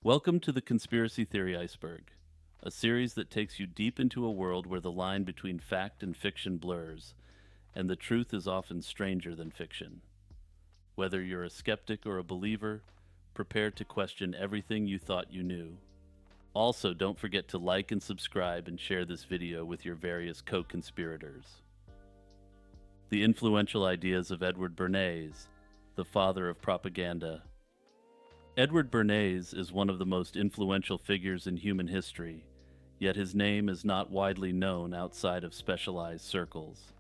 Welcome to the Conspiracy Theory Iceberg, a series that takes you deep into a world where the line between fact and fiction blurs, and the truth is often stranger than fiction. Whether you're a skeptic or a believer, prepare to question everything you thought you knew. Also, don't forget to like and subscribe and share this video with your various co-conspirators. The influential ideas of Edward Bernays, the father of propaganda. Edward Bernays is one of the most influential figures in human history, yet his name is not widely known outside of specialized circles.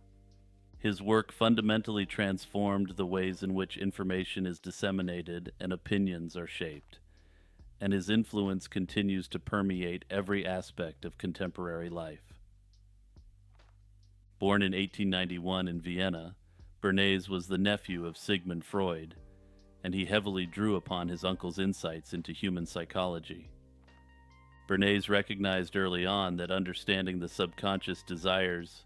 His work fundamentally transformed the ways in which information is disseminated and opinions are shaped, and his influence continues to permeate every aspect of contemporary life. Born in 1891 in Vienna, Bernays was the nephew of Sigmund Freud, and he heavily drew upon his uncle's insights into human psychology. Bernays recognized early on that understanding the subconscious desires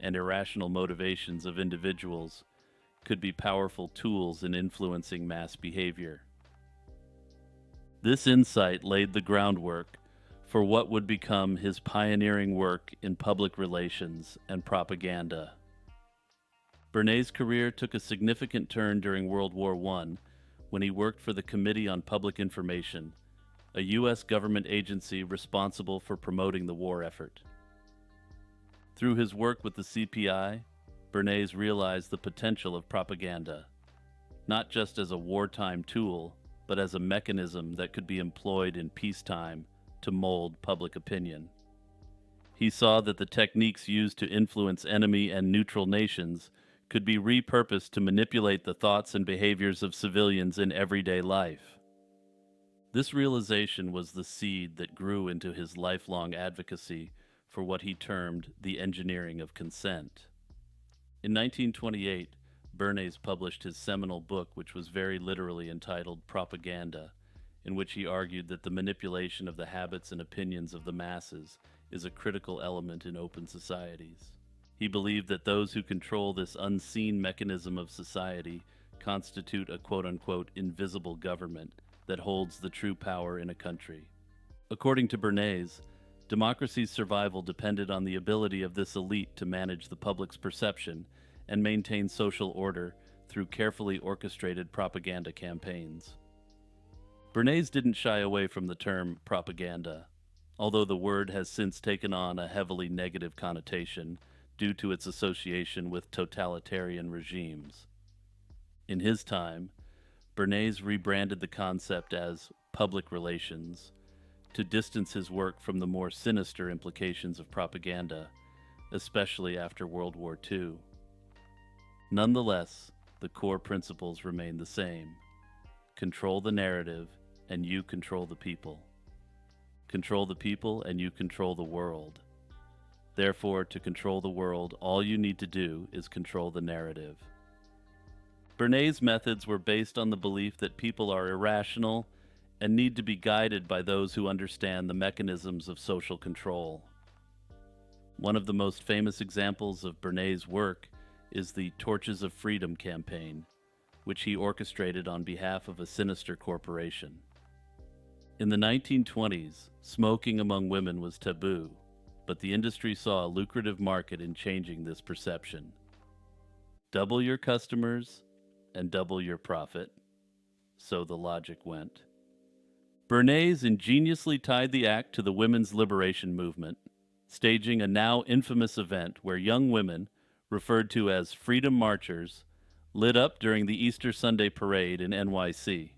and irrational motivations of individuals could be powerful tools in influencing mass behavior. This insight laid the groundwork for what would become his pioneering work in public relations and propaganda. Bernays' career took a significant turn during World War I when he worked for the Committee on Public Information, a U.S. government agency responsible for promoting the war effort. Through his work with the CPI, Bernays realized the potential of propaganda, not just as a wartime tool, but as a mechanism that could be employed in peacetime to mold public opinion. He saw that the techniques used to influence enemy and neutral nations could be repurposed to manipulate the thoughts and behaviors of civilians in everyday life. This realization was the seed that grew into his lifelong advocacy for what he termed the engineering of consent. In 1928, Bernays published his seminal book, which was very literally entitled Propaganda, in which he argued that the manipulation of the habits and opinions of the masses is a critical element in open societies. He believed that those who control this unseen mechanism of society constitute a quote-unquote invisible government that holds the true power in a country. According to Bernays, democracy's survival depended on the ability of this elite to manage the public's perception and maintain social order through carefully orchestrated propaganda campaigns. Bernays didn't shy away from the term propaganda, although the word has since taken on a heavily negative connotation due to its association with totalitarian regimes. In his time, Bernays rebranded the concept as public relations to distance his work from the more sinister implications of propaganda, especially after World War II. Nonetheless, the core principles remain the same. Control the narrative, and you control the people. Control the people, and you control the world. Therefore, to control the world, all you need to do is control the narrative. Bernays' methods were based on the belief that people are irrational and need to be guided by those who understand the mechanisms of social control. One of the most famous examples of Bernays' work is the Torches of Freedom campaign, which he orchestrated on behalf of a sinister corporation. In the 1920s, smoking among women was taboo, but the industry saw a lucrative market in changing this perception. Double your customers and double your profit, so the logic went. Bernays ingeniously tied the act to the women's liberation movement, staging a now infamous event where young women, referred to as Freedom Marchers, lit up during the Easter Sunday parade in NYC.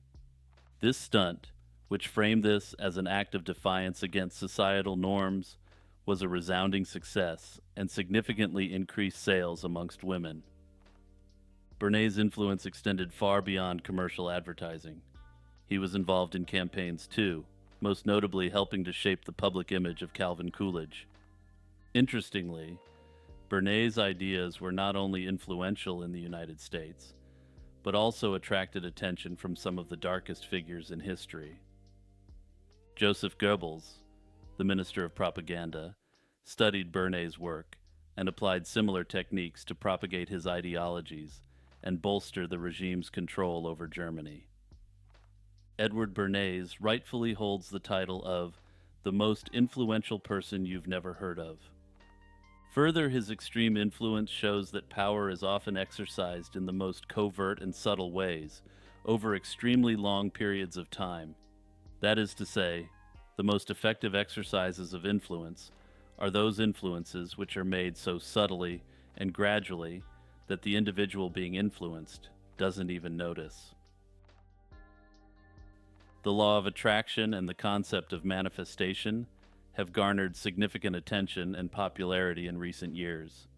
This stunt, which framed this as an act of defiance against societal norms, was a resounding success and significantly increased sales amongst women. Bernays' influence extended far beyond commercial advertising. He was involved in campaigns too, most notably helping to shape the public image of Calvin Coolidge. Interestingly, Bernays' ideas were not only influential in the United States, but also attracted attention from some of the darkest figures in history. Joseph Goebbels, the Minister of Propaganda, studied Bernays' work and applied similar techniques to propagate his ideologies and bolster the regime's control over Germany. Edward Bernays rightfully holds the title of the most influential person you've never heard of. Further, his extreme influence shows that power is often exercised in the most covert and subtle ways, over extremely long periods of time. That is to say, the most effective exercises of influence are those influences which are made so subtly and gradually that the individual being influenced doesn't even notice. The law of attraction and the concept of manifestation have garnered significant attention and popularity in recent years.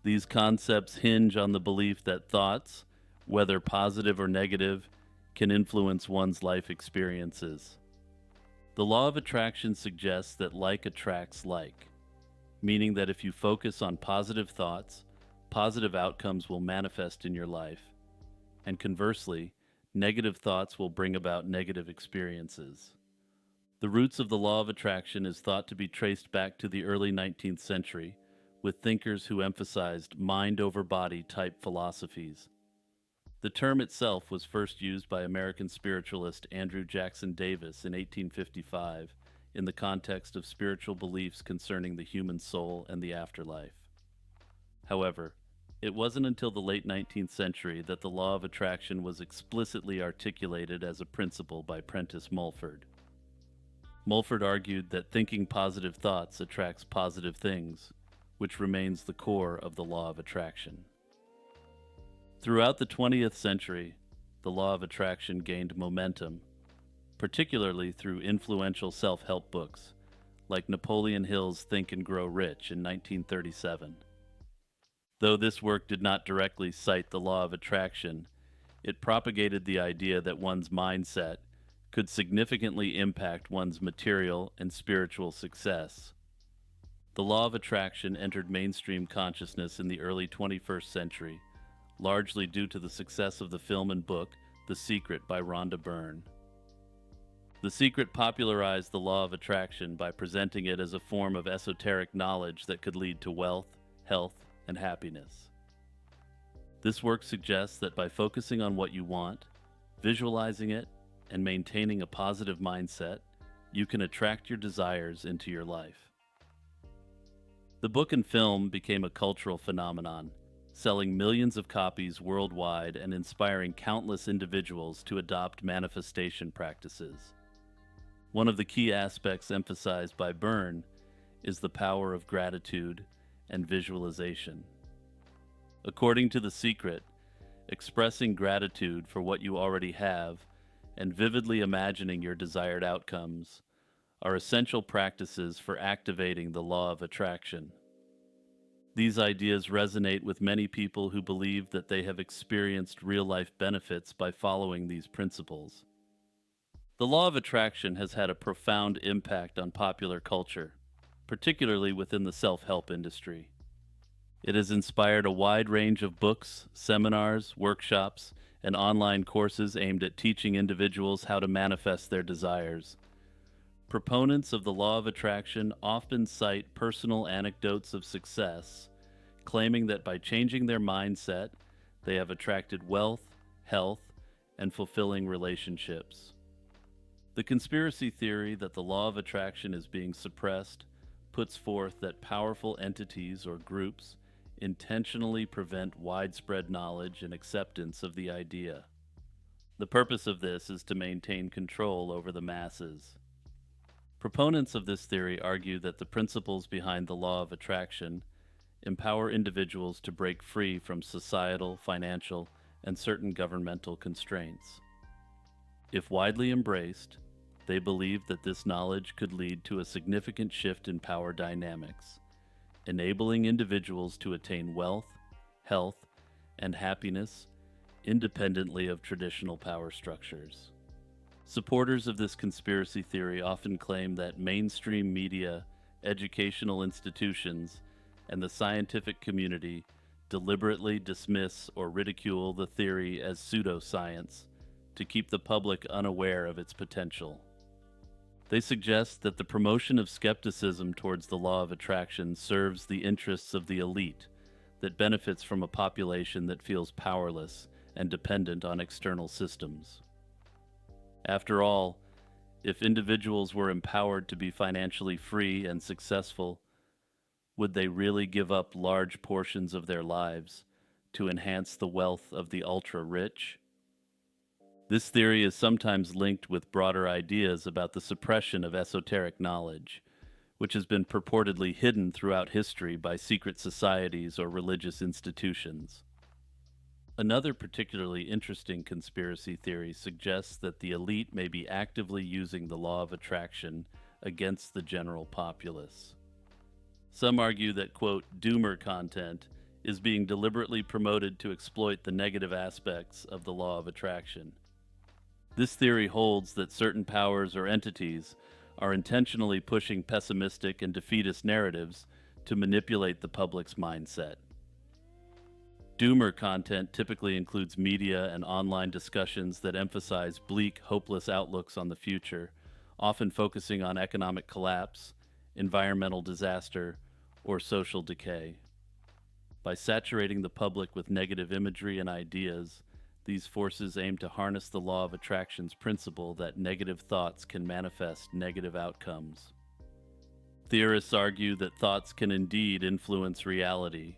These concepts hinge on the belief that thoughts, whether positive or negative, can influence one's life experiences. The law of attraction suggests that like attracts like, meaning that if you focus on positive thoughts, positive outcomes will manifest in your life, and conversely, negative thoughts will bring about negative experiences. The roots of the law of attraction is thought to be traced back to the early 19th century, with thinkers who emphasized mind over body type philosophies. The term itself was first used by American spiritualist Andrew Jackson Davis in 1855 in the context of spiritual beliefs concerning the human soul and the afterlife. However, it wasn't until the late 19th century that the law of attraction was explicitly articulated as a principle by Prentice Mulford. Mulford argued that thinking positive thoughts attracts positive things, which remains the core of the law of attraction. Throughout the 20th century, the law of attraction gained momentum, particularly through influential self-help books, like Napoleon Hill's Think and Grow Rich in 1937. Though this work did not directly cite the law of attraction, it propagated the idea that one's mindset could significantly impact one's material and spiritual success. The law of attraction entered mainstream consciousness in the early 21st century, largely due to the success of the film and book The Secret by Rhonda Byrne. The Secret popularized the law of attraction by presenting it as a form of esoteric knowledge that could lead to wealth, health, and happiness. This work suggests that by focusing on what you want, visualizing it, and maintaining a positive mindset, you can attract your desires into your life. The book and film became a cultural phenomenon, selling millions of copies worldwide and inspiring countless individuals to adopt manifestation practices. One of the key aspects emphasized by Byrne is the power of gratitude and visualization. According to The Secret, expressing gratitude for what you already have and vividly imagining your desired outcomes are essential practices for activating the law of attraction. These ideas resonate with many people who believe that they have experienced real-life benefits by following these principles. The law of attraction has had a profound impact on popular culture, particularly within the self-help industry. It has inspired a wide range of books, seminars, workshops, and online courses aimed at teaching individuals how to manifest their desires. Proponents of the law of attraction often cite personal anecdotes of success, claiming that by changing their mindset, they have attracted wealth, health, and fulfilling relationships. The conspiracy theory that the law of attraction is being suppressed puts forth that powerful entities or groups intentionally prevent widespread knowledge and acceptance of the idea. The purpose of this is to maintain control over the masses. Proponents of this theory argue that the principles behind the law of attraction empower individuals to break free from societal, financial, and certain governmental constraints. If widely embraced, they believe that this knowledge could lead to a significant shift in power dynamics, enabling individuals to attain wealth, health, and happiness independently of traditional power structures. Supporters of this conspiracy theory often claim that mainstream media, educational institutions, and the scientific community deliberately dismiss or ridicule the theory as pseudoscience to keep the public unaware of its potential. They suggest that the promotion of skepticism towards the law of attraction serves the interests of the elite that benefits from a population that feels powerless and dependent on external systems. After all, if individuals were empowered to be financially free and successful, would they really give up large portions of their lives to enhance the wealth of the ultra-rich? This theory is sometimes linked with broader ideas about the suppression of esoteric knowledge, which has been purportedly hidden throughout history by secret societies or religious institutions. Another particularly interesting conspiracy theory suggests that the elite may be actively using the law of attraction against the general populace. Some argue that, quote, doomer content is being deliberately promoted to exploit the negative aspects of the law of attraction. This theory holds that certain powers or entities are intentionally pushing pessimistic and defeatist narratives to manipulate the public's mindset. Doomer content typically includes media and online discussions that emphasize bleak, hopeless outlooks on the future, often focusing on economic collapse, environmental disaster, or social decay. By saturating the public with negative imagery and ideas, these forces aim to harness the law of attraction's principle that negative thoughts can manifest negative outcomes. Theorists argue that thoughts can indeed influence reality,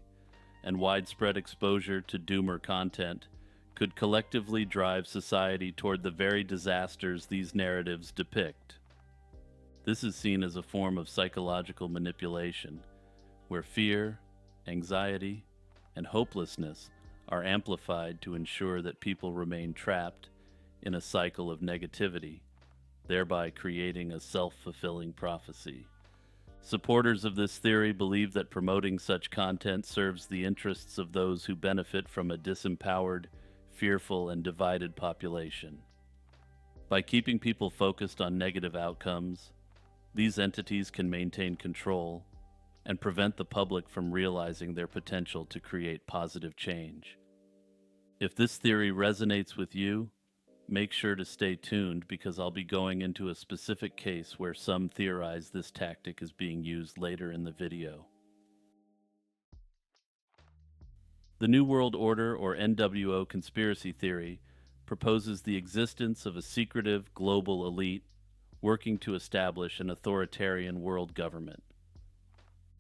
and widespread exposure to doomer content could collectively drive society toward the very disasters these narratives depict. This is seen as a form of psychological manipulation, where fear, anxiety, and hopelessness are amplified to ensure that people remain trapped in a cycle of negativity, thereby creating a self-fulfilling prophecy. Supporters of this theory believe that promoting such content serves the interests of those who benefit from a disempowered, fearful, and divided population. By keeping people focused on negative outcomes, these entities can maintain control and prevent the public from realizing their potential to create positive change. If this theory resonates with you, make sure to stay tuned because I'll be going into a specific case where some theorize this tactic is being used later in the video. The New World Order, or NWO conspiracy theory, proposes the existence of a secretive global elite working to establish an authoritarian world government.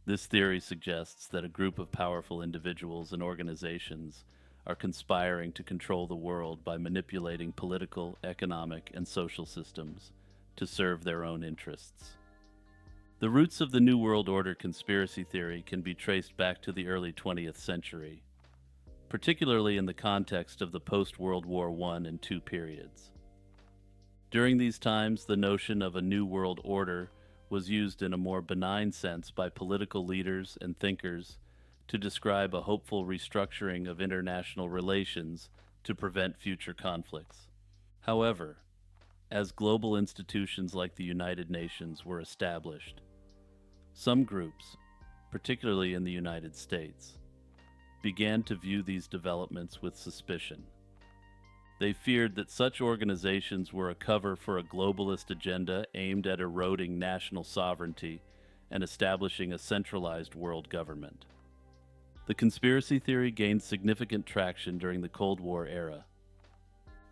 This theory suggests that a group of powerful individuals and organizations are conspiring to control the world by manipulating political, economic, and social systems to serve their own interests. The roots of the New World Order conspiracy theory can be traced back to the early 20th century, particularly in the context of the post-World War I and II periods. During these times, the notion of a New World Order was used in a more benign sense by political leaders and thinkers to describe a hopeful restructuring of international relations to prevent future conflicts. However, as global institutions like the United Nations were established, some groups, particularly in the United States, began to view these developments with suspicion. They feared that such organizations were a cover for a globalist agenda aimed at eroding national sovereignty and establishing a centralized world government. The conspiracy theory gained significant traction during the Cold War era.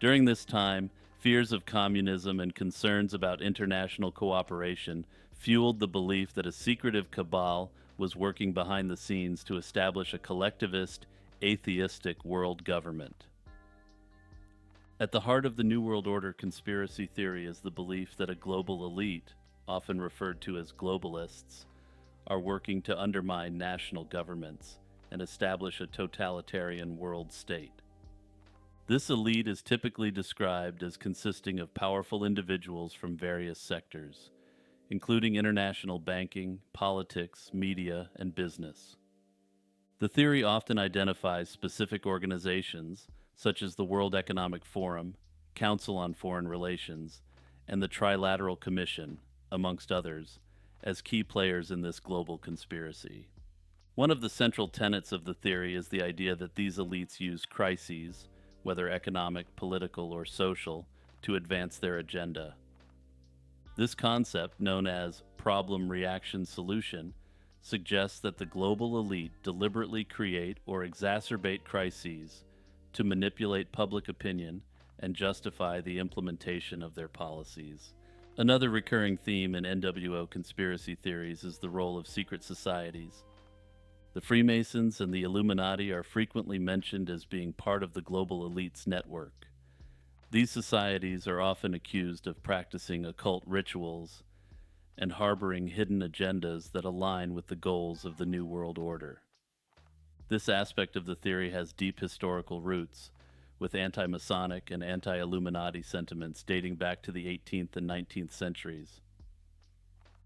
During this time, fears of communism and concerns about international cooperation fueled the belief that a secretive cabal was working behind the scenes to establish a collectivist, atheistic world government. At the heart of the New World Order conspiracy theory is the belief that a global elite, often referred to as globalists, are working to undermine national governments and establish a totalitarian world state. This elite is typically described as consisting of powerful individuals from various sectors, including international banking, politics, media, and business. The theory often identifies specific organizations, such as the World Economic Forum, Council on Foreign Relations, and the Trilateral Commission, amongst others, as key players in this global conspiracy. One of the central tenets of the theory is the idea that these elites use crises, whether economic, political, or social, to advance their agenda. This concept, known as problem-reaction-solution, suggests that the global elite deliberately create or exacerbate crises to manipulate public opinion and justify the implementation of their policies. Another recurring theme in NWO conspiracy theories is the role of secret societies. The Freemasons and the Illuminati are frequently mentioned as being part of the global elite's network. These societies are often accused of practicing occult rituals and harboring hidden agendas that align with the goals of the New World Order. This aspect of the theory has deep historical roots, with anti-Masonic and anti-Illuminati sentiments dating back to the 18th and 19th centuries.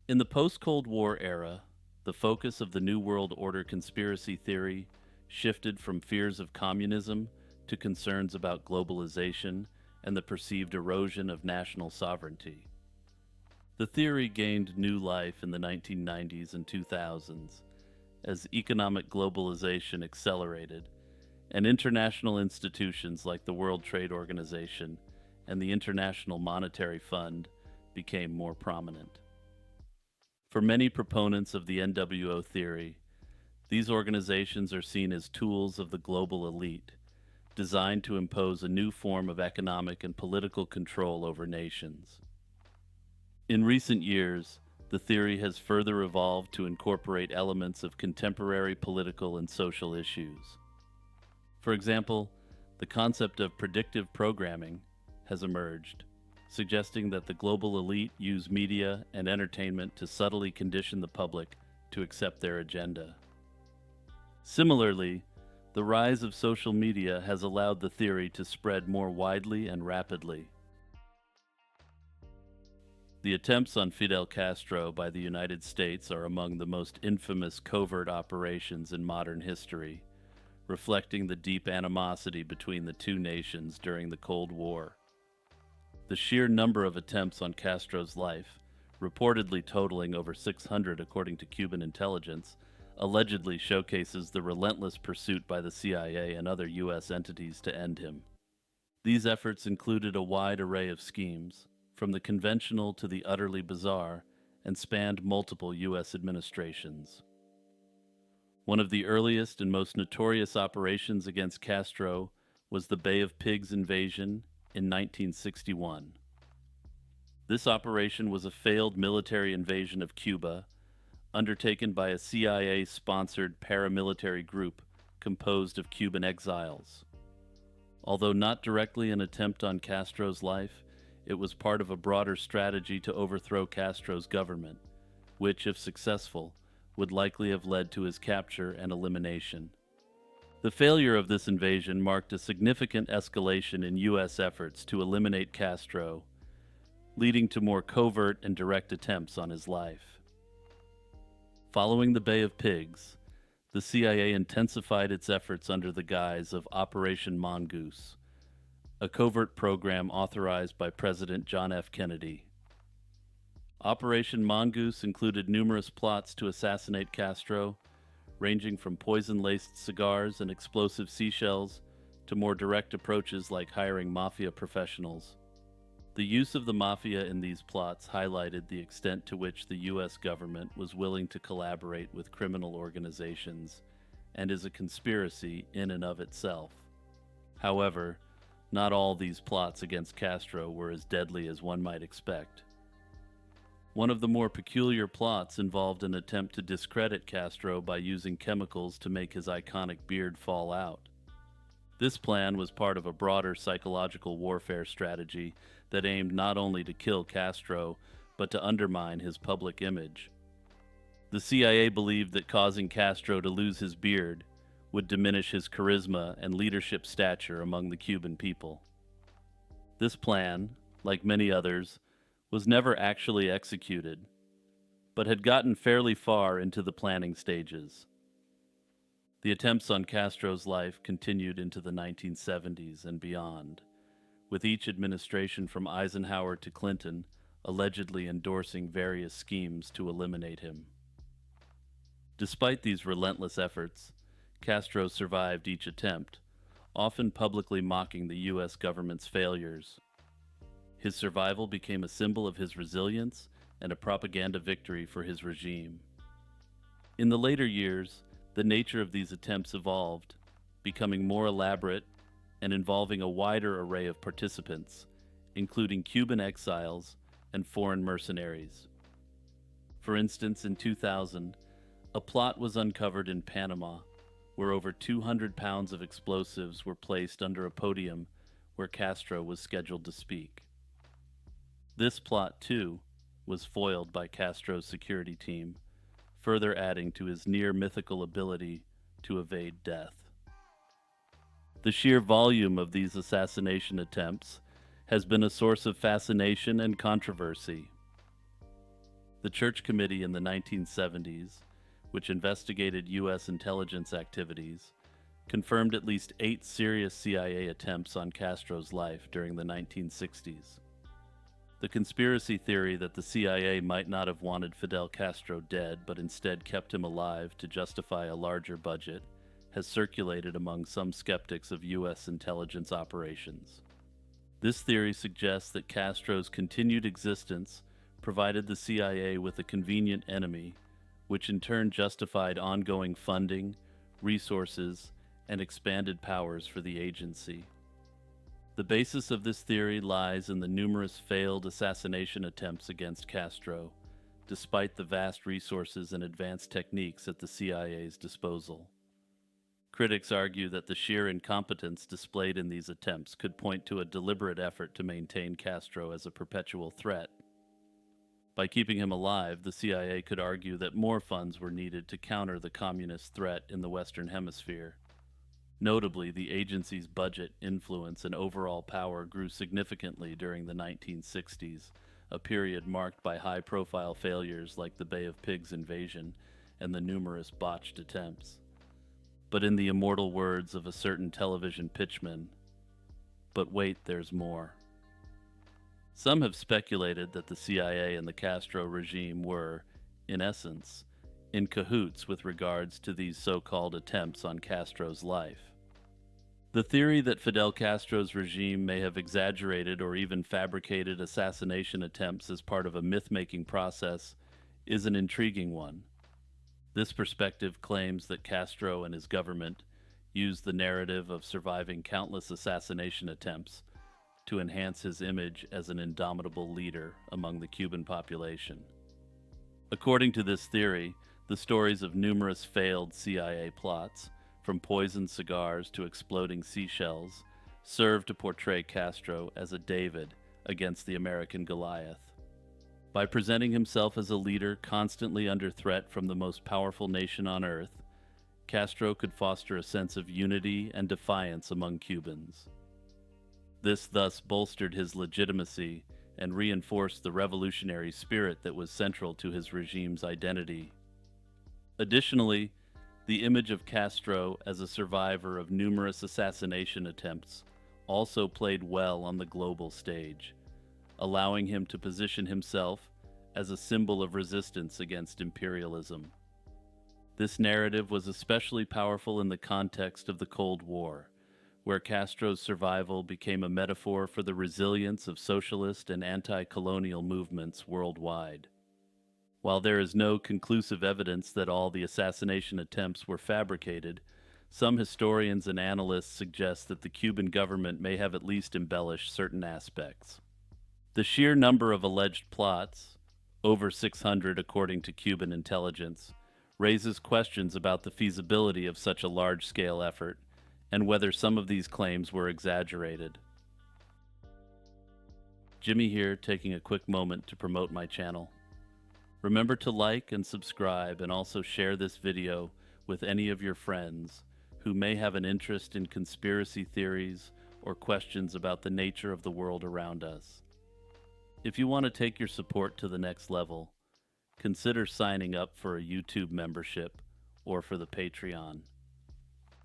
In the post-Cold War era, the focus of the New World Order conspiracy theory shifted from fears of communism to concerns about globalization and the perceived erosion of national sovereignty. The theory gained new life in the 1990s and 2000s as economic globalization accelerated and international institutions like the World Trade Organization and the International Monetary Fund became more prominent. For many proponents of the NWO theory, these organizations are seen as tools of the global elite, designed to impose a new form of economic and political control over nations. In recent years, the theory has further evolved to incorporate elements of contemporary political and social issues. For example, the concept of predictive programming has emerged, suggesting that the global elite use media and entertainment to subtly condition the public to accept their agenda. Similarly, the rise of social media has allowed the theory to spread more widely and rapidly. The attempts on Fidel Castro by the United States are among the most infamous covert operations in modern history, reflecting the deep animosity between the two nations during the Cold War. The sheer number of attempts on Castro's life, reportedly totaling over 600 according to Cuban intelligence, allegedly showcases the relentless pursuit by the CIA and other U.S. entities to end him. These efforts included a wide array of schemes, from the conventional to the utterly bizarre, and spanned multiple U.S. administrations. One of the earliest and most notorious operations against Castro was the Bay of Pigs invasion in 1961. This operation was a failed military invasion of Cuba, undertaken by a CIA-sponsored paramilitary group composed of Cuban exiles. Although not directly an attempt on Castro's life, it was part of a broader strategy to overthrow Castro's government, which, if successful, would likely have led to his capture and elimination. The failure of this invasion marked a significant escalation in U.S. efforts to eliminate Castro, leading to more covert and direct attempts on his life. Following the Bay of Pigs, the CIA intensified its efforts under the guise of Operation Mongoose, a covert program authorized by President John F. Kennedy. Operation Mongoose included numerous plots to assassinate Castro, ranging from poison-laced cigars and explosive seashells to more direct approaches like hiring mafia professionals. The use of the mafia in these plots highlighted the extent to which the U.S. government was willing to collaborate with criminal organizations and is a conspiracy in and of itself. However, not all these plots against Castro were as deadly as one might expect. One of the more peculiar plots involved an attempt to discredit Castro by using chemicals to make his iconic beard fall out. This plan was part of a broader psychological warfare strategy that aimed not only to kill Castro, but to undermine his public image. The CIA believed that causing Castro to lose his beard would diminish his charisma and leadership stature among the Cuban people. This plan, like many others, was never actually executed, but had gotten fairly far into the planning stages. The attempts on Castro's life continued into the 1970s and beyond, with each administration from Eisenhower to Clinton allegedly endorsing various schemes to eliminate him. Despite these relentless efforts, Castro survived each attempt, often publicly mocking the U.S. government's failures. His survival became a symbol of his resilience and a propaganda victory for his regime. In the later years, the nature of these attempts evolved, becoming more elaborate and involving a wider array of participants, including Cuban exiles and foreign mercenaries. For instance, in 2000, a plot was uncovered in Panama where over 200 pounds of explosives were placed under a podium where Castro was scheduled to speak. This plot, too, was foiled by Castro's security team, further adding to his near-mythical ability to evade death. The sheer volume of these assassination attempts has been a source of fascination and controversy. The Church Committee in the 1970s, which investigated U.S. intelligence activities, confirmed at least 8 serious CIA attempts on Castro's life during the 1960s. The conspiracy theory that the CIA might not have wanted Fidel Castro dead but instead kept him alive to justify a larger budget has circulated among some skeptics of U.S. intelligence operations. This theory suggests that Castro's continued existence provided the CIA with a convenient enemy, which in turn justified ongoing funding, resources, and expanded powers for the agency. The basis of this theory lies in the numerous failed assassination attempts against Castro, despite the vast resources and advanced techniques at the CIA's disposal. Critics argue that the sheer incompetence displayed in these attempts could point to a deliberate effort to maintain Castro as a perpetual threat. By keeping him alive, the CIA could argue that more funds were needed to counter the communist threat in the Western Hemisphere. Notably, the agency's budget, influence, and overall power grew significantly during the 1960s, a period marked by high-profile failures like the Bay of Pigs invasion and the numerous botched attempts. But in the immortal words of a certain television pitchman, "But wait, there's more." Some have speculated that the CIA and the Castro regime were, in essence, in cahoots with regards to these so-called attempts on Castro's life. The theory that Fidel Castro's regime may have exaggerated or even fabricated assassination attempts as part of a myth-making process is an intriguing one. This perspective claims that Castro and his government used the narrative of surviving countless assassination attempts to enhance his image as an indomitable leader among the Cuban population. According to this theory, the stories of numerous failed CIA plots, from poisoned cigars to exploding seashells, serve to portray Castro as a David against the American Goliath. By presenting himself as a leader constantly under threat from the most powerful nation on earth, Castro could foster a sense of unity and defiance among Cubans. This thus bolstered his legitimacy and reinforced the revolutionary spirit that was central to his regime's identity. Additionally, the image of Castro as a survivor of numerous assassination attempts also played well on the global stage, allowing him to position himself as a symbol of resistance against imperialism. This narrative was especially powerful in the context of the Cold War, where Castro's survival became a metaphor for the resilience of socialist and anti-colonial movements worldwide. While there is no conclusive evidence that all the assassination attempts were fabricated, some historians and analysts suggest that the Cuban government may have at least embellished certain aspects. The sheer number of alleged plots, over 600 according to Cuban intelligence, raises questions about the feasibility of such a large-scale effort and whether some of these claims were exaggerated. Jimmy here, taking a quick moment to promote my channel. Remember to like and subscribe, and also share this video with any of your friends who may have an interest in conspiracy theories or questions about the nature of the world around us. If you want to take your support to the next level, consider signing up for a YouTube membership or for the Patreon.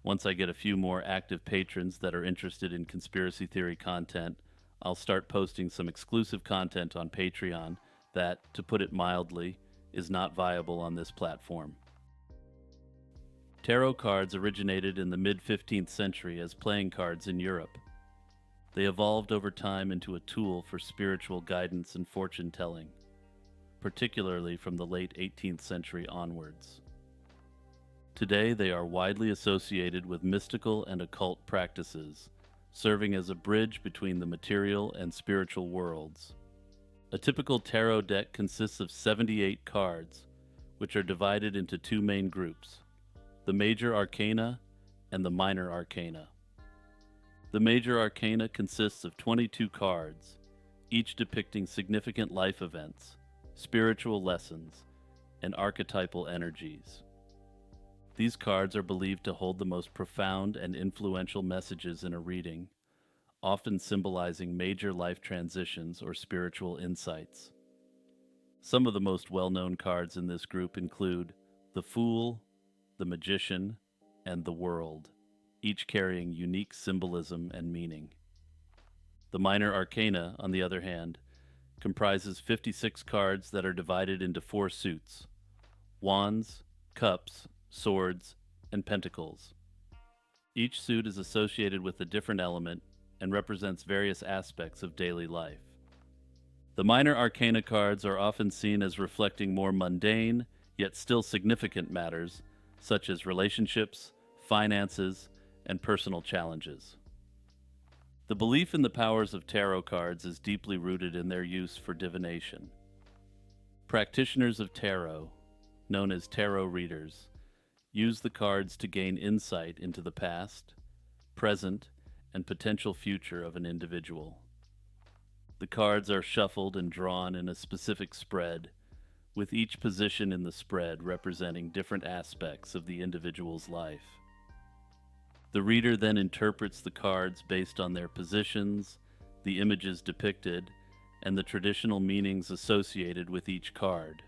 Once I get a few more active patrons that are interested in conspiracy theory content, I'll start posting some exclusive content on Patreon that, to put it mildly, is not viable on this platform. Tarot cards originated in the mid-15th century as playing cards in Europe. They evolved over time into a tool for spiritual guidance and fortune-telling, particularly from the late 18th century onwards. Today, they are widely associated with mystical and occult practices, serving as a bridge between the material and spiritual worlds. A typical tarot deck consists of 78 cards, which are divided into two main groups, the major arcana and the minor arcana. The major arcana consists of 22 cards, each depicting significant life events, spiritual lessons, and archetypal energies. These cards are believed to hold the most profound and influential messages in a reading, often symbolizing major life transitions or spiritual insights. Some of the most well-known cards in this group include the Fool, the Magician, and the World, each carrying unique symbolism and meaning. The minor arcana, on the other hand, comprises 56 cards that are divided into four suits: wands, cups, swords, and pentacles. Each suit is associated with a different element and represents various aspects of daily life. The minor arcana cards are often seen as reflecting more mundane, yet still significant matters, such as relationships, finances, and personal challenges. The belief in the powers of tarot cards is deeply rooted in their use for divination. Practitioners of tarot, known as tarot readers, use the cards to gain insight into the past, present, and potential future of an individual. The cards are shuffled and drawn in a specific spread, with each position in the spread representing different aspects of the individual's life. The reader then interprets the cards based on their positions, the images depicted, and the traditional meanings associated with each card.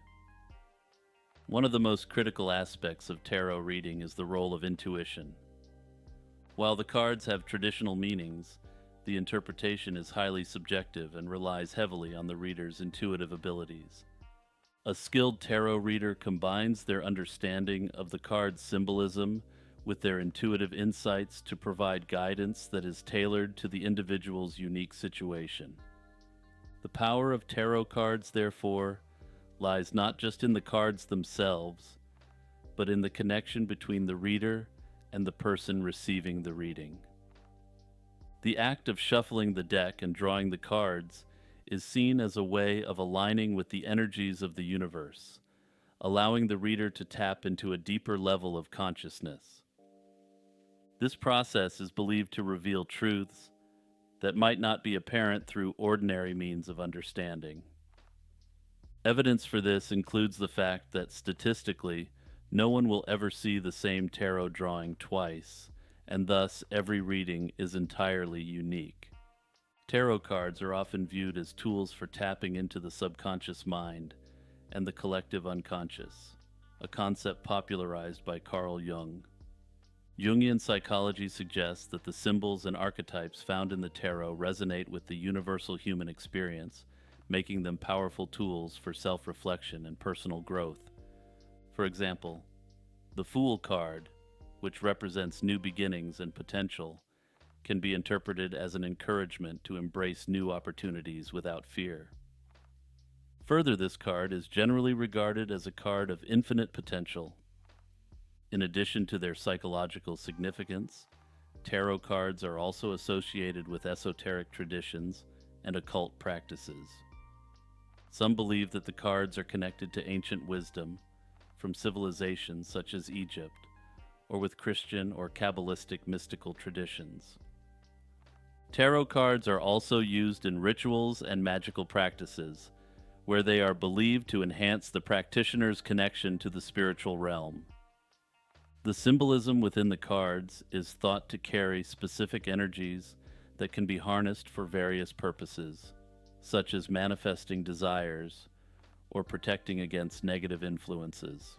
One of the most critical aspects of tarot reading is the role of intuition. While the cards have traditional meanings, the interpretation is highly subjective and relies heavily on the reader's intuitive abilities. A skilled tarot reader combines their understanding of the card's symbolism with their intuitive insights to provide guidance that is tailored to the individual's unique situation. The power of tarot cards, therefore, lies not just in the cards themselves, but in the connection between the reader and the person receiving the reading. The act of shuffling the deck and drawing the cards is seen as a way of aligning with the energies of the universe, allowing the reader to tap into a deeper level of consciousness. This process is believed to reveal truths that might not be apparent through ordinary means of understanding. Evidence for this includes the fact that statistically, no one will ever see the same tarot drawing twice, and thus every reading is entirely unique. Tarot cards are often viewed as tools for tapping into the subconscious mind and the collective unconscious, a concept popularized by Carl Jung. Jungian psychology suggests that the symbols and archetypes found in the tarot resonate with the universal human experience, making them powerful tools for self-reflection and personal growth. For example, the Fool card, which represents new beginnings and potential, can be interpreted as an encouragement to embrace new opportunities without fear. Further, this card is generally regarded as a card of infinite potential. In addition to their psychological significance, tarot cards are also associated with esoteric traditions and occult practices. Some believe that the cards are connected to ancient wisdom from civilizations such as Egypt, or with Christian or Kabbalistic mystical traditions. Tarot cards are also used in rituals and magical practices, where they are believed to enhance the practitioner's connection to the spiritual realm. The symbolism within the cards is thought to carry specific energies that can be harnessed for various purposes, such as manifesting desires or protecting against negative influences.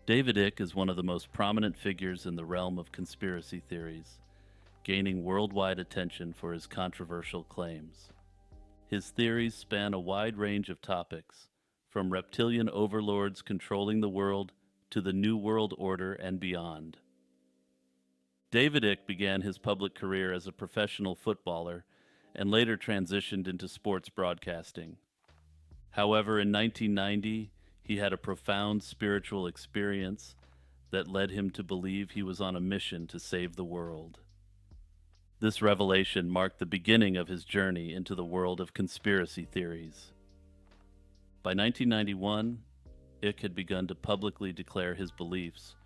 David Icke is one of the most prominent figures in the realm of conspiracy theories, gaining worldwide attention for his controversial claims. His theories span a wide range of topics, from reptilian overlords controlling the world to the New World Order and beyond. David Icke began his public career as a professional footballer and later transitioned into sports broadcasting. However, in 1990, he had a profound spiritual experience that led him to believe he was on a mission to save the world. This revelation marked the beginning of his journey into the world of conspiracy theories. By 1991, Icke had begun to publicly declare his beliefs,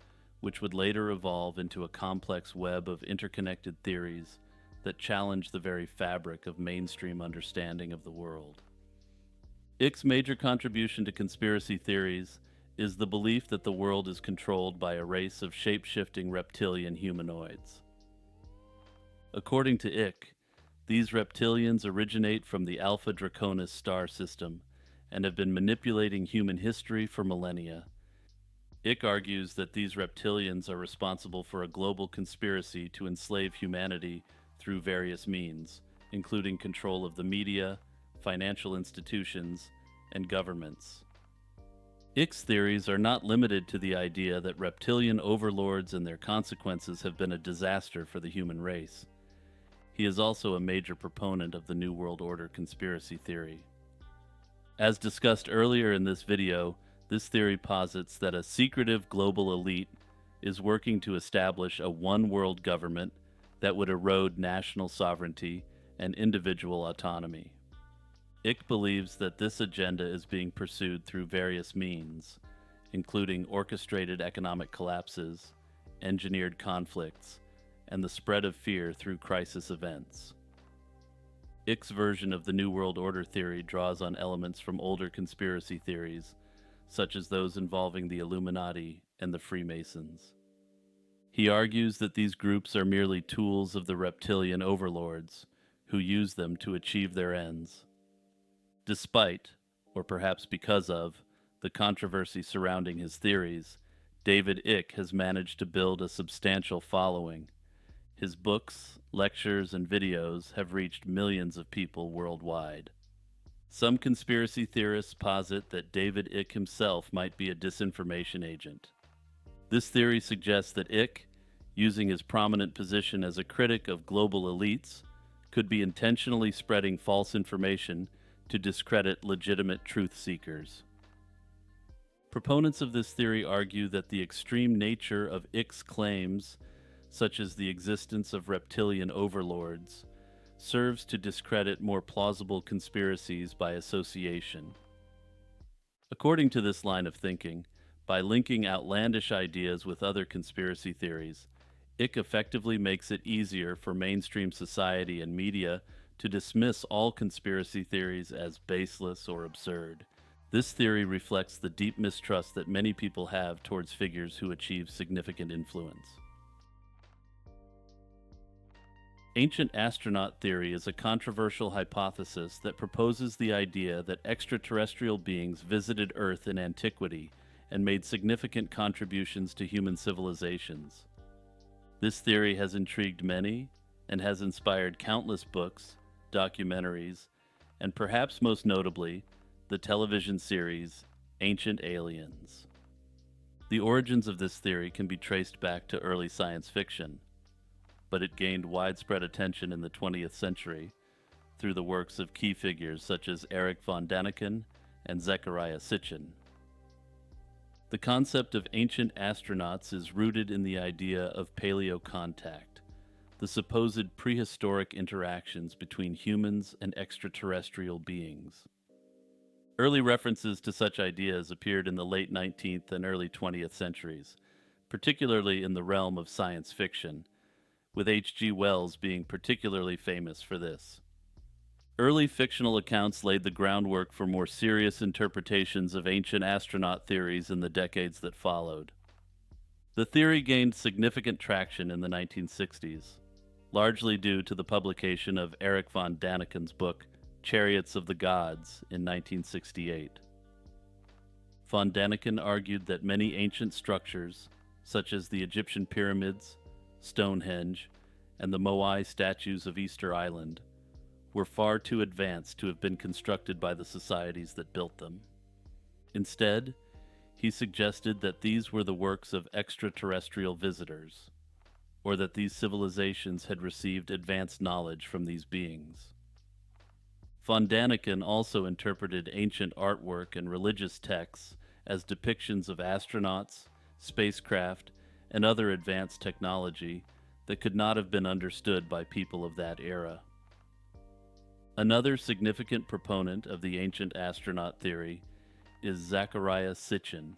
which would later evolve into a complex web of interconnected theories that challenged the very fabric of mainstream understanding of the world. Icke's major contribution to conspiracy theories is the belief that the world is controlled by a race of shape-shifting reptilian humanoids. According to Icke, these reptilians originate from the Alpha Draconis star system and have been manipulating human history for millennia. Icke argues that these reptilians are responsible for a global conspiracy to enslave humanity through various means, including control of the media, financial institutions, and governments. Icke's theories are not limited to the idea that reptilian overlords and their consequences have been a disaster for the human race. He is also a major proponent of the New World Order conspiracy theory. As discussed earlier in this video, this theory posits that a secretive global elite is working to establish a one-world government that would erode national sovereignty and individual autonomy. Icke believes that this agenda is being pursued through various means, including orchestrated economic collapses, engineered conflicts, and the spread of fear through crisis events. Icke's version of the New World Order theory draws on elements from older conspiracy theories, such as those involving the Illuminati and the Freemasons. He argues that these groups are merely tools of the reptilian overlords, who use them to achieve their ends. Despite, or perhaps because of, the controversy surrounding his theories, David Icke has managed to build a substantial following. His books, lectures, and videos have reached millions of people worldwide. Some conspiracy theorists posit that David Icke himself might be a disinformation agent. This theory suggests that Icke, using his prominent position as a critic of global elites, could be intentionally spreading false information to discredit legitimate truth seekers. Proponents of this theory argue that the extreme nature of Icke's claims, such as the existence of reptilian overlords, serves to discredit more plausible conspiracies by association. According to this line of thinking, by linking outlandish ideas with other conspiracy theories, Icke effectively makes it easier for mainstream society and media to dismiss all conspiracy theories as baseless or absurd. This theory reflects the deep mistrust that many people have towards figures who achieve significant influence. Ancient astronaut theory is a controversial hypothesis that proposes the idea that extraterrestrial beings visited Earth in antiquity and made significant contributions to human civilizations. This theory has intrigued many and has inspired countless books, documentaries, and perhaps most notably, the television series Ancient Aliens. The origins of this theory can be traced back to early science fiction, but it gained widespread attention in the 20th century through the works of key figures such as Erich von Däniken and Zecharia Sitchin. The concept of ancient astronauts is rooted in the idea of paleocontact, the supposed prehistoric interactions between humans and extraterrestrial beings. Early references to such ideas appeared in the late 19th and early 20th centuries, particularly in the realm of science fiction, with H.G. Wells being particularly famous for this. Early fictional accounts laid the groundwork for more serious interpretations of ancient astronaut theories in the decades that followed. The theory gained significant traction in the 1960s, largely due to the publication of Erich von Däniken's book, Chariots of the Gods, in 1968. Von Däniken argued that many ancient structures, such as the Egyptian pyramids, Stonehenge, and the Moai statues of Easter Island, were far too advanced to have been constructed by the societies that built them. Instead, he suggested that these were the works of extraterrestrial visitors, or that these civilizations had received advanced knowledge from these beings. Von Däniken also interpreted ancient artwork and religious texts as depictions of astronauts, spacecraft, and other advanced technology that could not have been understood by people of that era. Another significant proponent of the ancient astronaut theory is Zecharia Sitchin,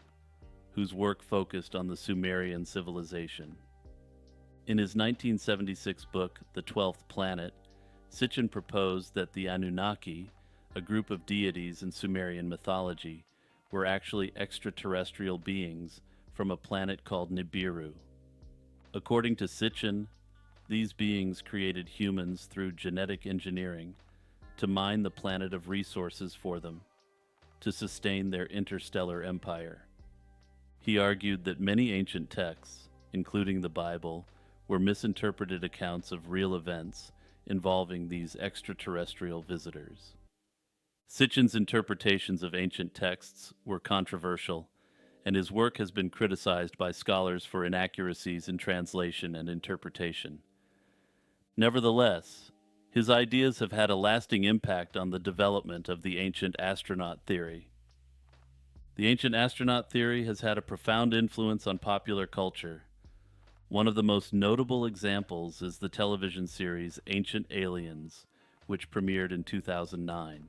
whose work focused on the Sumerian civilization. In his 1976 book, The 12th Planet, Sitchin proposed that the Anunnaki, a group of deities in Sumerian mythology, were actually extraterrestrial beings from a planet called Nibiru. According to Sitchin, these beings created humans through genetic engineering to mine the planet of resources for them, to sustain their interstellar empire. He argued that many ancient texts, including the Bible, were misinterpreted accounts of real events involving these extraterrestrial visitors. Sitchin's interpretations of ancient texts were controversial, and his work has been criticized by scholars for inaccuracies in translation and interpretation. Nevertheless, his ideas have had a lasting impact on the development of the ancient astronaut theory. The ancient astronaut theory has had a profound influence on popular culture. One of the most notable examples is the television series Ancient Aliens, which premiered in 2009.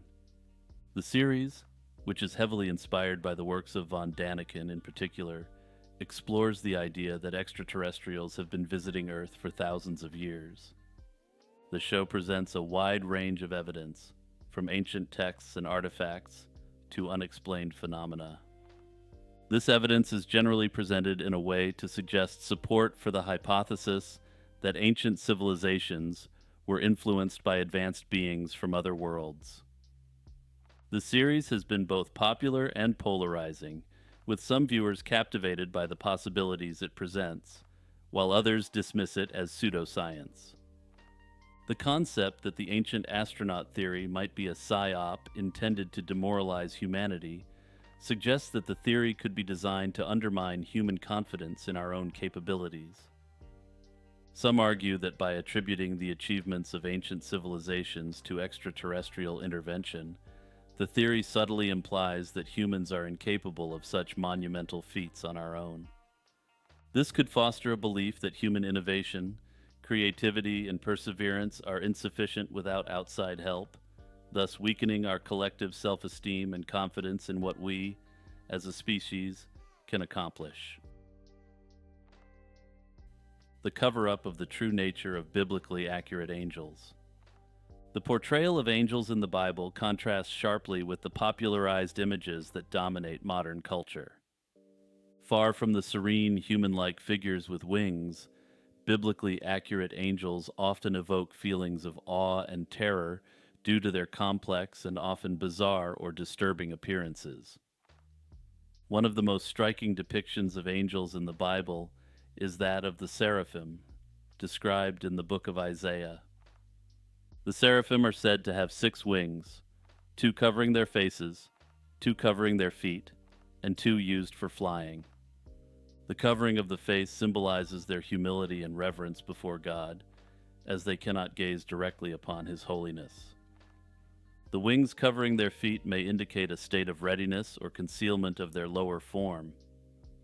The series, which is heavily inspired by the works of von Daniken in particular, explores the idea that extraterrestrials have been visiting Earth for thousands of years. The show presents a wide range of evidence, from ancient texts and artifacts to unexplained phenomena. This evidence is generally presented in a way to suggest support for the hypothesis that ancient civilizations were influenced by advanced beings from other worlds. The series has been both popular and polarizing, with some viewers captivated by the possibilities it presents, while others dismiss it as pseudoscience. The concept that the ancient astronaut theory might be a psyop intended to demoralize humanity suggests that the theory could be designed to undermine human confidence in our own capabilities. Some argue that by attributing the achievements of ancient civilizations to extraterrestrial intervention, the theory subtly implies that humans are incapable of such monumental feats on our own. This could foster a belief that human innovation, creativity, and perseverance are insufficient without outside help, thus weakening our collective self-esteem and confidence in what we, as a species, can accomplish. The cover-up of the true nature of biblically accurate angels. The portrayal of angels in the Bible contrasts sharply with the popularized images that dominate modern culture. Far from the serene, human-like figures with wings, biblically accurate angels often evoke feelings of awe and terror due to their complex and often bizarre or disturbing appearances. One of the most striking depictions of angels in the Bible is that of the seraphim, described in the book of Isaiah. The seraphim are said to have 6 wings, 2 covering their faces, 2 covering their feet, and 2 used for flying. The covering of the face symbolizes their humility and reverence before God, as they cannot gaze directly upon His holiness. The wings covering their feet may indicate a state of readiness or concealment of their lower form,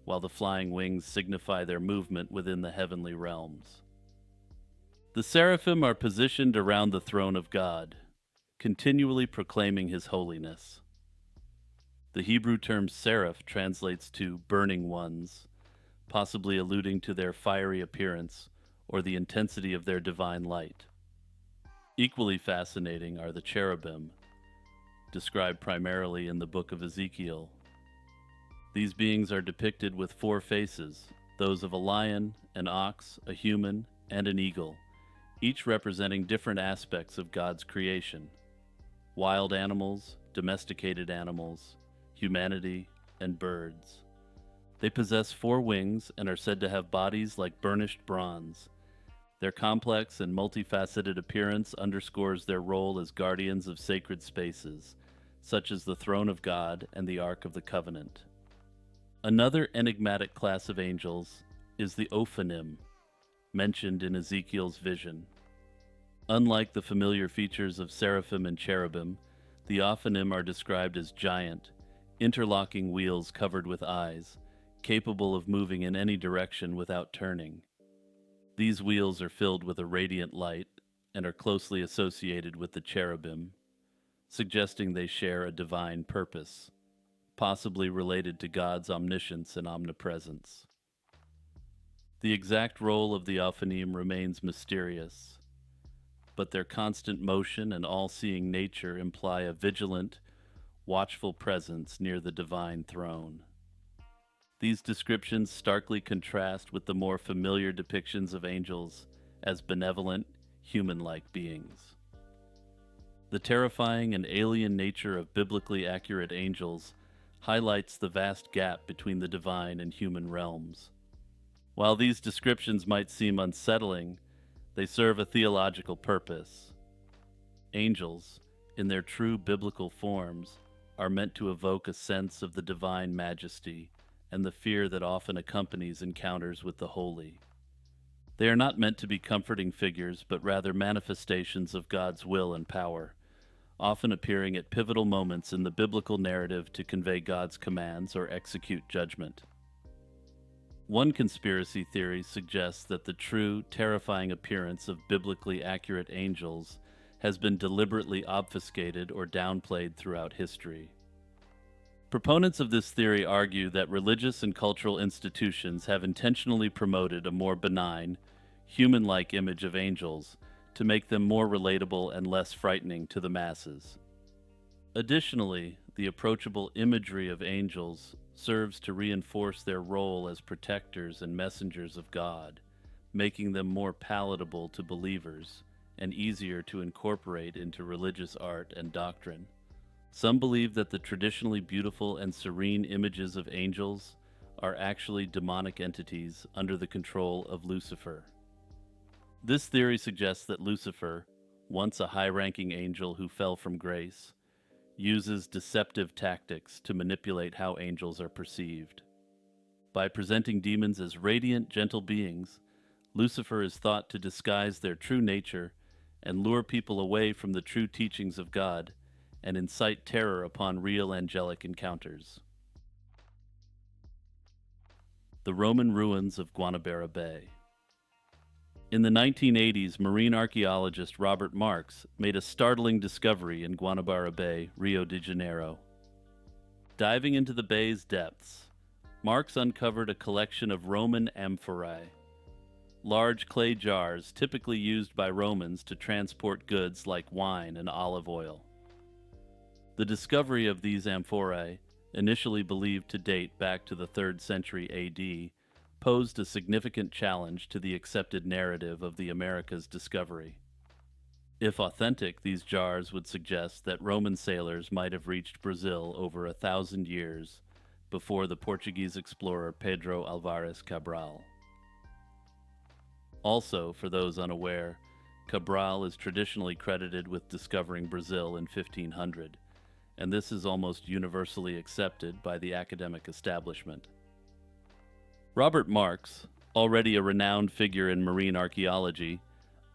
while the flying wings signify their movement within the heavenly realms. The seraphim are positioned around the throne of God, continually proclaiming His holiness. The Hebrew term seraph translates to burning ones, possibly alluding to their fiery appearance or the intensity of their divine light. Equally fascinating are the cherubim, described primarily in the book of Ezekiel. These beings are depicted with 4 faces, those of a lion, an ox, a human, and an eagle, each representing different aspects of God's creation: wild animals, domesticated animals, humanity, and birds. They possess 4 wings and are said to have bodies like burnished bronze. Their complex and multifaceted appearance underscores their role as guardians of sacred spaces, such as the throne of God and the Ark of the Covenant. Another enigmatic class of angels is the Ophanim, mentioned in Ezekiel's vision. Unlike the familiar features of seraphim and cherubim, the Ophanim are described as giant, interlocking wheels covered with eyes, capable of moving in any direction without turning. These wheels are filled with a radiant light and are closely associated with the cherubim, suggesting they share a divine purpose, possibly related to God's omniscience and omnipresence. The exact role of the Ophanim remains mysterious, but their constant motion and all-seeing nature imply a vigilant, watchful presence near the divine throne. These descriptions starkly contrast with the more familiar depictions of angels as benevolent, human-like beings. The terrifying and alien nature of biblically accurate angels highlights the vast gap between the divine and human realms. While these descriptions might seem unsettling, they serve a theological purpose. Angels, in their true biblical forms, are meant to evoke a sense of the divine majesty and the fear that often accompanies encounters with the holy. They are not meant to be comforting figures, but rather manifestations of God's will and power, often appearing at pivotal moments in the biblical narrative to convey God's commands or execute judgment. One conspiracy theory suggests that the true, terrifying appearance of biblically accurate angels has been deliberately obfuscated or downplayed throughout history. Proponents of this theory argue that religious and cultural institutions have intentionally promoted a more benign, human-like image of angels to make them more relatable and less frightening to the masses. Additionally, the approachable imagery of angels serves to reinforce their role as protectors and messengers of God, making them more palatable to believers and easier to incorporate into religious art and doctrine. Some believe that the traditionally beautiful and serene images of angels are actually demonic entities under the control of Lucifer. This theory suggests that Lucifer, once a high-ranking angel who fell from grace, uses deceptive tactics to manipulate how angels are perceived. By presenting demons as radiant, gentle beings, Lucifer is thought to disguise their true nature and lure people away from the true teachings of God and incite terror upon real angelic encounters. The Roman ruins of Guanabara Bay. In the 1980s, marine archaeologist Robert Marks made a startling discovery in Guanabara Bay, Rio de Janeiro. Diving into the bay's depths, Marks uncovered a collection of Roman amphorae, large clay jars typically used by Romans to transport goods like wine and olive oil. The discovery of these amphorae, initially believed to date back to the 3rd century AD, posed a significant challenge to the accepted narrative of the Americas' discovery. If authentic, these jars would suggest that Roman sailors might have reached Brazil over 1,000 years before the Portuguese explorer Pedro Álvares Cabral. Also, for those unaware, Cabral is traditionally credited with discovering Brazil in 1500, and this is almost universally accepted by the academic establishment. Robert Marks, already a renowned figure in marine archaeology,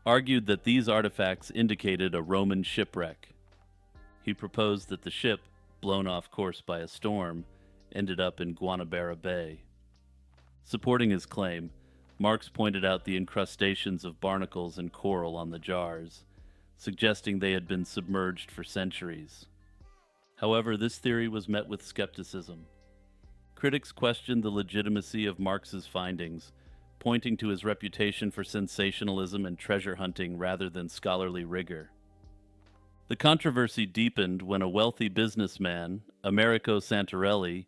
argued that these artifacts indicated a Roman shipwreck. He proposed that the ship, blown off course by a storm, ended up in Guanabara Bay. Supporting his claim, Marks pointed out the incrustations of barnacles and coral on the jars, suggesting they had been submerged for centuries. However, this theory was met with skepticism. Critics questioned the legitimacy of Marx's findings, pointing to his reputation for sensationalism and treasure hunting rather than scholarly rigor. The controversy deepened when a wealthy businessman, Americo Santarelli,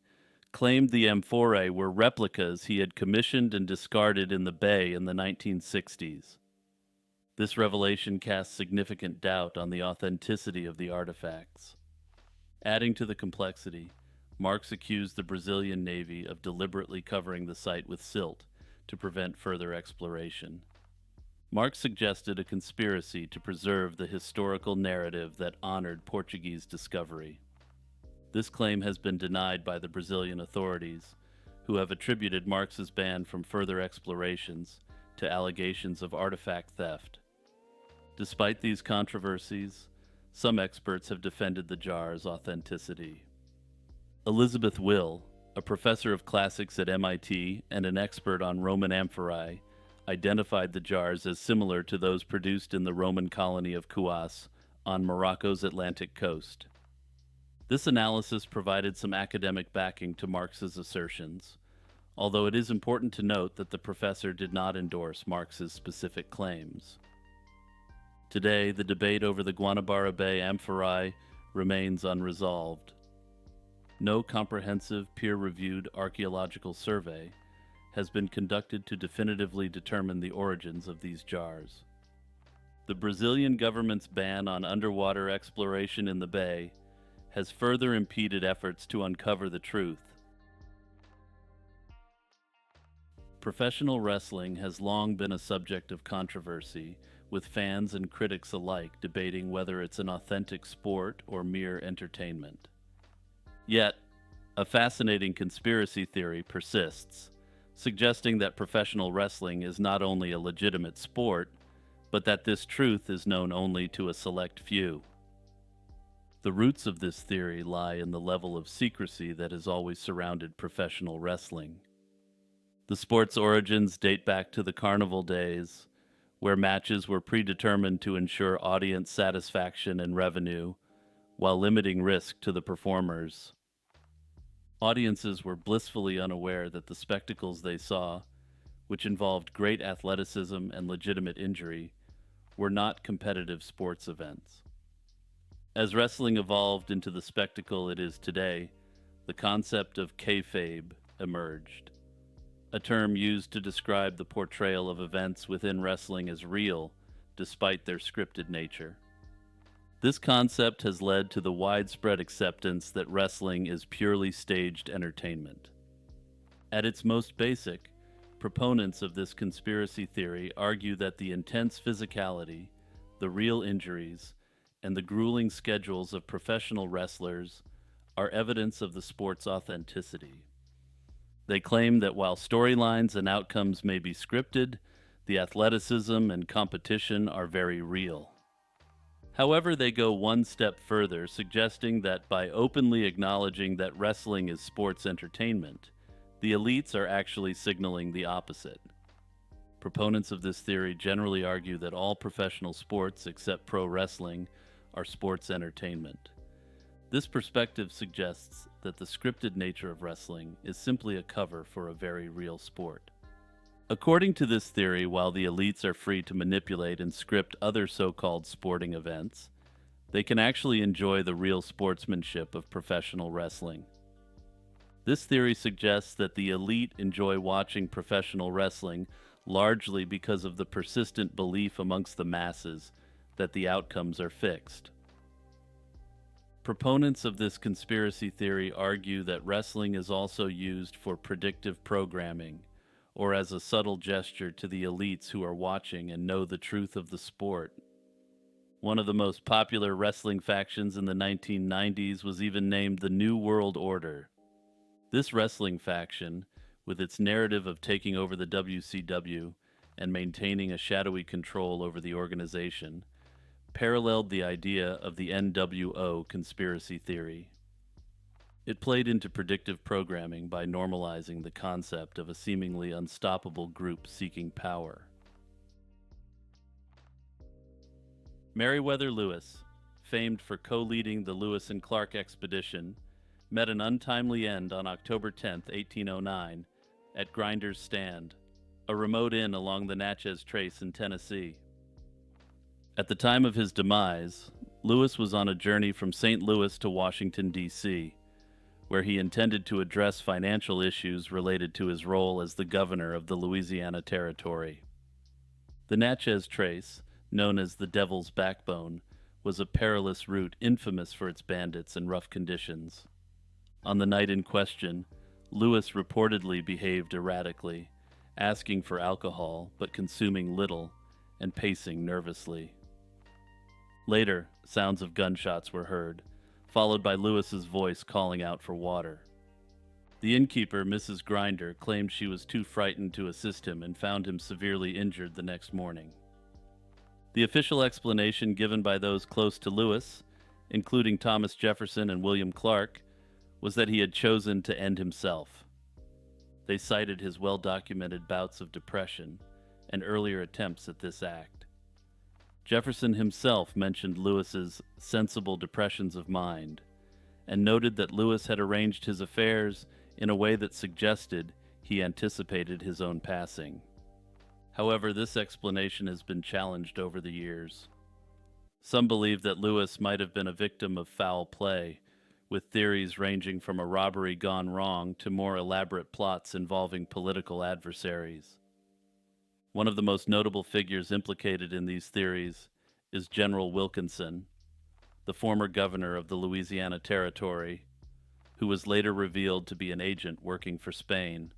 claimed the amphorae were replicas he had commissioned and discarded in the bay in the 1960s. This revelation cast significant doubt on the authenticity of the artifacts. Adding to the complexity, Marx accused the Brazilian Navy of deliberately covering the site with silt to prevent further exploration. Marx suggested a conspiracy to preserve the historical narrative that honored Portuguese discovery. This claim has been denied by the Brazilian authorities, who have attributed Marx's ban from further explorations to allegations of artifact theft. Despite these controversies, some experts have defended the jar's authenticity. Elizabeth Will, a professor of classics at MIT and an expert on Roman amphorae, identified the jars as similar to those produced in the Roman colony of Kouas on Morocco's Atlantic coast. This analysis provided some academic backing to Marx's assertions, although it is important to note that the professor did not endorse Marx's specific claims. Today, the debate over the Guanabara Bay amphorae remains unresolved. No comprehensive, peer-reviewed archaeological survey has been conducted to definitively determine the origins of these jars. The Brazilian government's ban on underwater exploration in the bay has further impeded efforts to uncover the truth. Professional wrestling has long been a subject of controversy, with fans and critics alike debating whether it's an authentic sport or mere entertainment. Yet, a fascinating conspiracy theory persists, suggesting that professional wrestling is not only a legitimate sport, but that this truth is known only to a select few. The roots of this theory lie in the level of secrecy that has always surrounded professional wrestling. The sport's origins date back to the carnival days, where matches were predetermined to ensure audience satisfaction and revenue, while limiting risk to the performers. Audiences were blissfully unaware that the spectacles they saw, which involved great athleticism and legitimate injury, were not competitive sports events. As wrestling evolved into the spectacle it is today, the concept of kayfabe emerged, a term used to describe the portrayal of events within wrestling as real, despite their scripted nature. This concept has led to the widespread acceptance that wrestling is purely staged entertainment. At its most basic, proponents of this conspiracy theory argue that the intense physicality, the real injuries, and the grueling schedules of professional wrestlers are evidence of the sport's authenticity. They claim that while storylines and outcomes may be scripted, the athleticism and competition are very real. However, they go one step further, suggesting that by openly acknowledging that wrestling is sports entertainment, the elites are actually signaling the opposite. Proponents of this theory generally argue that all professional sports, except pro wrestling, are sports entertainment. This perspective suggests that the scripted nature of wrestling is simply a cover for a very real sport. According to this theory, while the elites are free to manipulate and script other so-called sporting events, they can actually enjoy the real sportsmanship of professional wrestling. This theory suggests that the elite enjoy watching professional wrestling largely because of the persistent belief amongst the masses that the outcomes are fixed. Proponents of this conspiracy theory argue that wrestling is also used for predictive programming, or as a subtle gesture to the elites who are watching and know the truth of the sport. One of the most popular wrestling factions in the 1990s was even named the New World Order. This wrestling faction, with its narrative of taking over the WCW and maintaining a shadowy control over the organization, paralleled the idea of the NWO conspiracy theory. It played into predictive programming by normalizing the concept of a seemingly unstoppable group seeking power. Meriwether Lewis, famed for co-leading the Lewis and Clark expedition, met an untimely end on October 10, 1809, at Grinder's Stand, a remote inn along the Natchez Trace in Tennessee. At the time of his demise, Lewis was on a journey from St. Louis to Washington, D.C., where he intended to address financial issues related to his role as the governor of the Louisiana Territory. The Natchez Trace, known as the Devil's Backbone, was a perilous route infamous for its bandits and rough conditions. On the night in question, Lewis reportedly behaved erratically, asking for alcohol but consuming little and pacing nervously. Later, sounds of gunshots were heard, followed by Lewis's voice calling out for water. The innkeeper, Mrs. Grinder, claimed she was too frightened to assist him and found him severely injured the next morning. The official explanation given by those close to Lewis, including Thomas Jefferson and William Clark, was that he had chosen to end himself. They cited his well-documented bouts of depression and earlier attempts at this act. Jefferson himself mentioned Lewis's sensible depressions of mind and noted that Lewis had arranged his affairs in a way that suggested he anticipated his own passing. However, this explanation has been challenged over the years. Some believe that Lewis might have been a victim of foul play, with theories ranging from a robbery gone wrong to more elaborate plots involving political adversaries. One of the most notable figures implicated in these theories is General Wilkinson, the former governor of the Louisiana Territory, who was later revealed to be an agent working for Spain.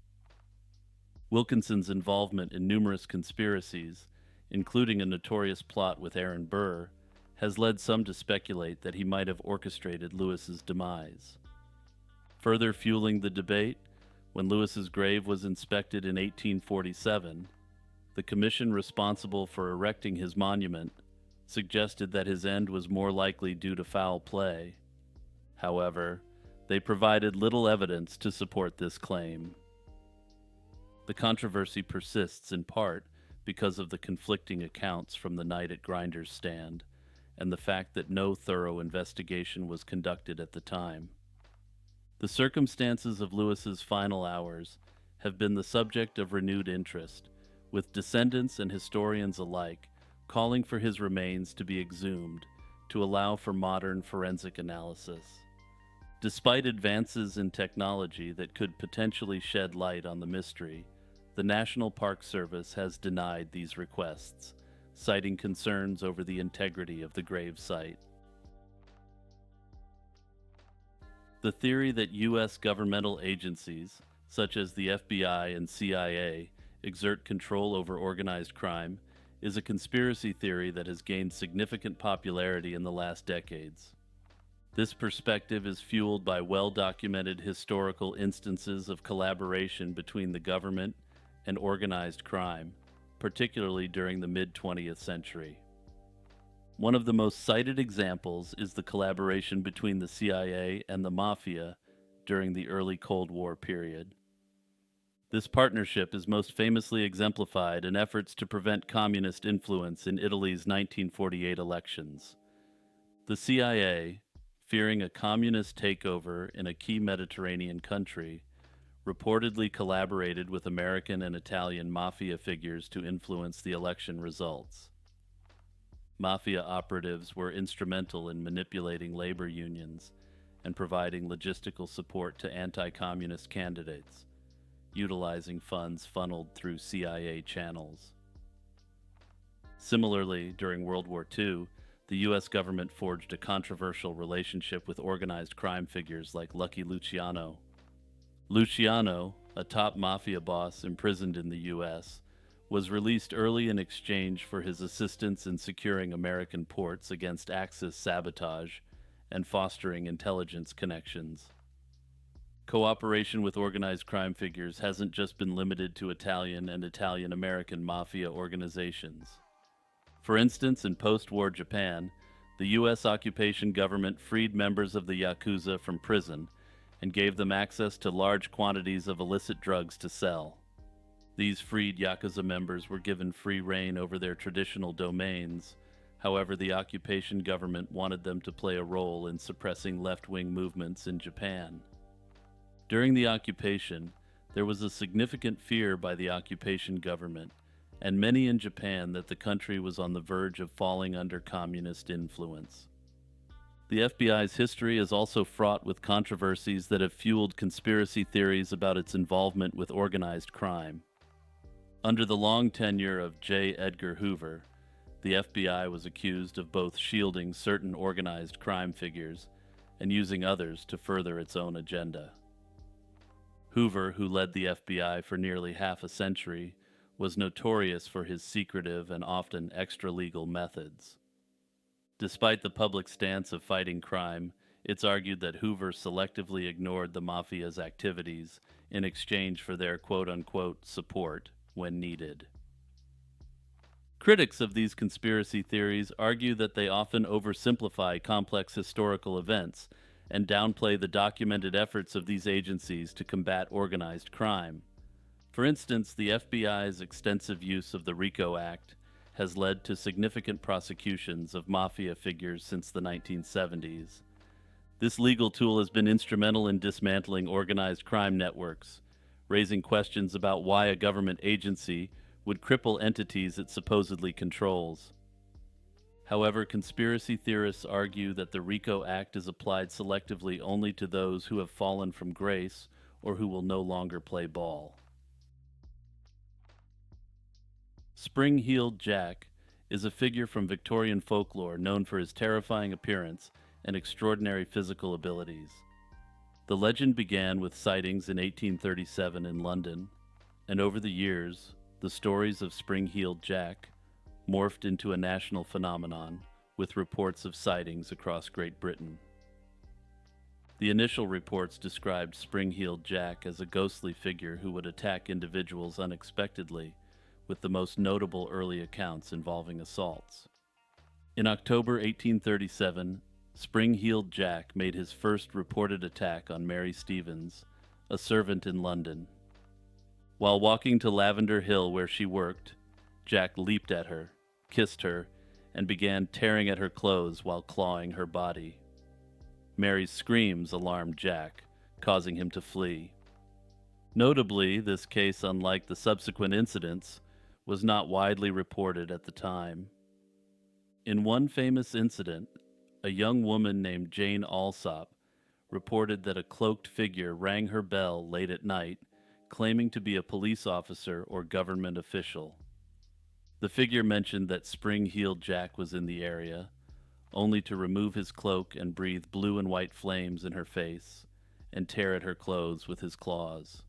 Wilkinson's involvement in numerous conspiracies, including a notorious plot with Aaron Burr, has led some to speculate that he might have orchestrated Lewis's demise. Further fueling the debate, when Lewis's grave was inspected in 1847, the commission responsible for erecting his monument suggested that his end was more likely due to foul play. However, they provided little evidence to support this claim. The controversy persists in part because of the conflicting accounts from the night at Grinder's stand and the fact that no thorough investigation was conducted at the time. The circumstances of Lewis's final hours have been the subject of renewed interest, with descendants and historians alike calling for his remains to be exhumed to allow for modern forensic analysis. Despite advances in technology that could potentially shed light on the mystery, the National Park Service has denied these requests, citing concerns over the integrity of the grave site. The theory that U.S. governmental agencies, such as the FBI and CIA, exert control over organized crime is a conspiracy theory that has gained significant popularity in the last decades. This perspective is fueled by well-documented historical instances of collaboration between the government and organized crime, particularly during the mid-20th century. One of the most cited examples is the collaboration between the CIA and the Mafia during the early Cold War period. This partnership is most famously exemplified in efforts to prevent communist influence in Italy's 1948 elections. The CIA, fearing a communist takeover in a key Mediterranean country, reportedly collaborated with American and Italian mafia figures to influence the election results. Mafia operatives were instrumental in manipulating labor unions and providing logistical support to anti-communist candidates, utilizing funds funneled through CIA channels. Similarly, during World War II, the U.S. government forged a controversial relationship with organized crime figures like Lucky Luciano. Luciano, a top mafia boss imprisoned in the U.S., was released early in exchange for his assistance in securing American ports against Axis sabotage and fostering intelligence connections. Cooperation with organized crime figures hasn't just been limited to Italian and Italian-American mafia organizations. For instance, in post-war Japan, the U.S. occupation government freed members of the Yakuza from prison and gave them access to large quantities of illicit drugs to sell. These freed Yakuza members were given free rein over their traditional domains. However, the occupation government wanted them to play a role in suppressing left-wing movements in Japan. During the occupation, there was a significant fear by the occupation government and many in Japan that the country was on the verge of falling under communist influence. The FBI's history is also fraught with controversies that have fueled conspiracy theories about its involvement with organized crime. Under the long tenure of J. Edgar Hoover, the FBI was accused of both shielding certain organized crime figures and using others to further its own agenda. Hoover, who led the FBI for nearly half a century, was notorious for his secretive and often extra-legal methods. Despite the public stance of fighting crime, it's argued that Hoover selectively ignored the mafia's activities in exchange for their quote-unquote support when needed. Critics of these conspiracy theories argue that they often oversimplify complex historical events and downplay the documented efforts of these agencies to combat organized crime. For instance, the FBI's extensive use of the RICO Act has led to significant prosecutions of mafia figures since the 1970s. This legal tool has been instrumental in dismantling organized crime networks, raising questions about why a government agency would cripple entities it supposedly controls. However, conspiracy theorists argue that the RICO Act is applied selectively only to those who have fallen from grace or who will no longer play ball. Spring-heeled Jack is a figure from Victorian folklore known for his terrifying appearance and extraordinary physical abilities. The legend began with sightings in 1837 in London, and over the years, the stories of Spring-heeled Jack morphed into a national phenomenon with reports of sightings across Great Britain. The initial reports described Spring-heeled Jack as a ghostly figure who would attack individuals unexpectedly, with the most notable early accounts involving assaults. In October 1837, Spring-heeled Jack made his first reported attack on Mary Stevens, a servant in London. While walking to Lavender Hill where she worked, Jack leaped at her, kissed her, and began tearing at her clothes while clawing her body. Mary's screams alarmed Jack, causing him to flee. Notably, this case, unlike the subsequent incidents, was not widely reported at the time. In one famous incident, a young woman named Jane Alsop reported that a cloaked figure rang her bell late at night, claiming to be a police officer or government official. The figure mentioned that Spring-heeled Jack was in the area, only to remove his cloak and breathe blue and white flames in her face and tear at her clothes with his claws.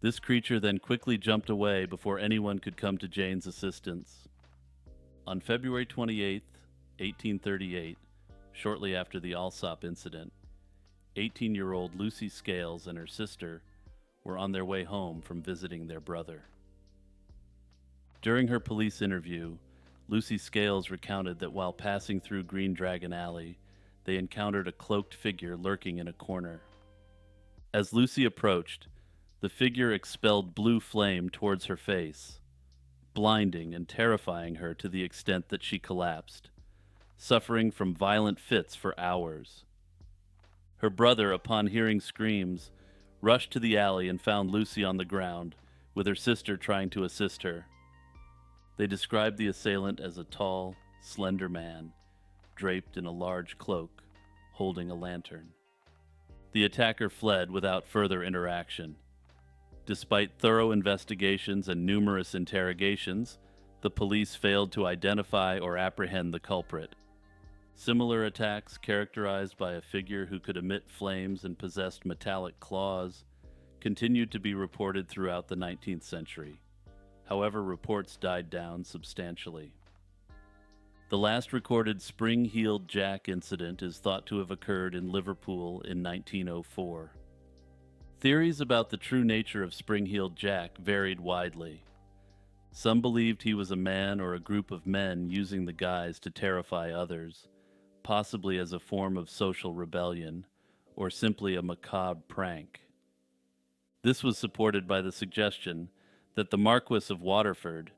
This creature then quickly jumped away before anyone could come to Jane's assistance. On February 28, 1838, shortly after the Alsop incident, 18-year-old Lucy Scales and her sister were on their way home from visiting their brother. During her police interview, Lucy Scales recounted that while passing through Green Dragon Alley, they encountered a cloaked figure lurking in a corner. As Lucy approached, the figure expelled blue flame towards her face, blinding and terrifying her to the extent that she collapsed, suffering from violent fits for hours. Her brother, upon hearing screams, rushed to the alley and found Lucy on the ground, with her sister trying to assist her. They described the assailant as a tall, slender man, draped in a large cloak, holding a lantern. The attacker fled without further interaction. Despite thorough investigations and numerous interrogations, the police failed to identify or apprehend the culprit. Similar attacks, characterized by a figure who could emit flames and possessed metallic claws, continued to be reported throughout the 19th century. However, reports died down substantially. The last recorded Spring-heeled Jack incident is thought to have occurred in Liverpool in 1904. Theories about the true nature of Spring-heeled Jack varied widely. Some believed he was a man or a group of men using the guise to terrify others, possibly as a form of social rebellion, or simply a macabre prank. This was supported by the suggestion that the Marquis of Waterford,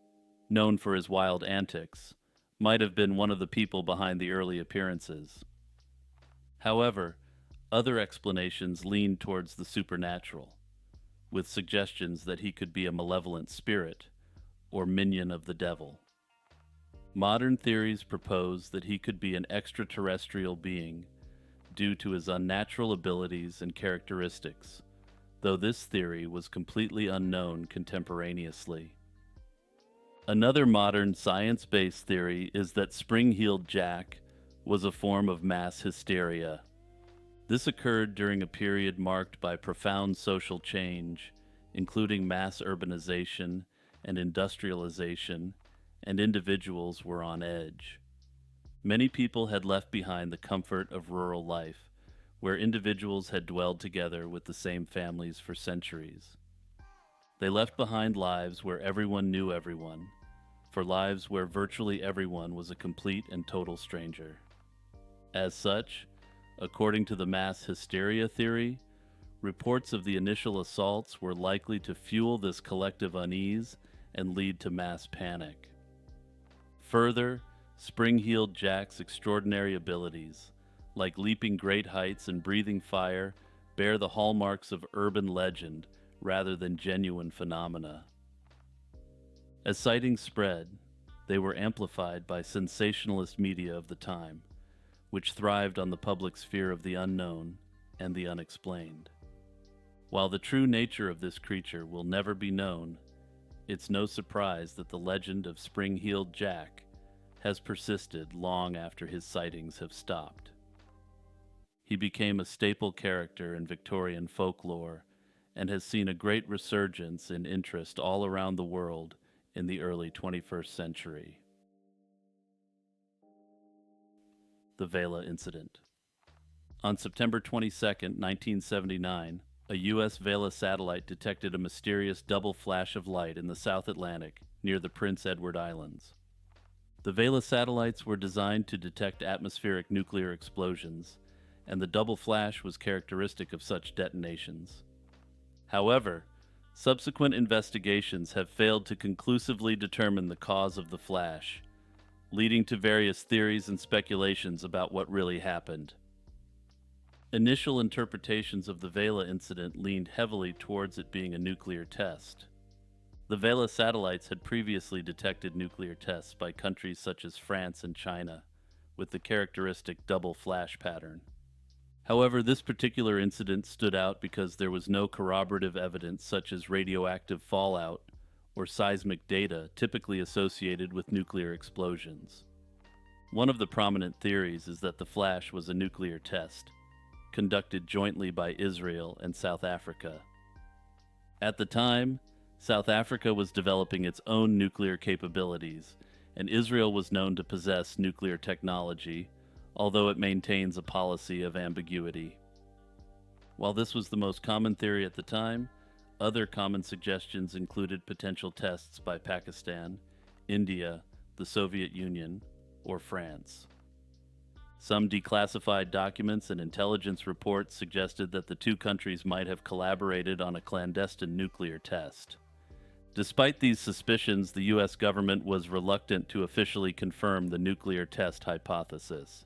known for his wild antics, might have been one of the people behind the early appearances. However, other explanations leaned towards the supernatural, with suggestions that he could be a malevolent spirit or minion of the devil. Modern theories propose that he could be an extraterrestrial being due to his unnatural abilities and characteristics, though this theory was completely unknown contemporaneously. Another modern science-based theory is that Spring-heeled Jack was a form of mass hysteria. This occurred during a period marked by profound social change, including mass urbanization and industrialization, and individuals were on edge. Many people had left behind the comfort of rural life, where individuals had dwelled together with the same families for centuries. They left behind lives where everyone knew everyone, for lives where virtually everyone was a complete and total stranger. As such, According to the mass hysteria theory, reports of the initial assaults were likely to fuel this collective unease and lead to mass panic. Further, Spring-Heeled Jack's extraordinary abilities, like leaping great heights and breathing fire, bear the hallmarks of urban legend rather than genuine phenomena. As sightings spread, they were amplified by sensationalist media of the time, which thrived on the public's fear of the unknown and the unexplained. While the true nature of this creature will never be known, it's no surprise that the legend of Spring-Heeled Jack has persisted long after his sightings have stopped. He became a staple character in Victorian folklore and has seen a great resurgence in interest all around the world in the early 21st century. The Vela Incident. On September 22, 1979, a U.S. Vela satellite detected a mysterious double flash of light in the South Atlantic near the Prince Edward Islands. The Vela satellites were designed to detect atmospheric nuclear explosions, and the double flash was characteristic of such detonations. However, subsequent investigations have failed to conclusively determine the cause of the flash, leading to various theories and speculations about what really happened. Initial interpretations of the Vela incident leaned heavily towards it being a nuclear test. The Vela satellites had previously detected nuclear tests by countries such as France and China, with the characteristic double flash pattern. However, this particular incident stood out because there was no corroborative evidence such as radioactive fallout or seismic data typically associated with nuclear explosions. One of the prominent theories is that the flash was a nuclear test, conducted jointly by Israel and South Africa. At the time, South Africa was developing its own nuclear capabilities, and Israel was known to possess nuclear technology, although it maintains a policy of ambiguity. While this was the most common theory at the time, other common suggestions included potential tests by Pakistan, India, the Soviet Union, or France. Some declassified documents and intelligence reports suggested that the two countries might have collaborated on a clandestine nuclear test. Despite these suspicions, the U.S. government was reluctant to officially confirm the nuclear test hypothesis.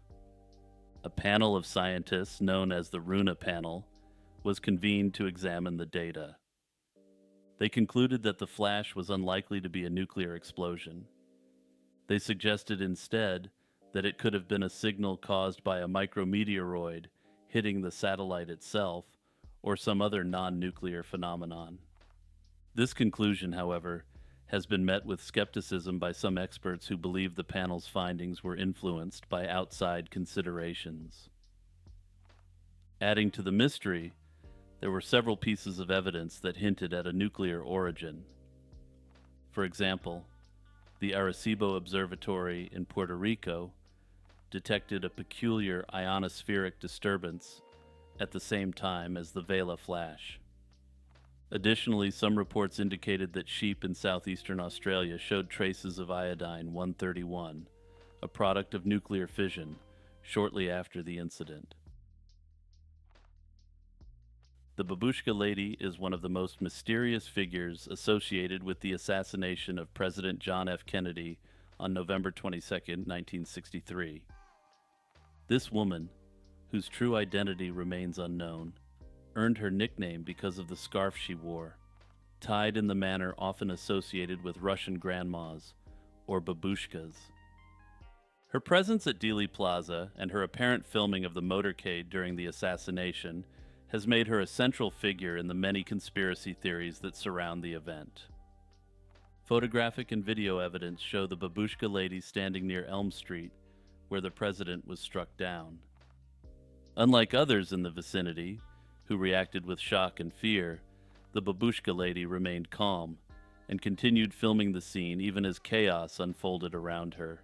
A panel of scientists, known as the Runa Panel, was convened to examine the data. They concluded that the flash was unlikely to be a nuclear explosion. They suggested instead that it could have been a signal caused by a micrometeoroid hitting the satellite itself or some other non-nuclear phenomenon. This conclusion, however, has been met with skepticism by some experts who believe the panel's findings were influenced by outside considerations. Adding to the mystery, there were several pieces of evidence that hinted at a nuclear origin. For example, the Arecibo Observatory in Puerto Rico detected a peculiar ionospheric disturbance at the same time as the Vela flash. Additionally, some reports indicated that sheep in southeastern Australia showed traces of iodine-131, a product of nuclear fission, shortly after the incident. The Babushka Lady is one of the most mysterious figures associated with the assassination of President John F. Kennedy on November 22, 1963. This woman, whose true identity remains unknown, earned her nickname because of the scarf she wore, tied in the manner often associated with Russian grandmas, or babushkas. Her presence at Dealey Plaza and her apparent filming of the motorcade during the assassination has made her a central figure in the many conspiracy theories that surround the event. Photographic and video evidence show the Babushka Lady standing near Elm Street, where the president was struck down. Unlike others in the vicinity, who reacted with shock and fear, the Babushka Lady remained calm and continued filming the scene even as chaos unfolded around her.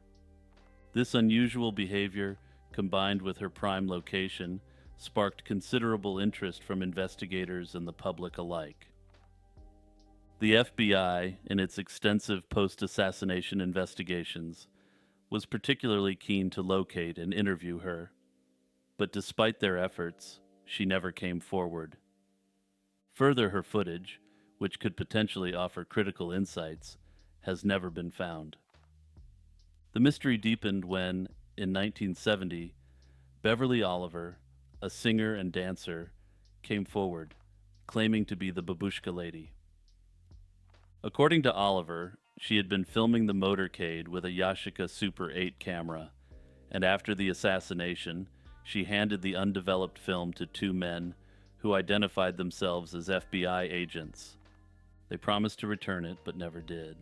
This unusual behavior, combined with her prime location, sparked considerable interest from investigators and the public alike. The FBI, in its extensive post-assassination investigations, was particularly keen to locate and interview her. but despite their efforts, she never came forward. Further, her footage, which could potentially offer critical insights, has never been found. The mystery deepened when, in 1970, Beverly Oliver, a singer and dancer, came forward, claiming to be the Babushka Lady. According to Oliver, she had been filming the motorcade with a Yashica Super 8 camera, and after the assassination, she handed the undeveloped film to two men who identified themselves as FBI agents. They promised to return it, but never did.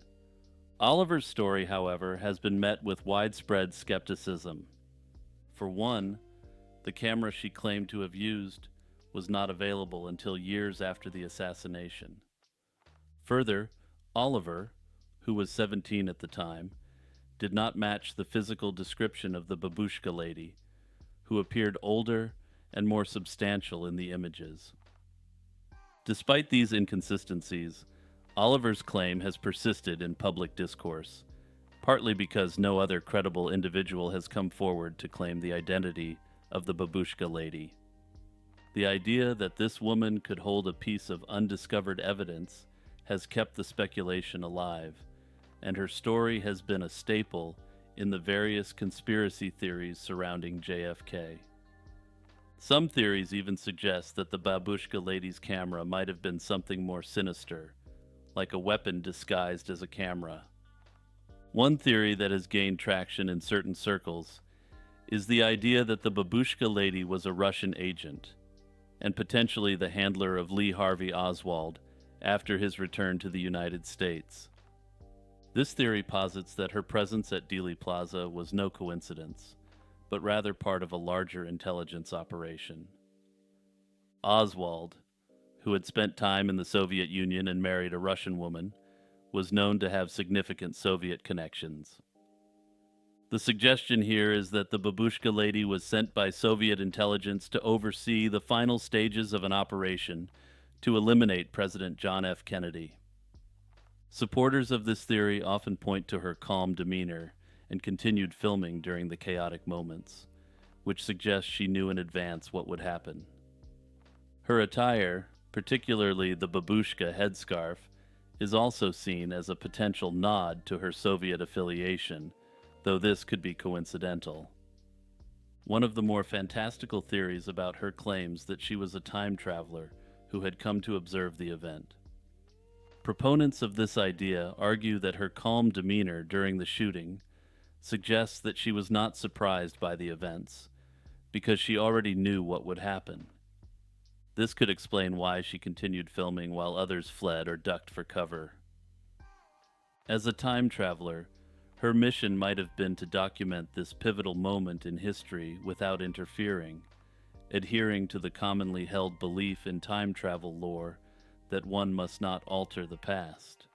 Oliver's story, however, has been met with widespread skepticism. For one, the camera she claimed to have used was not available until years after the assassination. Further, Oliver, who was 17 at the time, did not match the physical description of the Babushka Lady, who appeared older and more substantial in the images. Despite these inconsistencies, Oliver's claim has persisted in public discourse, partly because no other credible individual has come forward to claim the identity of the Babushka Lady. The idea that this woman could hold a piece of undiscovered evidence has kept the speculation alive, and her story has been a staple in the various conspiracy theories surrounding JFK. Some theories even suggest that the Babushka Lady's camera might have been something more sinister, like a weapon disguised as a camera. One theory that has gained traction in certain circles is the idea that the Babushka Lady was a Russian agent, and potentially the handler of Lee Harvey Oswald after his return to the United States. This theory posits that her presence at Dealey Plaza was no coincidence, but rather part of a larger intelligence operation. Oswald, who had spent time in the Soviet Union and married a Russian woman, was known to have significant Soviet connections. The suggestion here is that the Babushka Lady was sent by Soviet intelligence to oversee the final stages of an operation to eliminate President John F. Kennedy. Supporters of this theory often point to her calm demeanor and continued filming during the chaotic moments, which suggests she knew in advance what would happen. Her attire, particularly the babushka headscarf, is also seen as a potential nod to her Soviet affiliation, though this could be coincidental. One of the more fantastical theories about her claims that she was a time traveler who had come to observe the event. Proponents of this idea argue that her calm demeanor during the shooting suggests that she was not surprised by the events, because she already knew what would happen. This could explain why she continued filming while others fled or ducked for cover. As a time traveler, her mission might have been to document this pivotal moment in history without interfering, adhering to the commonly held belief in time travel lore that one must not alter the past.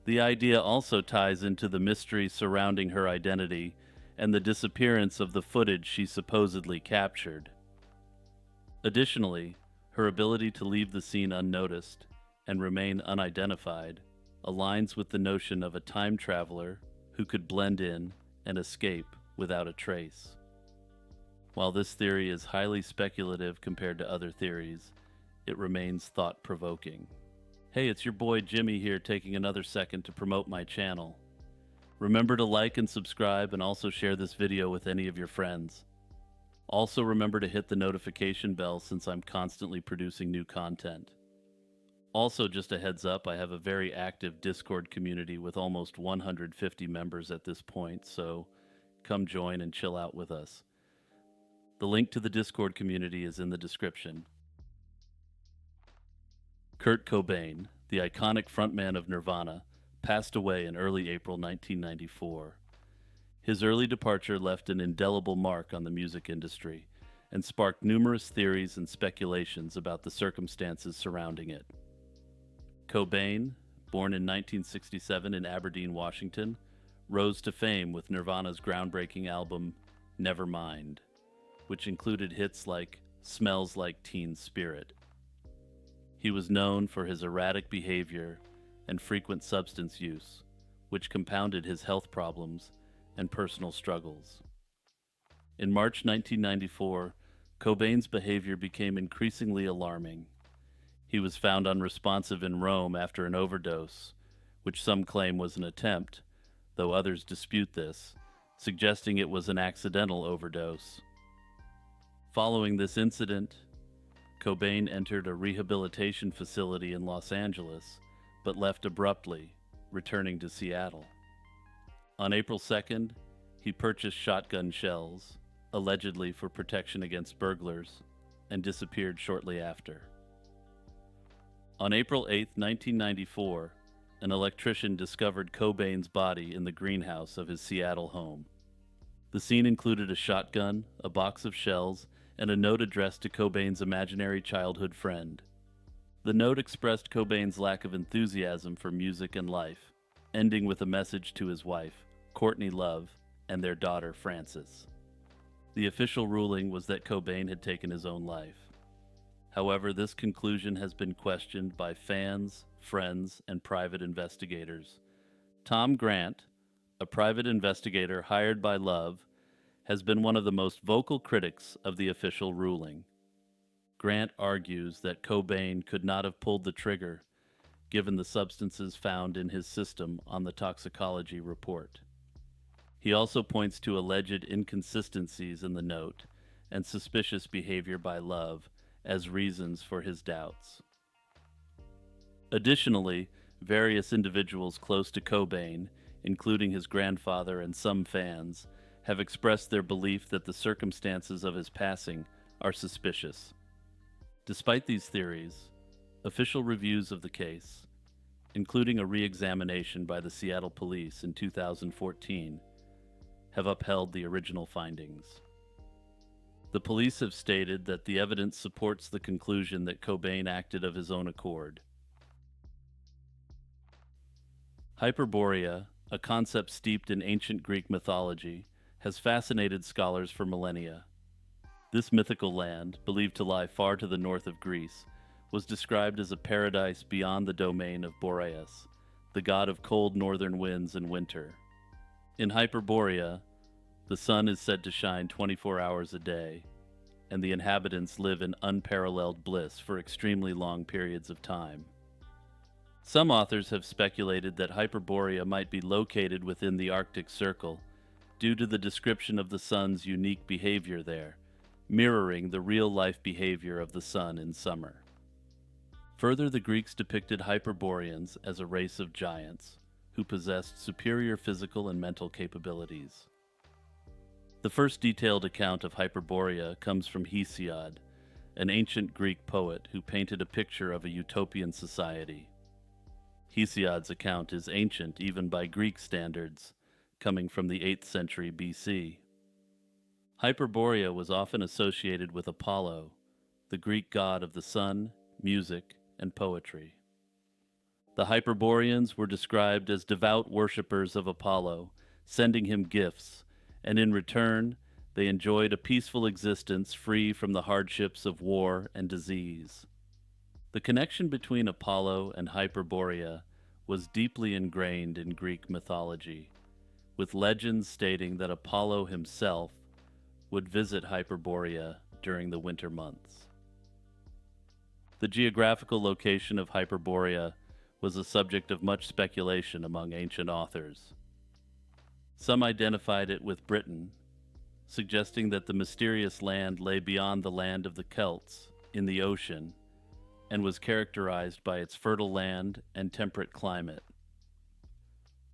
The idea also ties into the mystery surrounding her identity and the disappearance of the footage she supposedly captured. Additionally, her ability to leave the scene unnoticed and remain unidentified aligns with the notion of a time traveler who could blend in and escape without a trace. While this theory is highly speculative compared to other theories, it remains thought-provoking. Hey, it's your boy Jimmy here, taking another second to promote my channel. Remember to like and subscribe, and also share this video with any of your friends. Also remember to hit the notification bell since I'm constantly producing new content. Also, just a heads up, I have a very active Discord community with almost 150 members at this point, so come join and chill out with us. The link to the Discord community is in the description. Kurt Cobain, the iconic frontman of Nirvana, passed away in early April 1994. His early departure left an indelible mark on the music industry and sparked numerous theories and speculations about the circumstances surrounding it. Cobain, born in 1967 in Aberdeen, Washington, rose to fame with Nirvana's groundbreaking album Nevermind, which included hits like Smells Like Teen Spirit. He was known for his erratic behavior and frequent substance use, which compounded his health problems and personal struggles. In March 1994, Cobain's behavior became increasingly alarming. He was found unresponsive in Rome after an overdose, which some claim was an attempt, though others dispute this, suggesting it was an accidental overdose. Following this incident, Cobain entered a rehabilitation facility in Los Angeles, but left abruptly, returning to Seattle. On April 2nd, he purchased shotgun shells, allegedly for protection against burglars, and disappeared shortly after. On April 8, 1994, an electrician discovered Cobain's body in the greenhouse of his Seattle home. The scene included a shotgun, a box of shells, and a note addressed to Cobain's imaginary childhood friend. The note expressed Cobain's lack of enthusiasm for music and life, ending with a message to his wife, Courtney Love, and their daughter, Frances. The official ruling was that Cobain had taken his own life. However, this conclusion has been questioned by fans, friends, and private investigators. Tom Grant, a private investigator hired by Love, has been one of the most vocal critics of the official ruling. Grant argues that Cobain could not have pulled the trigger, given the substances found in his system on the toxicology report. He also points to alleged inconsistencies in the note and suspicious behavior by Love as reasons for his doubts. Additionally, various individuals close to Cobain, including his grandfather and some fans, have expressed their belief that the circumstances of his passing are suspicious. Despite these theories, official reviews of the case, including a re-examination by the Seattle Police in 2014, have upheld the original findings. The police have stated that the evidence supports the conclusion that Cobain acted of his own accord. Hyperborea, a concept steeped in ancient Greek mythology, has fascinated scholars for millennia. This mythical land, believed to lie far to the north of Greece, was described as a paradise beyond the domain of Boreas, the god of cold northern winds and winter. In Hyperborea, the sun is said to shine 24 hours a day, and the inhabitants live in unparalleled bliss for extremely long periods of time. Some authors have speculated that Hyperborea might be located within the Arctic Circle due to the description of the sun's unique behavior there, mirroring the real-life behavior of the sun in summer. Further, the Greeks depicted Hyperboreans as a race of giants who possessed superior physical and mental capabilities. The first detailed account of Hyperborea comes from Hesiod, an ancient Greek poet who painted a picture of a utopian society. Hesiod's account is ancient even by Greek standards, coming from the 8th century BC. Hyperborea was often associated with Apollo, the Greek god of the sun, music, and poetry. The Hyperboreans were described as devout worshippers of Apollo, sending him gifts, and in return, they enjoyed a peaceful existence free from the hardships of war and disease. The connection between Apollo and Hyperborea was deeply ingrained in Greek mythology, with legends stating that Apollo himself would visit Hyperborea during the winter months. The geographical location of Hyperborea was a subject of much speculation among ancient authors. Some identified it with Britain, suggesting that the mysterious land lay beyond the land of the Celts, in the ocean, and was characterized by its fertile land and temperate climate.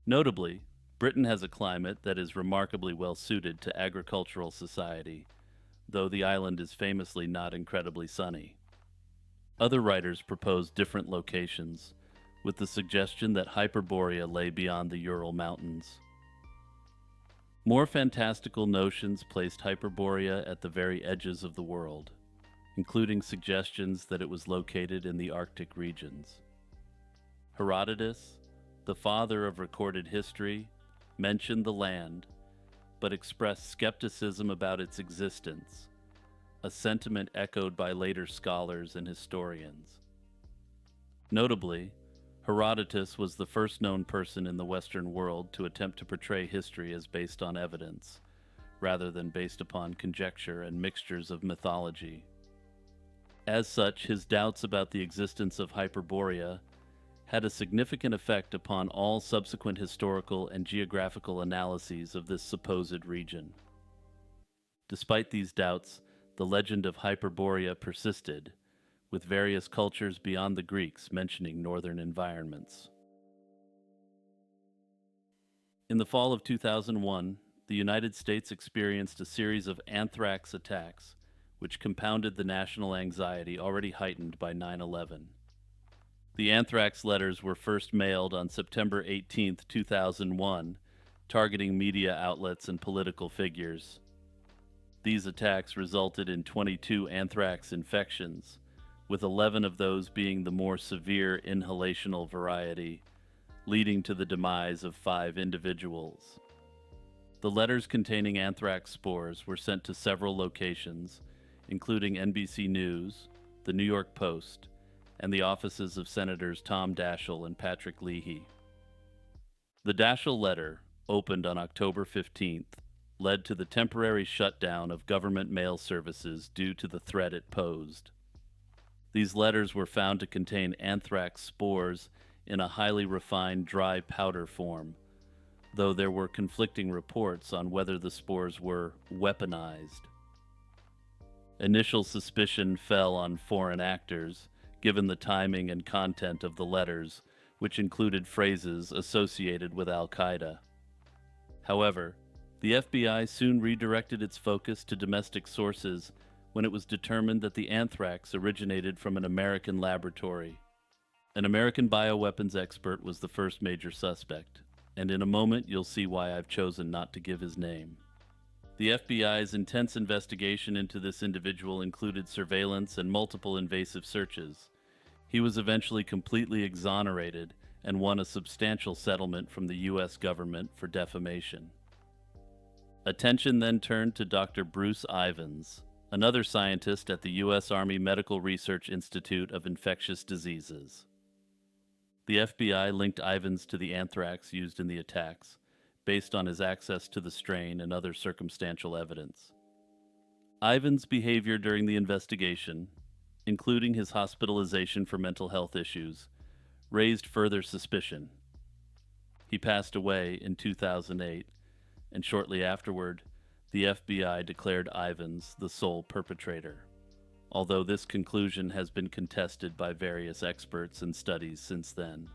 Notably, Britain has a climate that is remarkably well suited to agricultural society, though the island is famously not incredibly sunny. Other writers proposed different locations, with the suggestion that Hyperborea lay beyond the Ural Mountains. More fantastical notions placed Hyperborea at the very edges of the world, including suggestions that it was located in the Arctic regions. Herodotus, the father of recorded history, mentioned the land, but expressed skepticism about its existence, a sentiment echoed by later scholars and historians. Notably, Herodotus was the first known person in the Western world to attempt to portray history as based on evidence, rather than based upon conjecture and mixtures of mythology. As such, his doubts about the existence of Hyperborea had a significant effect upon all subsequent historical and geographical analyses of this supposed region. Despite these doubts, the legend of Hyperborea persisted, with various cultures beyond the Greeks mentioning northern environments. In the fall of 2001, the United States experienced a series of anthrax attacks, which compounded the national anxiety already heightened by 9/11. The anthrax letters were first mailed on September 18, 2001, targeting media outlets and political figures. These attacks resulted in 22 anthrax infections, with 11 of those being the more severe inhalational variety, leading to the demise of 5 individuals. The letters containing anthrax spores were sent to several locations, including NBC News, the New York Post, and the offices of Senators Tom Daschle and Patrick Leahy. The Daschle letter, opened on October 15th, led to the temporary shutdown of government mail services due to the threat it posed. These letters were found to contain anthrax spores in a highly refined dry powder form, though there were conflicting reports on whether the spores were weaponized. Initial suspicion fell on foreign actors, given the timing and content of the letters, which included phrases associated with Al-Qaeda. However, the FBI soon redirected its focus to domestic sources when it was determined that the anthrax originated from an American laboratory. An American bioweapons expert was the first major suspect, and in a moment you'll see why I've chosen not to give his name. The FBI's intense investigation into this individual included surveillance and multiple invasive searches. He was eventually completely exonerated and won a substantial settlement from the U.S. government for defamation. Attention then turned to Dr. Bruce Ivins, another scientist at the U.S. Army Medical Research Institute of Infectious Diseases. The FBI linked Ivins to the anthrax used in the attacks, based on his access to the strain and other circumstantial evidence. Ivins' behavior during the investigation, including his hospitalization for mental health issues, raised further suspicion. He passed away in 2008, and shortly afterward, the FBI declared Ivins the sole perpetrator, although this conclusion has been contested by various experts and studies since then.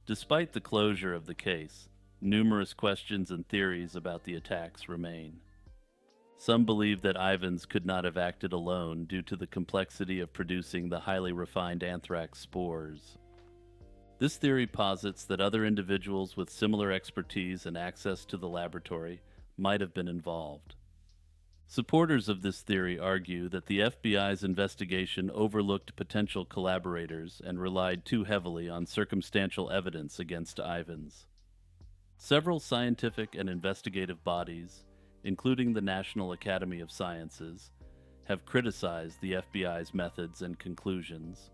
Despite the closure of the case, numerous questions and theories about the attacks remain. Some believe that Ivins could not have acted alone due to the complexity of producing the highly refined anthrax spores. This theory posits that other individuals with similar expertise and access to the laboratory might have been involved. Supporters of this theory argue that the FBI's investigation overlooked potential collaborators and relied too heavily on circumstantial evidence against Ivins. Several scientific and investigative bodies, including the National Academy of Sciences, have criticized the FBI's methods and conclusions.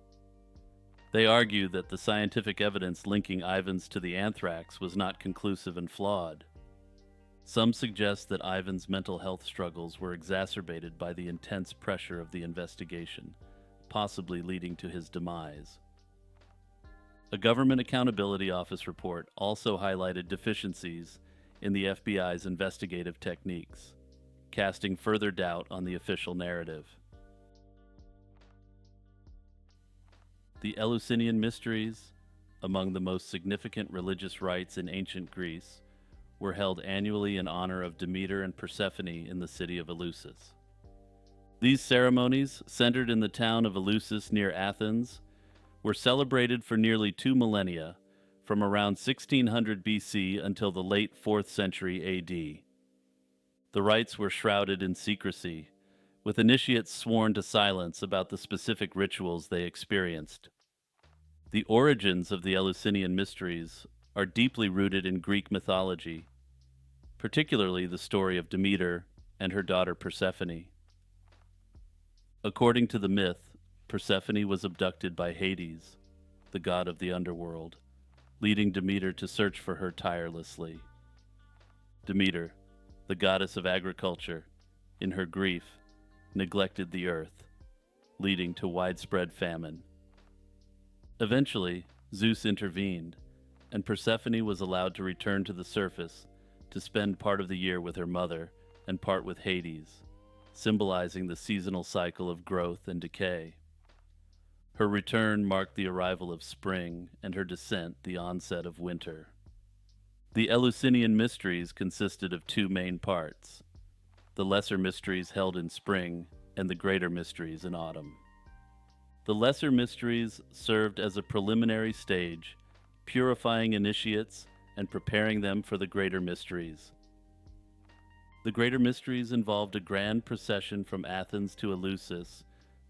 They argue that the scientific evidence linking Ivins to the anthrax was not conclusive and flawed. Some suggest that Ivins' mental health struggles were exacerbated by the intense pressure of the investigation, possibly leading to his demise. A Government Accountability Office report also highlighted deficiencies in the FBI's investigative techniques, casting further doubt on the official narrative. The Eleusinian Mysteries, among the most significant religious rites in ancient Greece, were held annually in honor of Demeter and Persephone in the city of Eleusis. These ceremonies, centered in the town of Eleusis near Athens, were celebrated for nearly 2 millennia, from around 1600 BC until the late 4th century AD. The rites were shrouded in secrecy, with initiates sworn to silence about the specific rituals they experienced. The origins of the Eleusinian Mysteries are deeply rooted in Greek mythology, particularly the story of Demeter and her daughter Persephone. According to the myth, Persephone was abducted by Hades, the god of the underworld, leading Demeter to search for her tirelessly. Demeter, the goddess of agriculture, in her grief, neglected the earth, leading to widespread famine. Eventually, Zeus intervened, and Persephone was allowed to return to the surface to spend part of the year with her mother and part with Hades, symbolizing the seasonal cycle of growth and decay. Her return marked the arrival of spring, and her descent the onset of winter. The Eleusinian mysteries consisted of two main parts: the lesser mysteries held in spring and the greater mysteries in autumn. The lesser mysteries served as a preliminary stage, purifying initiates and preparing them for the greater mysteries. The greater mysteries involved a grand procession from Athens to Eleusis,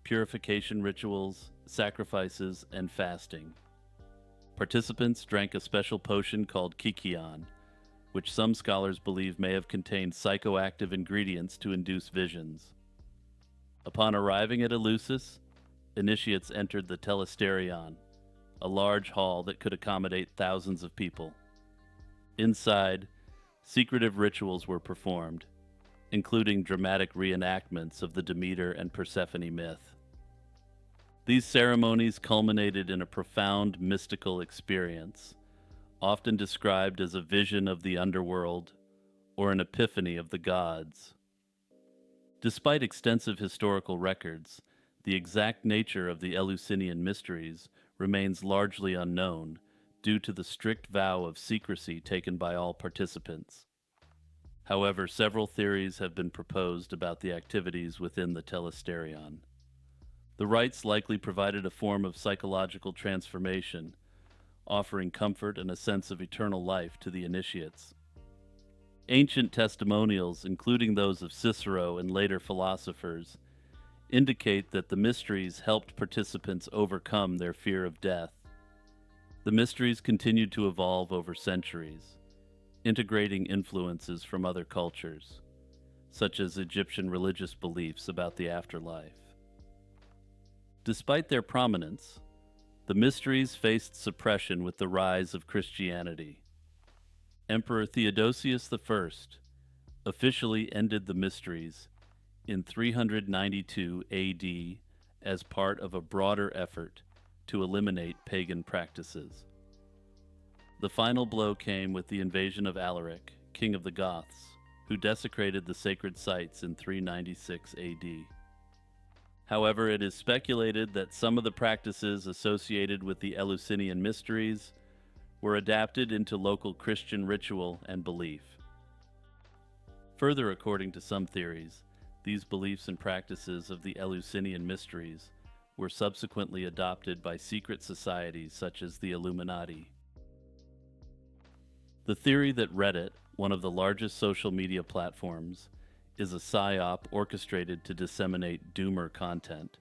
purification rituals, sacrifices, and fasting. Participants drank a special potion called kykeon, which some scholars believe may have contained psychoactive ingredients to induce visions. Upon arriving at Eleusis, initiates entered the telesterion, a large hall that could accommodate thousands of people. Inside, secretive rituals were performed, including dramatic reenactments of the Demeter and Persephone myth. These ceremonies culminated in a profound mystical experience, often described as a vision of the underworld or an epiphany of the gods. Despite extensive historical records, the exact nature of the Eleusinian mysteries remains largely unknown due to the strict vow of secrecy taken by all participants. However, several theories have been proposed about the activities within the telesterion. The rites likely provided a form of psychological transformation, offering comfort and a sense of eternal life to the initiates. Ancient testimonials, including those of Cicero and later philosophers, indicate that the mysteries helped participants overcome their fear of death. The mysteries continued to evolve over centuries, integrating influences from other cultures, such as Egyptian religious beliefs about the afterlife. Despite their prominence, the mysteries faced suppression with the rise of Christianity. Emperor Theodosius I officially ended the mysteries in 392 AD as part of a broader effort to eliminate pagan practices. The final blow came with the invasion of Alaric, king of the Goths, who desecrated the sacred sites in 396 AD. However, it is speculated that some of the practices associated with the Eleusinian mysteries were adapted into local Christian ritual and belief. Further, according to some theories, these beliefs and practices of the Eleusinian mysteries were subsequently adopted by secret societies such as the Illuminati. The theory that Reddit, one of the largest social media platforms, is a psyop orchestrated to disseminate doomer content,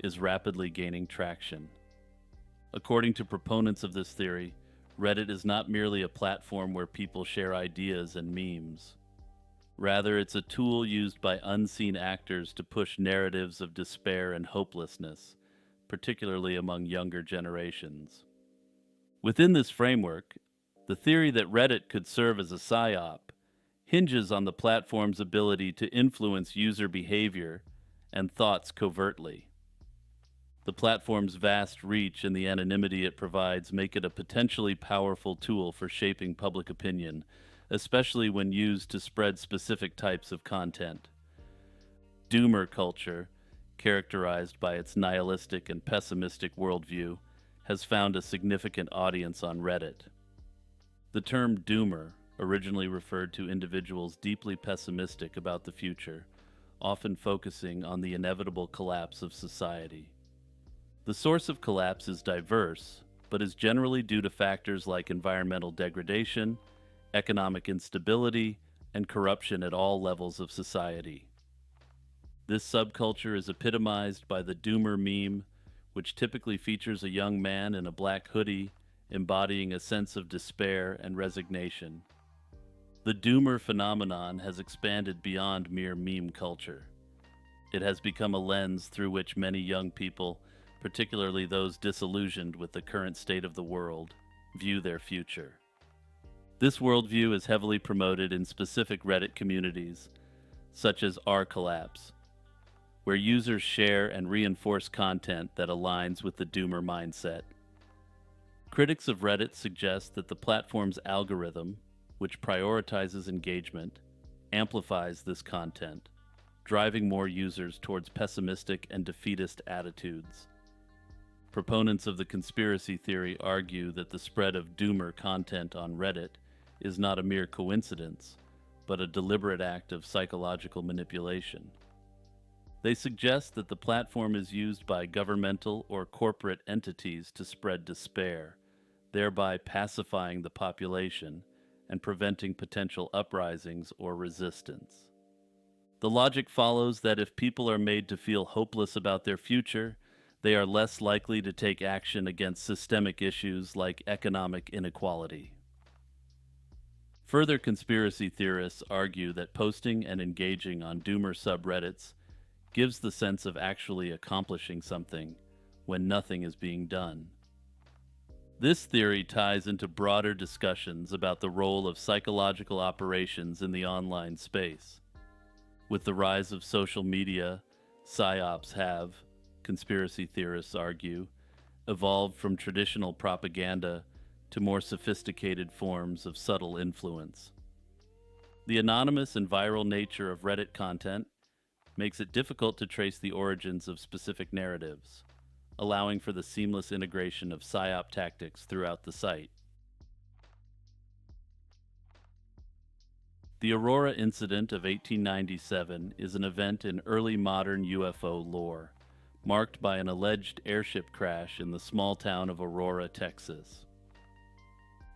is rapidly gaining traction. According to proponents of this theory, Reddit is not merely a platform where people share ideas and memes. Rather, it's a tool used by unseen actors to push narratives of despair and hopelessness, particularly among younger generations. Within this framework, the theory that Reddit could serve as a psyop hinges on the platform's ability to influence user behavior and thoughts covertly. The platform's vast reach and the anonymity it provides make it a potentially powerful tool for shaping public opinion, especially when used to spread specific types of content. Doomer culture, characterized by its nihilistic and pessimistic worldview, has found a significant audience on Reddit. The term doomer originally referred to individuals deeply pessimistic about the future, often focusing on the inevitable collapse of society. The source of collapse is diverse, but is generally due to factors like environmental degradation, economic instability, and corruption at all levels of society. This subculture is epitomized by the doomer meme, which typically features a young man in a black hoodie embodying a sense of despair and resignation. The doomer phenomenon has expanded beyond mere meme culture. It has become a lens through which many young people, particularly those disillusioned with the current state of the world, view their future. This worldview is heavily promoted in specific Reddit communities, such as r/Collapse, where users share and reinforce content that aligns with the doomer mindset. Critics of Reddit suggest that the platform's algorithm, which prioritizes engagement, amplifies this content, driving more users towards pessimistic and defeatist attitudes. Proponents of the conspiracy theory argue that the spread of doomer content on Reddit is not a mere coincidence, but a deliberate act of psychological manipulation. They suggest that the platform is used by governmental or corporate entities to spread despair, thereby pacifying the population and preventing potential uprisings or resistance. The logic follows that if people are made to feel hopeless about their future, they are less likely to take action against systemic issues like economic inequality. Further conspiracy theorists argue that posting and engaging on doomer subreddits gives the sense of actually accomplishing something when nothing is being done. This theory ties into broader discussions about the role of psychological operations in the online space. With the rise of social media, psyops have, conspiracy theorists argue, evolved from traditional propaganda to more sophisticated forms of subtle influence. The anonymous and viral nature of Reddit content makes it difficult to trace the origins of specific narratives, allowing for the seamless integration of psyop tactics throughout the site. The Aurora incident of 1897 is an event in early modern UFO lore, marked by an alleged airship crash in the small town of Aurora, Texas.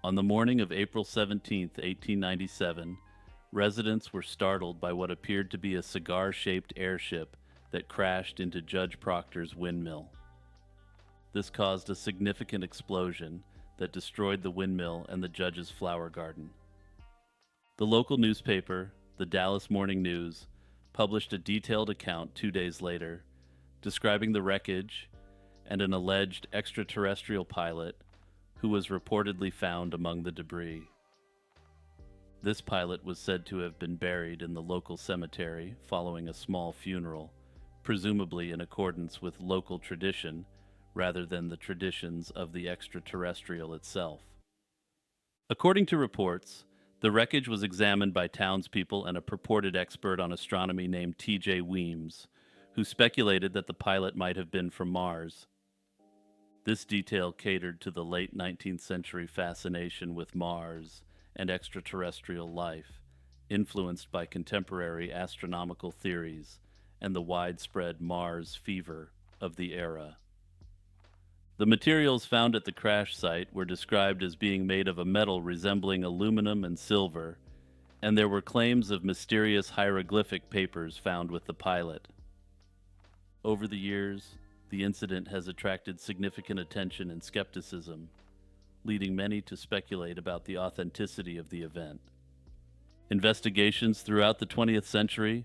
On the morning of April 17, 1897, residents were startled by what appeared to be a cigar-shaped airship that crashed into Judge Proctor's windmill. This caused a significant explosion that destroyed the windmill and the judge's flower garden. The local newspaper, the Dallas Morning News, published a detailed account 2 days later, describing the wreckage and an alleged extraterrestrial pilot who was reportedly found among the debris. This pilot was said to have been buried in the local cemetery following a small funeral, presumably in accordance with local tradition rather than the traditions of the extraterrestrial itself. According to reports, the wreckage was examined by townspeople and a purported expert on astronomy named T.J. Weems, who speculated that the pilot might have been from Mars. This detail catered to the late 19th century fascination with Mars and extraterrestrial life, influenced by contemporary astronomical theories and the widespread Mars fever of the era. The materials found at the crash site were described as being made of a metal resembling aluminum and silver, and there were claims of mysterious hieroglyphic papers found with the pilot. Over the years, the incident has attracted significant attention and skepticism, leading many to speculate about the authenticity of the event. Investigations throughout the 20th century,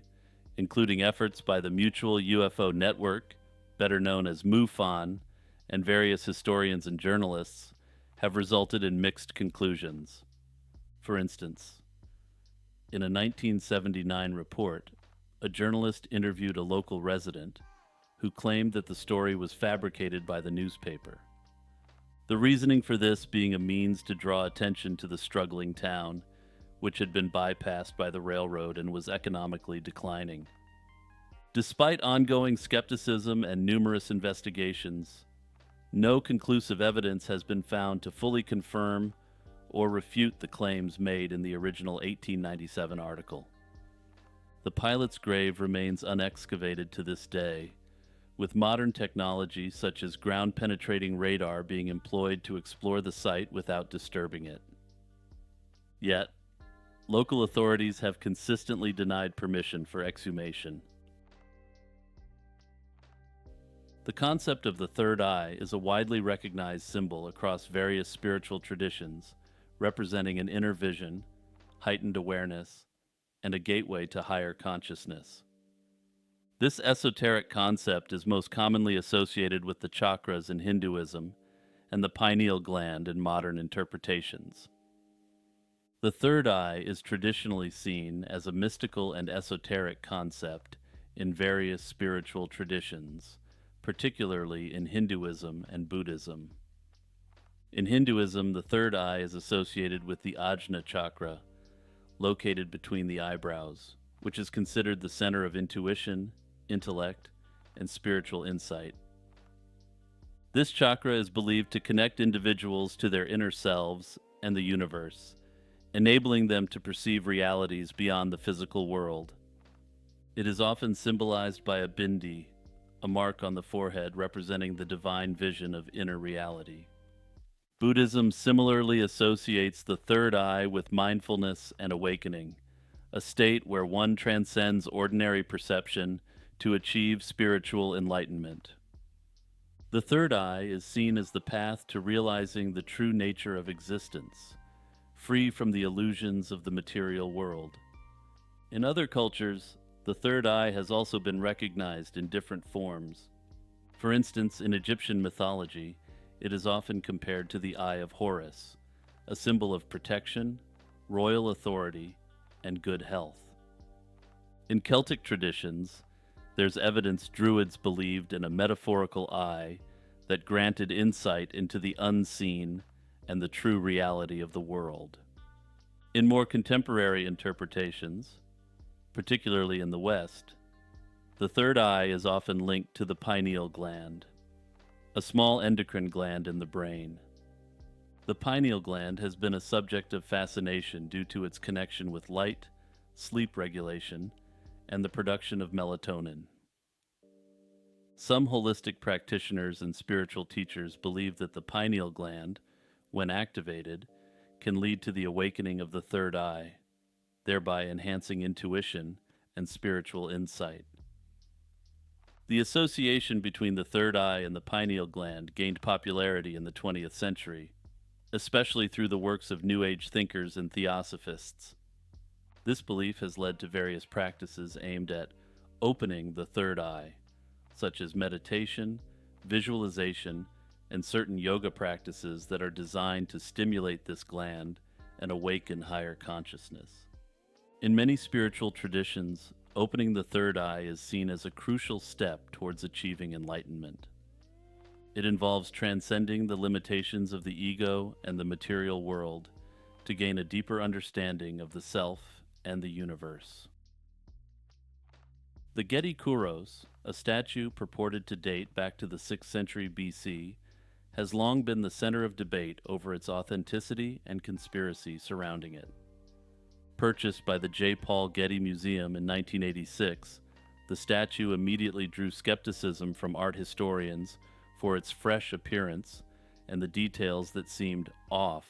including efforts by the Mutual UFO Network, better known as MUFON, and various historians and journalists, have resulted in mixed conclusions. For instance, in a 1979 report, a journalist interviewed a local resident who claimed that the story was fabricated by the newspaper. The reasoning for this being a means to draw attention to the struggling town, which had been bypassed by the railroad and was economically declining. Despite ongoing skepticism and numerous investigations, no conclusive evidence has been found to fully confirm or refute the claims made in the original 1897 article. The pilot's grave remains unexcavated to this day, with modern technology such as ground-penetrating radar being employed to explore the site without disturbing it. Yet, local authorities have consistently denied permission for exhumation. The concept of the third eye is a widely recognized symbol across various spiritual traditions, representing an inner vision, heightened awareness, and a gateway to higher consciousness. This esoteric concept is most commonly associated with the chakras in Hinduism and the pineal gland in modern interpretations. The third eye is traditionally seen as a mystical and esoteric concept in various spiritual traditions, particularly in Hinduism and Buddhism. In Hinduism, the third eye is associated with the Ajna chakra, located between the eyebrows, which is considered the center of intuition, intellect, and spiritual insight. This chakra is believed to connect individuals to their inner selves and the universe, enabling them to perceive realities beyond the physical world. It is often symbolized by a bindi, a mark on the forehead representing the divine vision of inner reality. Buddhism similarly associates the third eye with mindfulness and awakening, a state where one transcends ordinary perception to achieve spiritual enlightenment. The third eye is seen as the path to realizing the true nature of existence, free from the illusions of the material world. In other cultures, the third eye has also been recognized in different forms. For instance, in Egyptian mythology, it is often compared to the Eye of Horus, a symbol of protection, royal authority, and good health. In Celtic traditions, there's evidence Druids believed in a metaphorical eye that granted insight into the unseen and the true reality of the world. In more contemporary interpretations, particularly in the West, the third eye is often linked to the pineal gland, a small endocrine gland in the brain. The pineal gland has been a subject of fascination due to its connection with light, sleep regulation, and the production of melatonin. Some holistic practitioners and spiritual teachers believe that the pineal gland, when activated, can lead to the awakening of the third eye, thereby enhancing intuition and spiritual insight. The association between the third eye and the pineal gland gained popularity in the 20th century, especially through the works of New Age thinkers and theosophists. This belief has led to various practices aimed at opening the third eye, such as meditation, visualization, and certain yoga practices that are designed to stimulate this gland and awaken higher consciousness. In many spiritual traditions, opening the third eye is seen as a crucial step towards achieving enlightenment. It involves transcending the limitations of the ego and the material world to gain a deeper understanding of the self and the universe. The Gedi Kuros, a statue purported to date back to the 6th century BC, has long been the center of debate over its authenticity and conspiracy surrounding it. Purchased by the J. Paul Getty Museum in 1986, the statue immediately drew skepticism from art historians for its fresh appearance and the details that seemed off,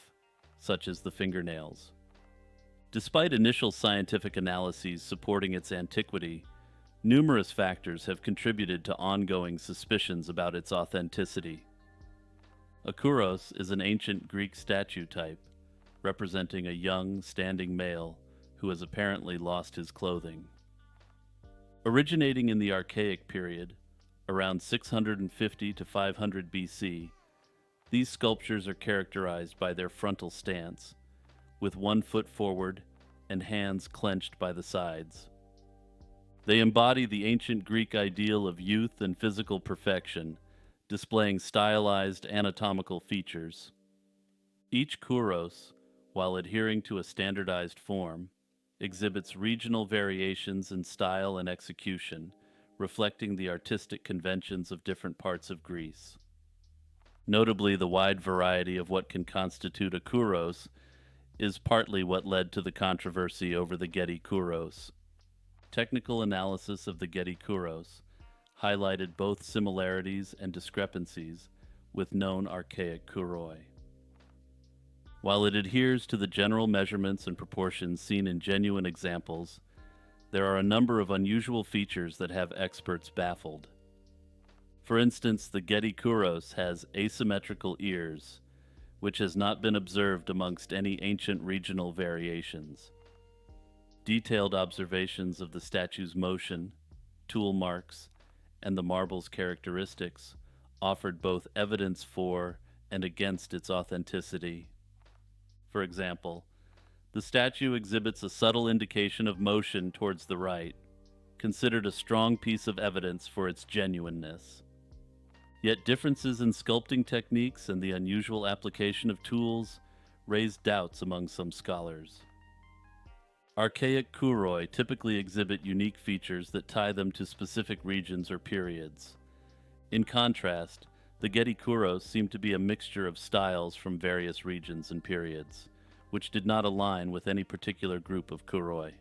such as the fingernails. Despite initial scientific analyses supporting its antiquity, numerous factors have contributed to ongoing suspicions about its authenticity. A kouros is an ancient Greek statue type, representing a young, standing male who has apparently lost his clothing. Originating in the Archaic period, around 650 to 500 BC, these sculptures are characterized by their frontal stance, with one foot forward and hands clenched by the sides. They embody the ancient Greek ideal of youth and physical perfection, displaying stylized anatomical features. Each kouros, while adhering to a standardized form, exhibits regional variations in style and execution, reflecting the artistic conventions of different parts of Greece. Notably, the wide variety of what can constitute a kouros is partly what led to the controversy over the Gedi Kuros. Technical analysis of the Gedi Kuros highlighted both similarities and discrepancies with known archaic kuroi. While it adheres to the general measurements and proportions seen in genuine examples, there are a number of unusual features that have experts baffled. For instance, the Gedi Kuros has asymmetrical ears, which has not been observed amongst any ancient regional variations. Detailed observations of the statue's motion, tool marks, and the marble's characteristics offered both evidence for and against its authenticity. For example, The statue exhibits a subtle indication of motion towards the right, considered a strong piece of evidence for its genuineness. Yet differences in sculpting techniques and the unusual application of tools raised doubts among some scholars. Archaic kuroi typically exhibit unique features that tie them to specific regions or periods. In contrast, the Gedi kuros seem to be a mixture of styles from various regions and periods, which did not align with any particular group of kuroi.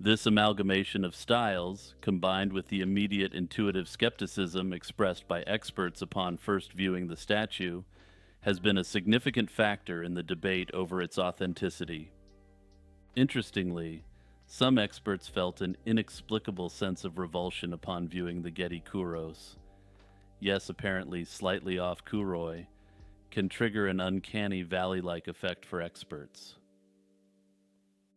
This amalgamation of styles, combined with the immediate intuitive skepticism expressed by experts upon first viewing the statue, has been a significant factor in the debate over its authenticity. Interestingly, some experts felt an inexplicable sense of revulsion upon viewing the Gedi kuros. Yes, apparently slightly off kuroi can trigger an uncanny valley-like effect for experts.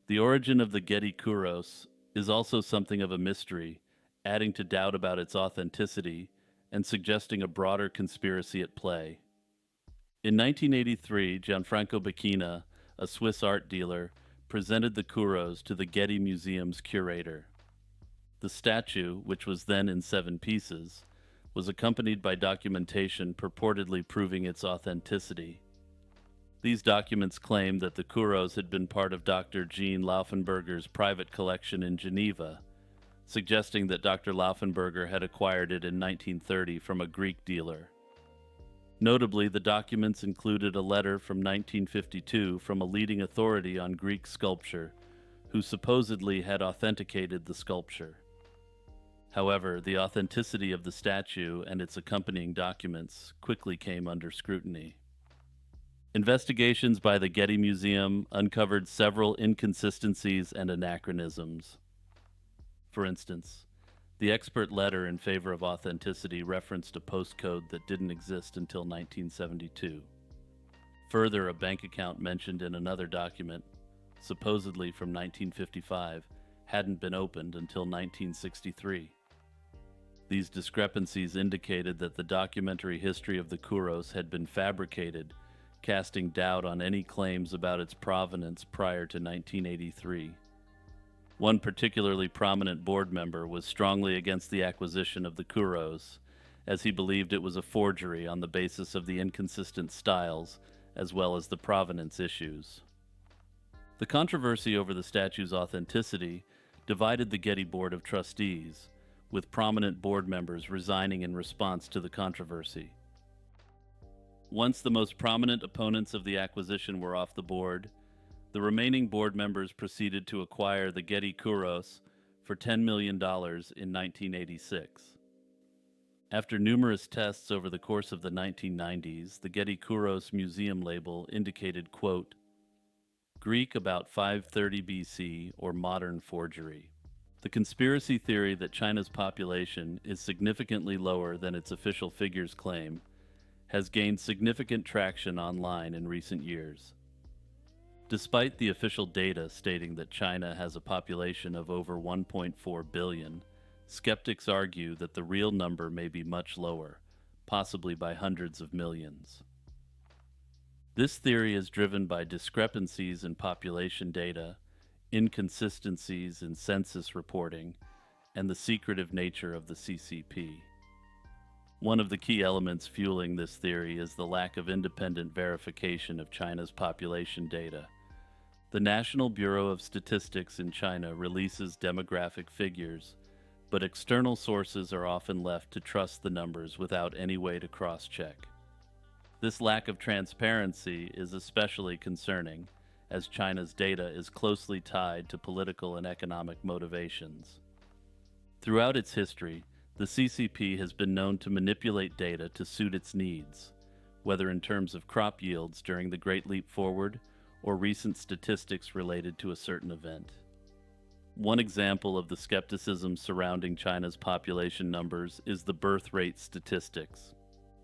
The origin of the Gedi kuros is also something of a mystery, adding to doubt about its authenticity and suggesting a broader conspiracy at play. In 1983, Gianfranco Becchina, a Swiss art dealer, presented the kuros to the Getty Museum's curator. The statue, which was then in 7 pieces, was accompanied by documentation purportedly proving its authenticity. These documents claim that the kuros had been part of Dr. Jean Laufenberger's private collection in Geneva, suggesting that Dr. Laufenberger had acquired it in 1930 from a Greek dealer. Notably, the documents included a letter from 1952 from a leading authority on Greek sculpture, who supposedly had authenticated the sculpture. However, the authenticity of the statue and its accompanying documents quickly came under scrutiny. Investigations by the Getty Museum uncovered several inconsistencies and anachronisms. For instance, the expert letter in favor of authenticity referenced a postcode that didn't exist until 1972. Further, a bank account mentioned in another document, supposedly from 1955, hadn't been opened until 1963. These discrepancies indicated that the documentary history of the kuros had been fabricated, casting doubt on any claims about its provenance prior to 1983. One particularly prominent board member was strongly against the acquisition of the kuros, as he believed it was a forgery on the basis of the inconsistent styles as well as the provenance issues. The controversy over the statue's authenticity divided the Getty Board of Trustees, with prominent board members resigning in response to the controversy. Once the most prominent opponents of the acquisition were off the board, the remaining board members proceeded to acquire the Gedi kuros for $10 million in 1986. After numerous tests over the course of the 1990s, the Gedi kuros museum label indicated, quote, Greek about 530 BC or modern forgery. The conspiracy theory that China's population is significantly lower than its official figures claim has gained significant traction online in recent years. Despite the official data stating that China has a population of over 1.4 billion, skeptics argue that the real number may be much lower, possibly by hundreds of millions. This theory is driven by discrepancies in population data, inconsistencies in census reporting, and the secretive nature of the CCP. One of the key elements fueling this theory is the lack of independent verification of China's population data. The National Bureau of Statistics in China releases demographic figures, but external sources are often left to trust the numbers without any way to cross-check. This lack of transparency is especially concerning, as China's data is closely tied to political and economic motivations. Throughout its history, the CCP has been known to manipulate data to suit its needs, whether in terms of crop yields during the Great Leap Forward or recent statistics related to a certain event. One example of the skepticism surrounding China's population numbers is the birth rate statistics.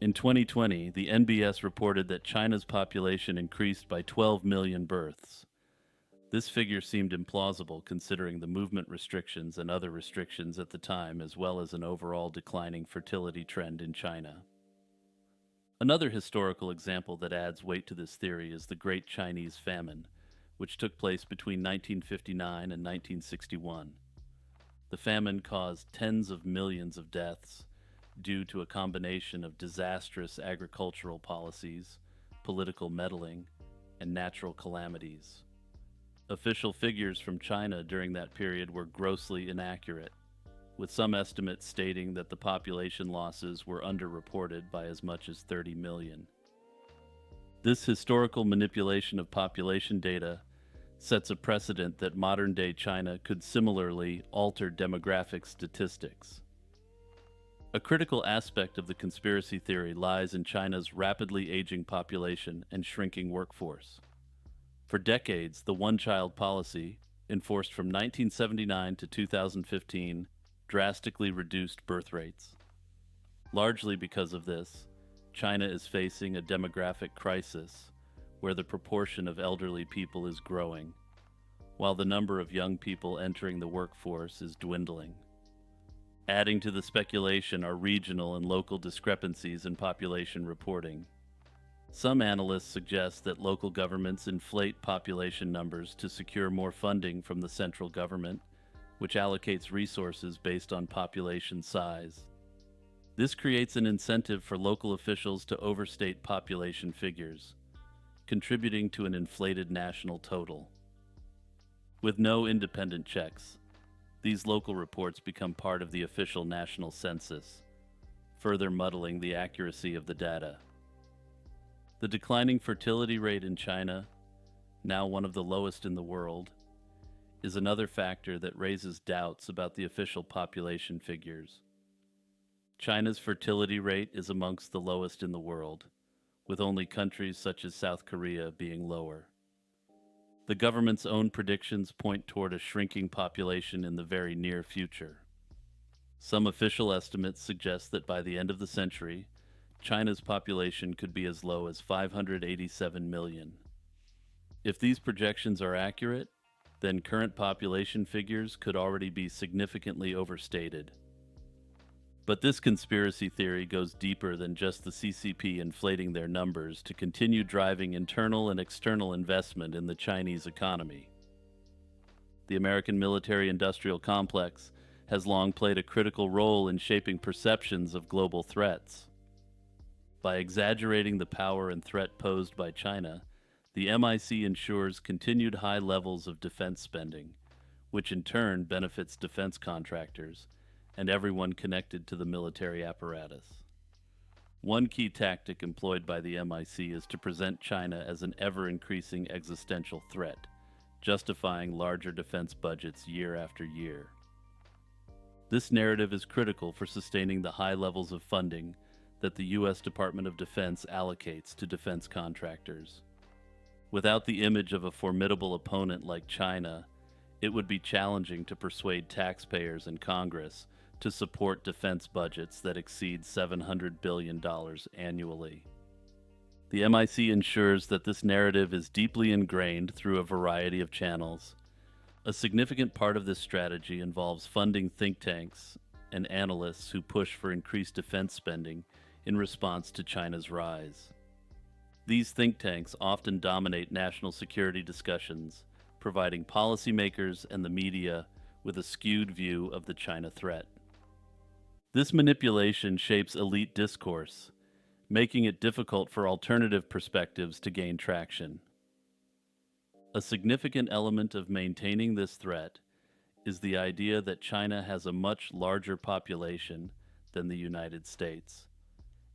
In 2020, the NBS reported that China's population increased by 12 million births. This figure seemed implausible considering the movement restrictions and other restrictions at the time, as well as an overall declining fertility trend in China. Another historical example that adds weight to this theory is the Great Chinese Famine, which took place between 1959 and 1961. The famine caused tens of millions of deaths due to a combination of disastrous agricultural policies, political meddling, and natural calamities. Official figures from China during that period were grossly inaccurate, with some estimates stating that the population losses were underreported by as much as 30 million. This historical manipulation of population data sets a precedent that modern-day China could similarly alter demographic statistics. A critical aspect of the conspiracy theory lies in China's rapidly aging population and shrinking workforce. For decades, the one-child policy, enforced from 1979 to 2015, drastically reduced birth rates. Largely because of this, China is facing a demographic crisis where the proportion of elderly people is growing, while the number of young people entering the workforce is dwindling. Adding to the speculation are regional and local discrepancies in population reporting. Some analysts suggest that local governments inflate population numbers to secure more funding from the central government, which allocates resources based on population size. This creates an incentive for local officials to overstate population figures, contributing to an inflated national total. With no independent checks, these local reports become part of the official national census, further muddling the accuracy of the data. The declining fertility rate in China, now one of the lowest in the world, is another factor that raises doubts about the official population figures. China's fertility rate is amongst the lowest in the world, with only countries such as South Korea being lower. The government's own predictions point toward a shrinking population in the very near future. Some official estimates suggest that by the end of the century, China's population could be as low as 587 million. If these projections are accurate, then current population figures could already be significantly overstated. But this conspiracy theory goes deeper than just the CCP inflating their numbers to continue driving internal and external investment in the Chinese economy. The American military-industrial complex has long played a critical role in shaping perceptions of global threats. By exaggerating the power and threat posed by China, the MIC ensures continued high levels of defense spending, which in turn benefits defense contractors and everyone connected to the military apparatus. One key tactic employed by the MIC is to present China as an ever-increasing existential threat, justifying larger defense budgets year after year. This narrative is critical for sustaining the high levels of funding that the U.S. Department of Defense allocates to defense contractors. Without the image of a formidable opponent like China, it would be challenging to persuade taxpayers and Congress to support defense budgets that exceed $700 billion annually. The MIC ensures that this narrative is deeply ingrained through a variety of channels. A significant part of this strategy involves funding think tanks and analysts who push for increased defense spending in response to China's rise. These think tanks often dominate national security discussions, providing policymakers and the media with a skewed view of the China threat. This manipulation shapes elite discourse, making it difficult for alternative perspectives to gain traction. A significant element of maintaining this threat is the idea that China has a much larger population than the United States,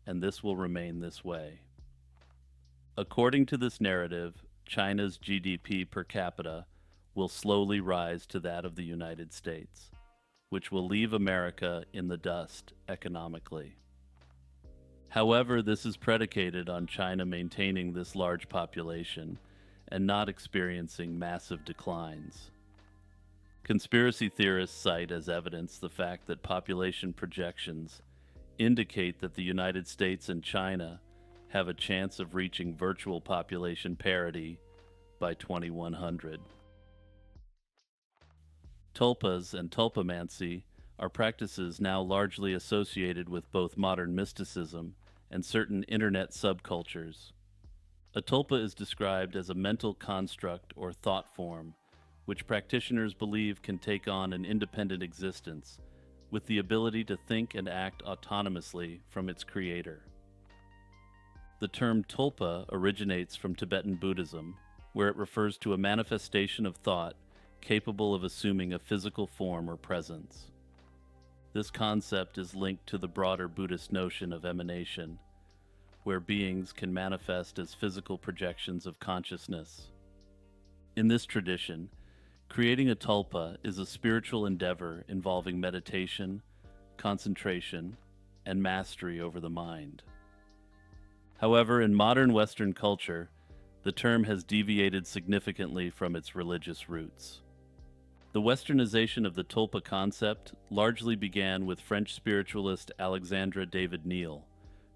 and this will remain this way. According to this narrative, China's GDP per capita will slowly rise to that of the United States, which will leave America in the dust economically. However, this is predicated on China maintaining this large population and not experiencing massive declines. Conspiracy theorists cite as evidence the fact that population projections indicate that the United States and China have a chance of reaching virtual population parity by 2100. Tulpas and tulpamancy are practices now largely associated with both modern mysticism and certain internet subcultures. A tulpa is described as a mental construct or thought form, which practitioners believe can take on an independent existence, with the ability to think and act autonomously from its creator. The term tulpa originates from Tibetan Buddhism, where it refers to a manifestation of thought capable of assuming a physical form or presence. This concept is linked to the broader Buddhist notion of emanation, where beings can manifest as physical projections of consciousness. In this tradition, creating a tulpa is a spiritual endeavor involving meditation, concentration, and mastery over the mind. However, in modern Western culture, the term has deviated significantly from its religious roots. The westernization of the tulpa concept largely began with French spiritualist Alexandra David Neal,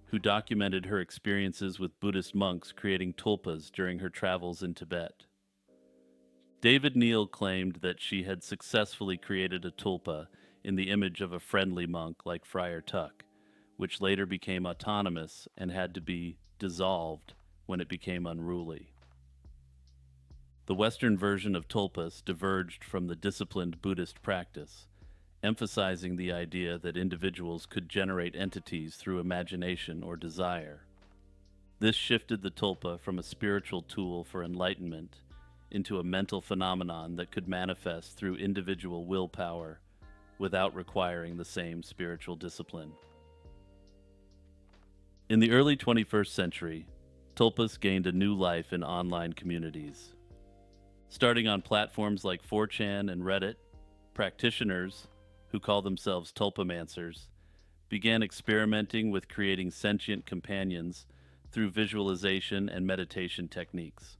who documented her experiences with Buddhist monks creating tulpas during her travels in Tibet. David Neal claimed that she had successfully created a tulpa in the image of a friendly monk like Friar Tuck, which later became autonomous and had to be dissolved when it became unruly. The Western version of tulpas diverged from the disciplined Buddhist practice, emphasizing the idea that individuals could generate entities through imagination or desire. This shifted the tulpa from a spiritual tool for enlightenment into a mental phenomenon that could manifest through individual willpower without requiring the same spiritual discipline. In the early 21st century, tulpas gained a new life in online communities. Starting on platforms like 4chan and Reddit, practitioners, who call themselves tulpamancers, began experimenting with creating sentient companions through visualization and meditation techniques.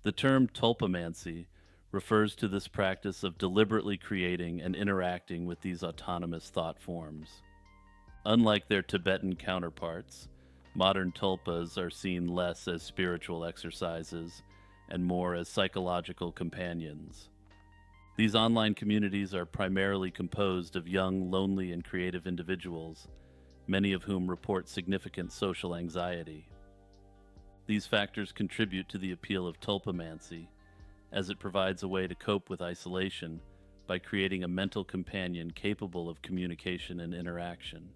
The term tulpamancy refers to this practice of deliberately creating and interacting with these autonomous thought forms. Unlike their Tibetan counterparts, modern tulpas are seen less as spiritual exercises and more as psychological companions. These online communities are primarily composed of young, lonely, and creative individuals, many of whom report significant social anxiety. These factors contribute to the appeal of tulpamancy, as it provides a way to cope with isolation by creating a mental companion capable of communication and interaction.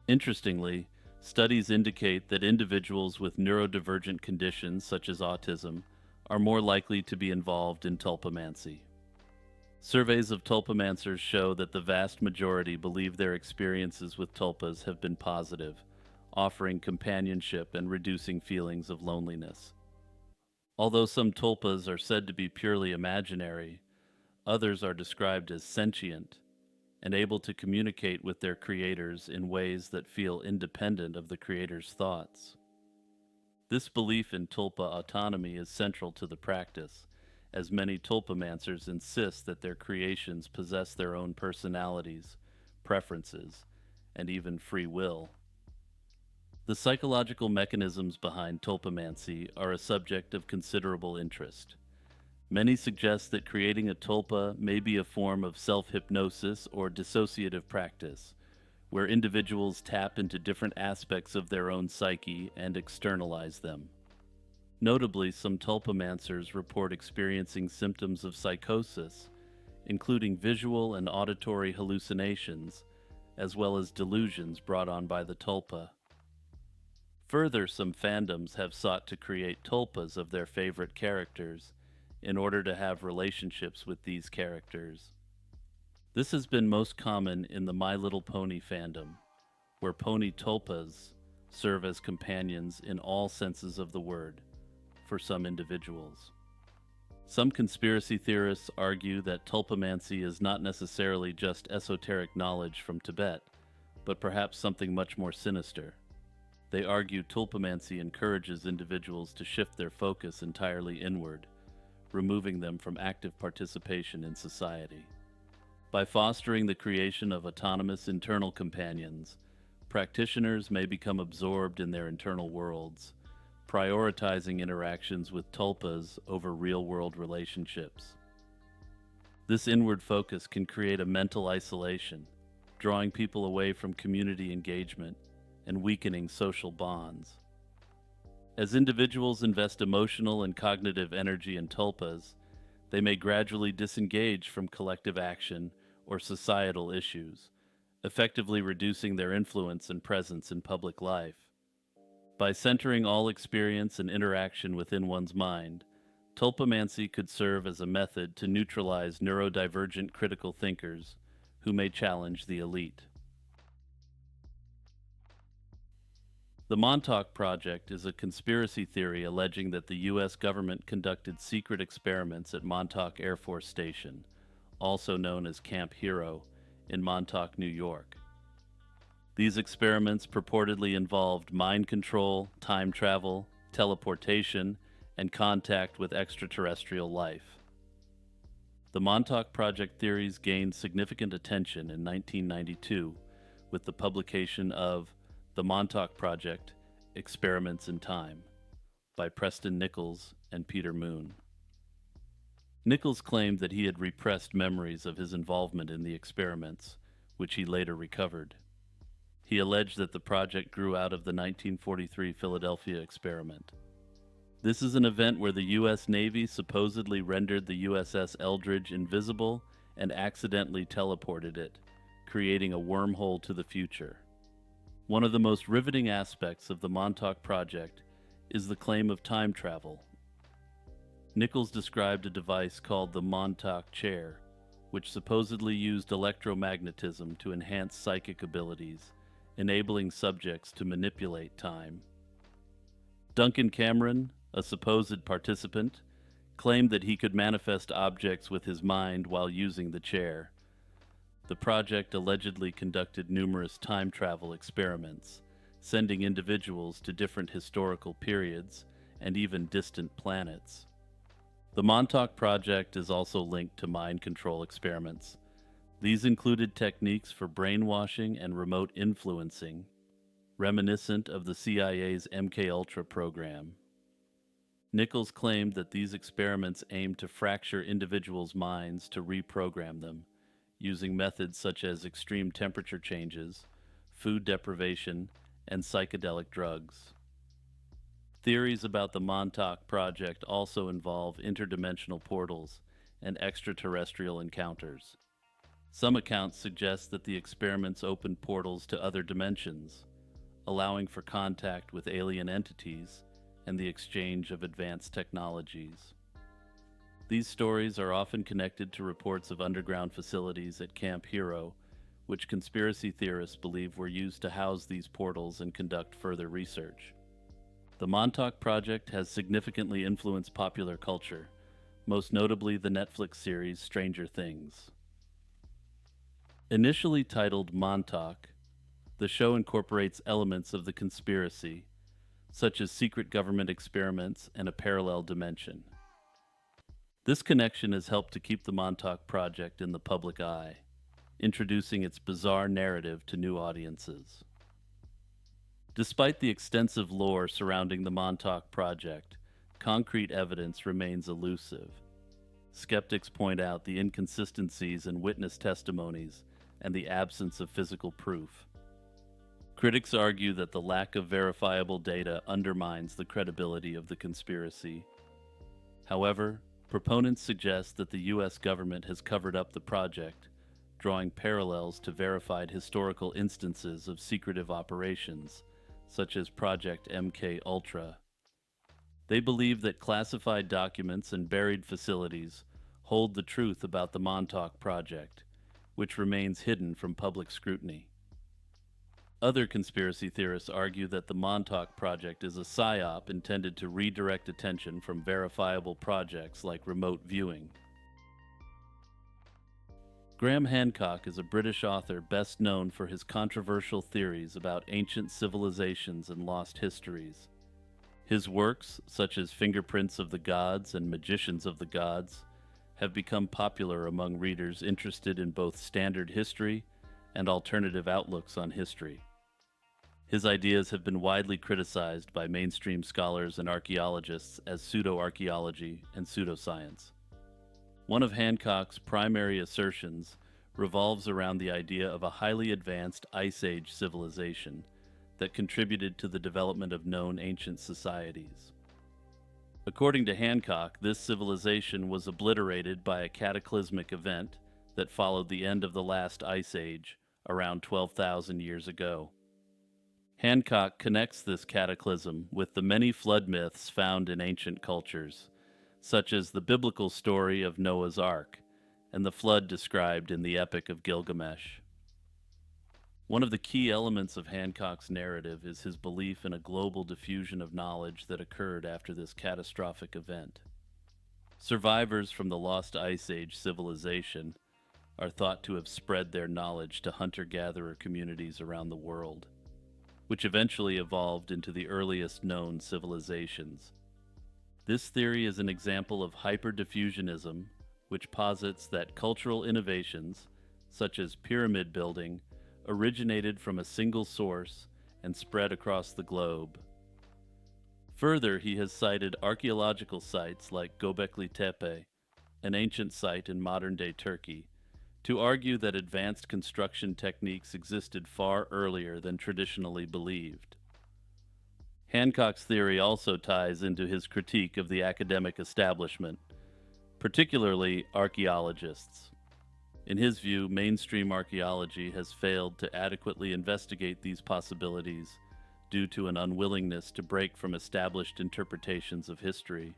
Interestingly, studies indicate that individuals with neurodivergent conditions such as autism are more likely to be involved in tulpamancy. Surveys of tulpamancers show that the vast majority believe their experiences with tulpas have been positive, offering companionship and reducing feelings of loneliness. Although some tulpas are said to be purely imaginary, others are described as sentient and able to communicate with their creators in ways that feel independent of the creator's thoughts. This belief in tulpa autonomy is central to the practice, as many tulpamancers insist that their creations possess their own personalities, preferences, and even free will. The psychological mechanisms behind tulpamancy are a subject of considerable interest. Many suggest that creating a tulpa may be a form of self-hypnosis or dissociative practice, where individuals tap into different aspects of their own psyche and externalize them. Notably, some tulpamancers report experiencing symptoms of psychosis, including visual and auditory hallucinations, as well as delusions brought on by the tulpa. Further, some fandoms have sought to create tulpas of their favorite characters in order to have relationships with these characters. This has been most common in the My Little Pony fandom, where pony tulpas serve as companions in all senses of the word for some individuals. Some conspiracy theorists argue that tulpamancy is not necessarily just esoteric knowledge from Tibet, but perhaps something much more sinister. They argue tulpamancy encourages individuals to shift their focus entirely inward, removing them from active participation in society. By fostering the creation of autonomous internal companions, practitioners may become absorbed in their internal worlds, prioritizing interactions with tulpas over real-world relationships. This inward focus can create a mental isolation, drawing people away from community engagement and weakening social bonds. As individuals invest emotional and cognitive energy in tulpas, they may gradually disengage from collective action or societal issues, effectively reducing their influence and presence in public life. By centering all experience and interaction within one's mind, tulpamancy could serve as a method to neutralize neurodivergent critical thinkers who may challenge the elite. The Montauk Project is a conspiracy theory alleging that the U.S. government conducted secret experiments at Montauk Air Force Station, also known as Camp Hero, in Montauk, New York. These experiments purportedly involved mind control, time travel, teleportation, and contact with extraterrestrial life. The Montauk Project theories gained significant attention in 1992 with the publication of The Montauk Project: Experiments in Time by Preston Nichols and Peter Moon. Nichols claimed that he had repressed memories of his involvement in the experiments, which he later recovered. He alleged that the project grew out of the 1943 Philadelphia experiment. This is an event where the U.S. Navy supposedly rendered the USS Eldridge invisible and accidentally teleported it, creating a wormhole to the future. One of the most riveting aspects of the Montauk Project is the claim of time travel. Nichols described a device called the Montauk Chair, which supposedly used electromagnetism to enhance psychic abilities, enabling subjects to manipulate time. Duncan Cameron, a supposed participant, claimed that he could manifest objects with his mind while using the chair. The project allegedly conducted numerous time travel experiments, sending individuals to different historical periods and even distant planets. The Montauk Project is also linked to mind control experiments. These included techniques for brainwashing and remote influencing, reminiscent of the CIA's MKUltra program. Nichols claimed that these experiments aimed to fracture individuals' minds to reprogram them, using methods such as extreme temperature changes, food deprivation, and psychedelic drugs. Theories about the Montauk Project also involve interdimensional portals and extraterrestrial encounters. Some accounts suggest that the experiments opened portals to other dimensions, allowing for contact with alien entities and the exchange of advanced technologies. These stories are often connected to reports of underground facilities at Camp Hero, which conspiracy theorists believe were used to house these portals and conduct further research. The Montauk Project has significantly influenced popular culture, most notably the Netflix series Stranger Things. Initially titled Montauk, the show incorporates elements of the conspiracy, such as secret government experiments and a parallel dimension. This connection has helped to keep the Montauk Project in the public eye, introducing its bizarre narrative to new audiences. Despite the extensive lore surrounding the Montauk Project, concrete evidence remains elusive. Skeptics point out the inconsistencies in witness testimonies and the absence of physical proof. Critics argue that the lack of verifiable data undermines the credibility of the conspiracy. However, proponents suggest that the U.S. government has covered up the project, drawing parallels to verified historical instances of secretive operations, such as Project MKUltra. They believe that classified documents and buried facilities hold the truth about the Montauk Project, which remains hidden from public scrutiny. Other conspiracy theorists argue that the Montauk Project is a psyop intended to redirect attention from verifiable projects like remote viewing. Graham Hancock is a British author best known for his controversial theories about ancient civilizations and lost histories. His works, such as Fingerprints of the Gods and Magicians of the Gods, have become popular among readers interested in both standard history and alternative outlooks on history. His ideas have been widely criticized by mainstream scholars and archaeologists as pseudo-archaeology and pseudoscience. One of Hancock's primary assertions revolves around the idea of a highly advanced Ice Age civilization that contributed to the development of known ancient societies. According to Hancock, this civilization was obliterated by a cataclysmic event that followed the end of the last ice age around 12,000 years ago. Hancock connects this cataclysm with the many flood myths found in ancient cultures, such as the biblical story of Noah's Ark and the flood described in the Epic of Gilgamesh. One of the key elements of Hancock's narrative is his belief in a global diffusion of knowledge that occurred after this catastrophic event. Survivors from the lost Ice Age civilization are thought to have spread their knowledge to hunter-gatherer communities around the world, which eventually evolved into the earliest known civilizations. This theory is an example of hyperdiffusionism, which posits that cultural innovations, such as pyramid building, originated from a single source and spread across the globe. Further, he has cited archaeological sites like Göbekli Tepe, an ancient site in modern-day Turkey, to argue that advanced construction techniques existed far earlier than traditionally believed. Hancock's theory also ties into his critique of the academic establishment, particularly archaeologists. In his view, mainstream archaeology has failed to adequately investigate these possibilities due to an unwillingness to break from established interpretations of history.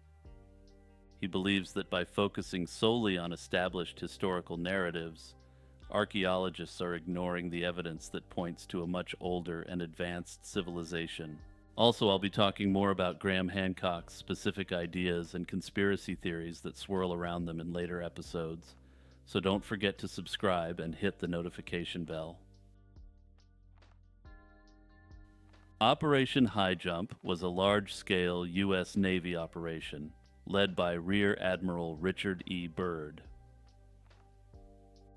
He believes that by focusing solely on established historical narratives, archaeologists are ignoring the evidence that points to a much older and advanced civilization. Also, I'll be talking more about Graham Hancock's specific ideas and conspiracy theories that swirl around them in later episodes, so don't forget to subscribe and hit the notification bell. Operation High Jump was a large-scale U.S. Navy operation led by Rear Admiral Richard E. Byrd.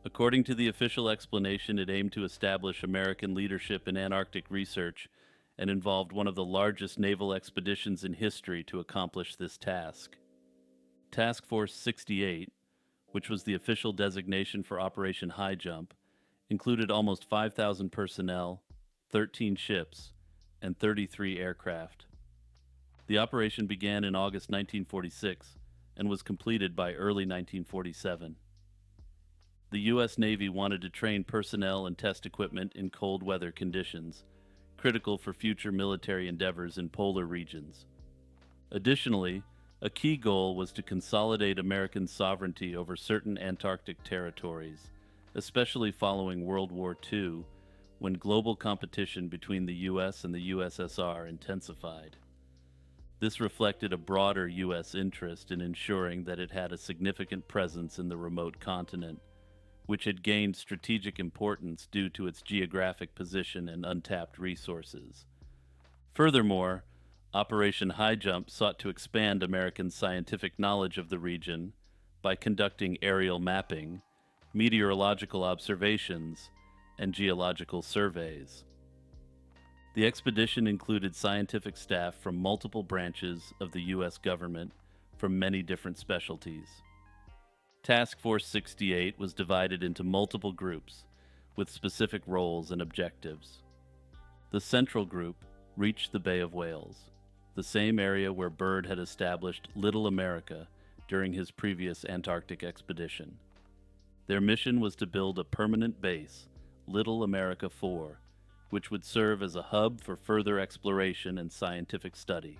According to the official explanation, it aimed to establish American leadership in Antarctic research and involved one of the largest naval expeditions in history to accomplish this task. Task Force 68, which was the official designation for Operation High Jump, included almost 5,000 personnel, 13 ships, and 33 aircraft. The operation began in August 1946 and was completed by early 1947. The U.S. Navy wanted to train personnel and test equipment in cold weather conditions, critical for future military endeavors in polar regions. Additionally, a key goal was to consolidate American sovereignty over certain Antarctic territories, especially following World War II, when global competition between the U.S. and the USSR intensified. This reflected a broader U.S. interest in ensuring that it had a significant presence in the remote continent, which had gained strategic importance due to its geographic position and untapped resources. Furthermore, Operation High Jump sought to expand American scientific knowledge of the region by conducting aerial mapping, meteorological observations, and geological surveys. The expedition included scientific staff from multiple branches of the U.S. government from many different specialties. Task Force 68 was divided into multiple groups with specific roles and objectives. The central group reached the Bay of Whales, the same area where Byrd had established Little America during his previous Antarctic expedition. Their mission was to build a permanent base, Little America 4, which would serve as a hub for further exploration and scientific study.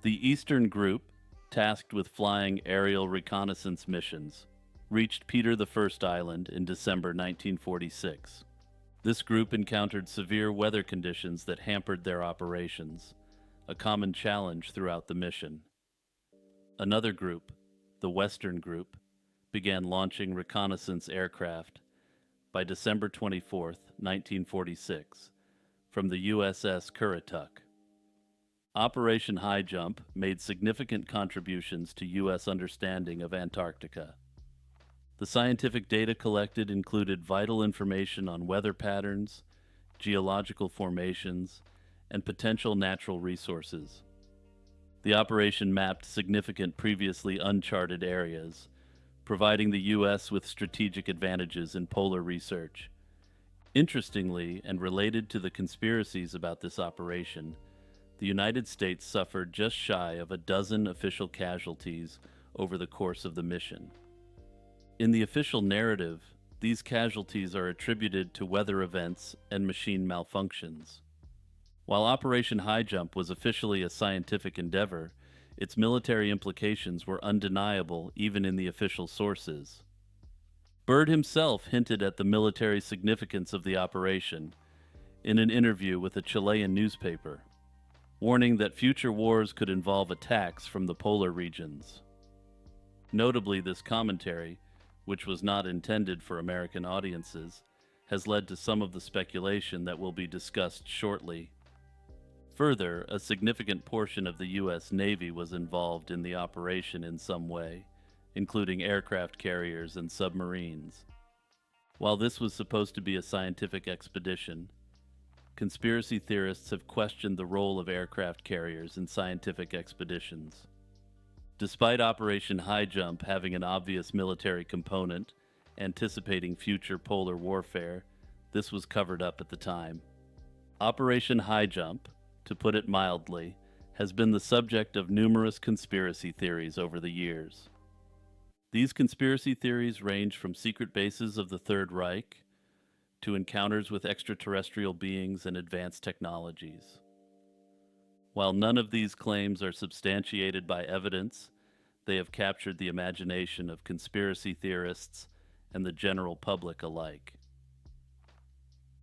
The Eastern Group, tasked with flying aerial reconnaissance missions, reached Peter I Island in December 1946. This group encountered severe weather conditions that hampered their operations, a common challenge throughout the mission. Another group, the Western Group, began launching reconnaissance aircraft by December 24, 1946, from the USS Currituck. Operation High Jump made significant contributions to U.S. understanding of Antarctica. The scientific data collected included vital information on weather patterns, geological formations, and potential natural resources. The operation mapped significant previously uncharted areas, providing the U.S. with strategic advantages in polar research. Interestingly, and related to the conspiracies about this operation, the United States suffered just shy of a dozen official casualties over the course of the mission. In the official narrative, these casualties are attributed to weather events and machine malfunctions. While Operation High Jump was officially a scientific endeavor, its military implications were undeniable even in the official sources. Byrd himself hinted at the military significance of the operation in an interview with a Chilean newspaper, warning that future wars could involve attacks from the polar regions. Notably, this commentary, which was not intended for American audiences, has led to some of the speculation that will be discussed shortly. Further, a significant portion of the U.S. Navy was involved in the operation in some way, including aircraft carriers and submarines. While this was supposed to be a scientific expedition, conspiracy theorists have questioned the role of aircraft carriers in scientific expeditions. Despite Operation High Jump having an obvious military component, anticipating future polar warfare, this was covered up at the time. Operation High Jump, to put it mildly, has been the subject of numerous conspiracy theories over the years. These conspiracy theories range from secret bases of the Third Reich to encounters with extraterrestrial beings and advanced technologies. While none of these claims are substantiated by evidence, they have captured the imagination of conspiracy theorists and the general public alike.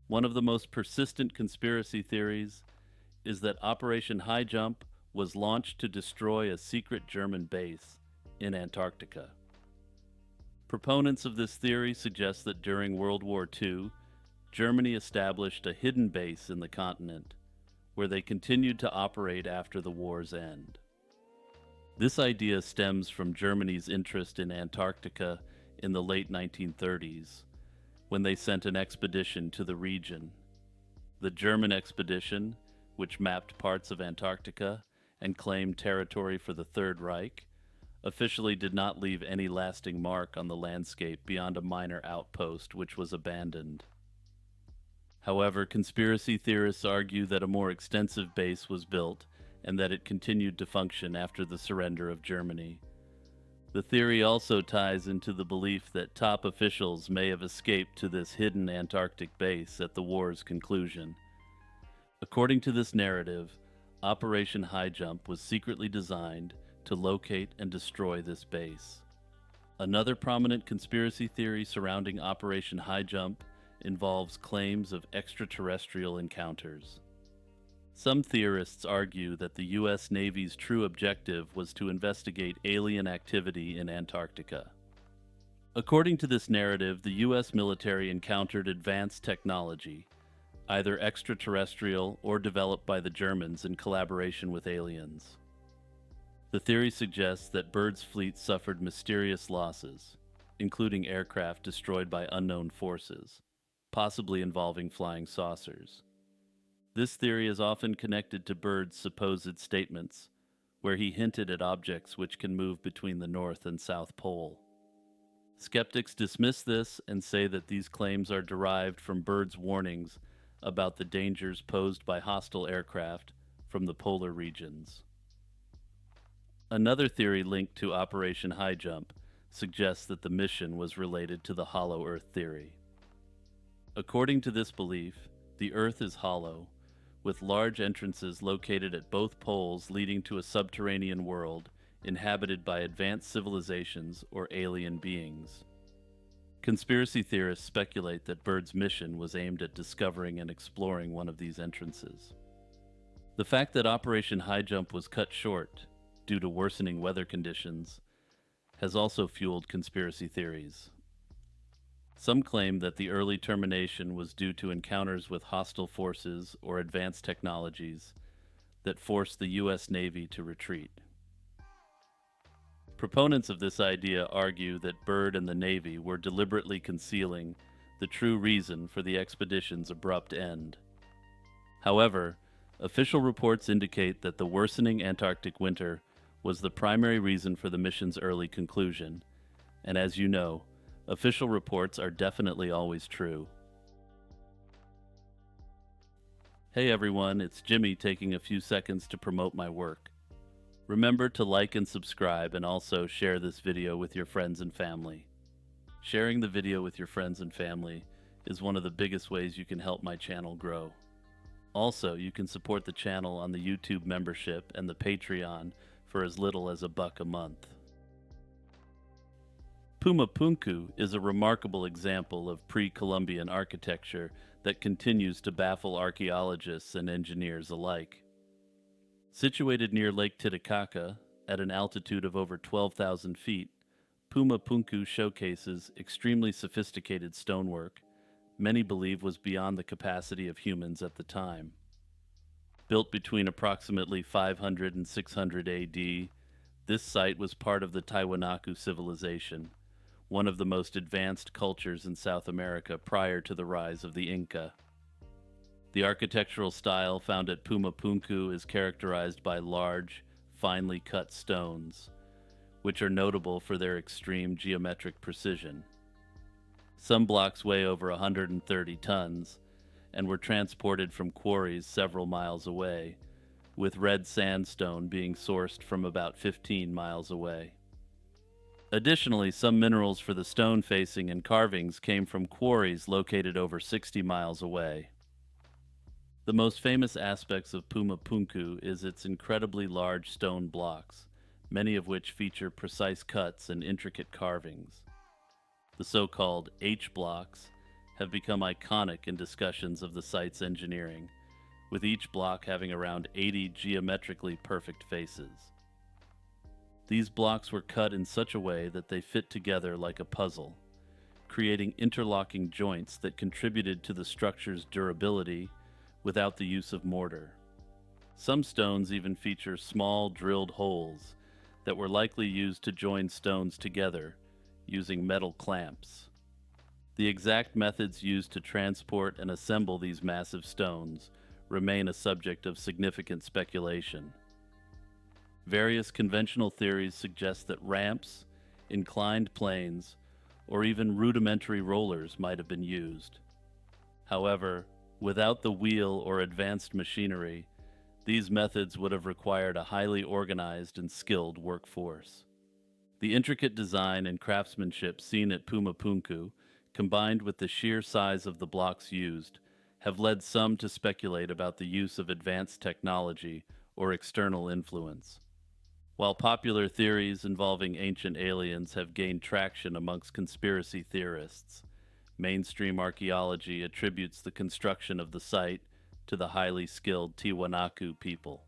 One of the most persistent conspiracy theories is that Operation High Jump was launched to destroy a secret German base in Antarctica. Proponents of this theory suggest that during World War II, Germany established a hidden base in the continent, where they continued to operate after the war's end. This idea stems from Germany's interest in Antarctica in the late 1930s, when they sent an expedition to the region. The German expedition, which mapped parts of Antarctica and claimed territory for the Third Reich, officially did not leave any lasting mark on the landscape beyond a minor outpost which was abandoned. However, conspiracy theorists argue that a more extensive base was built and that it continued to function after the surrender of Germany. The theory also ties into the belief that top officials may have escaped to this hidden Antarctic base at the war's conclusion. According to this narrative, Operation High Jump was secretly designed to locate and destroy this base. Another prominent conspiracy theory surrounding Operation High Jump involves claims of extraterrestrial encounters. Some theorists argue that the U.S. Navy's true objective was to investigate alien activity in Antarctica. According to this narrative, the U.S. military encountered advanced technology, either extraterrestrial or developed by the Germans in collaboration with aliens. The theory suggests that Byrd's fleet suffered mysterious losses, including aircraft destroyed by unknown forces, possibly involving flying saucers. This theory is often connected to Byrd's supposed statements, where he hinted at objects which can move between the North and South Pole. Skeptics dismiss this and say that these claims are derived from Byrd's warnings about the dangers posed by hostile aircraft from the polar regions. Another theory linked to Operation High Jump suggests that the mission was related to the hollow Earth theory. According to this belief, the Earth is hollow, with large entrances located at both poles leading to a subterranean world inhabited by advanced civilizations or alien beings. Conspiracy theorists speculate that Byrd's mission was aimed at discovering and exploring one of these entrances. The fact that Operation High Jump was cut short due to worsening weather conditions has also fueled conspiracy theories. Some claim that the early termination was due to encounters with hostile forces or advanced technologies that forced the U.S. Navy to retreat. Proponents of this idea argue that Byrd and the Navy were deliberately concealing the true reason for the expedition's abrupt end. However, official reports indicate that the worsening Antarctic winter was the primary reason for the mission's early conclusion, and as you know, official reports are definitely always true. Hey everyone, it's Jimmy taking a few seconds to promote my work. Remember to like and subscribe and also share this video with your friends and family. Sharing the video with your friends and family is one of the biggest ways you can help my channel grow. Also, you can support the channel on the YouTube membership and the Patreon for as little as $1 a month. Pumapunku is a remarkable example of pre-Columbian architecture that continues to baffle archaeologists and engineers alike. Situated near Lake Titicaca, at an altitude of over 12,000 feet, Pumapunku showcases extremely sophisticated stonework many believe was beyond the capacity of humans at the time. Built between approximately 500 and 600 AD, this site was part of the Tiwanaku civilization, one of the most advanced cultures in South America prior to the rise of the Inca. The architectural style found at Pumapunku is characterized by large, finely cut stones, which are notable for their extreme geometric precision. Some blocks weigh over 130 tons and were transported from quarries several miles away, with red sandstone being sourced from about 15 miles away. Additionally, some minerals for the stone facing and carvings came from quarries located over 60 miles away. The most famous aspects of Pumapunku is its incredibly large stone blocks, many of which feature precise cuts and intricate carvings. The so-called H blocks have become iconic in discussions of the site's engineering, with each block having around 80 geometrically perfect faces. These blocks were cut in such a way that they fit together like a puzzle, creating interlocking joints that contributed to the structure's durability without the use of mortar. Some stones even feature small drilled holes that were likely used to join stones together using metal clamps. The exact methods used to transport and assemble these massive stones remain a subject of significant speculation. Various conventional theories suggest that ramps, inclined planes, or even rudimentary rollers might have been used. However, without the wheel or advanced machinery, these methods would have required a highly organized and skilled workforce. The intricate design and craftsmanship seen at Pumapunku, combined with the sheer size of the blocks used, have led some to speculate about the use of advanced technology or external influence. While popular theories involving ancient aliens have gained traction amongst conspiracy theorists, mainstream archaeology attributes the construction of the site to the highly skilled Tiwanaku people.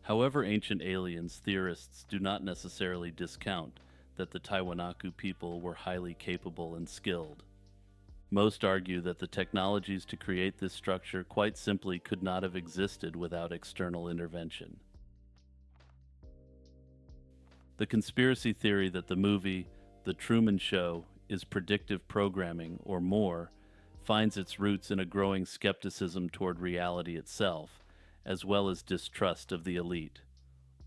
However, ancient aliens theorists do not necessarily discount that the Tiwanaku people were highly capable and skilled. Most argue that the technologies to create this structure quite simply could not have existed without external intervention. The conspiracy theory that the movie The Truman Show is predictive programming or more finds its roots in a growing skepticism toward reality itself, as well as distrust of the elite.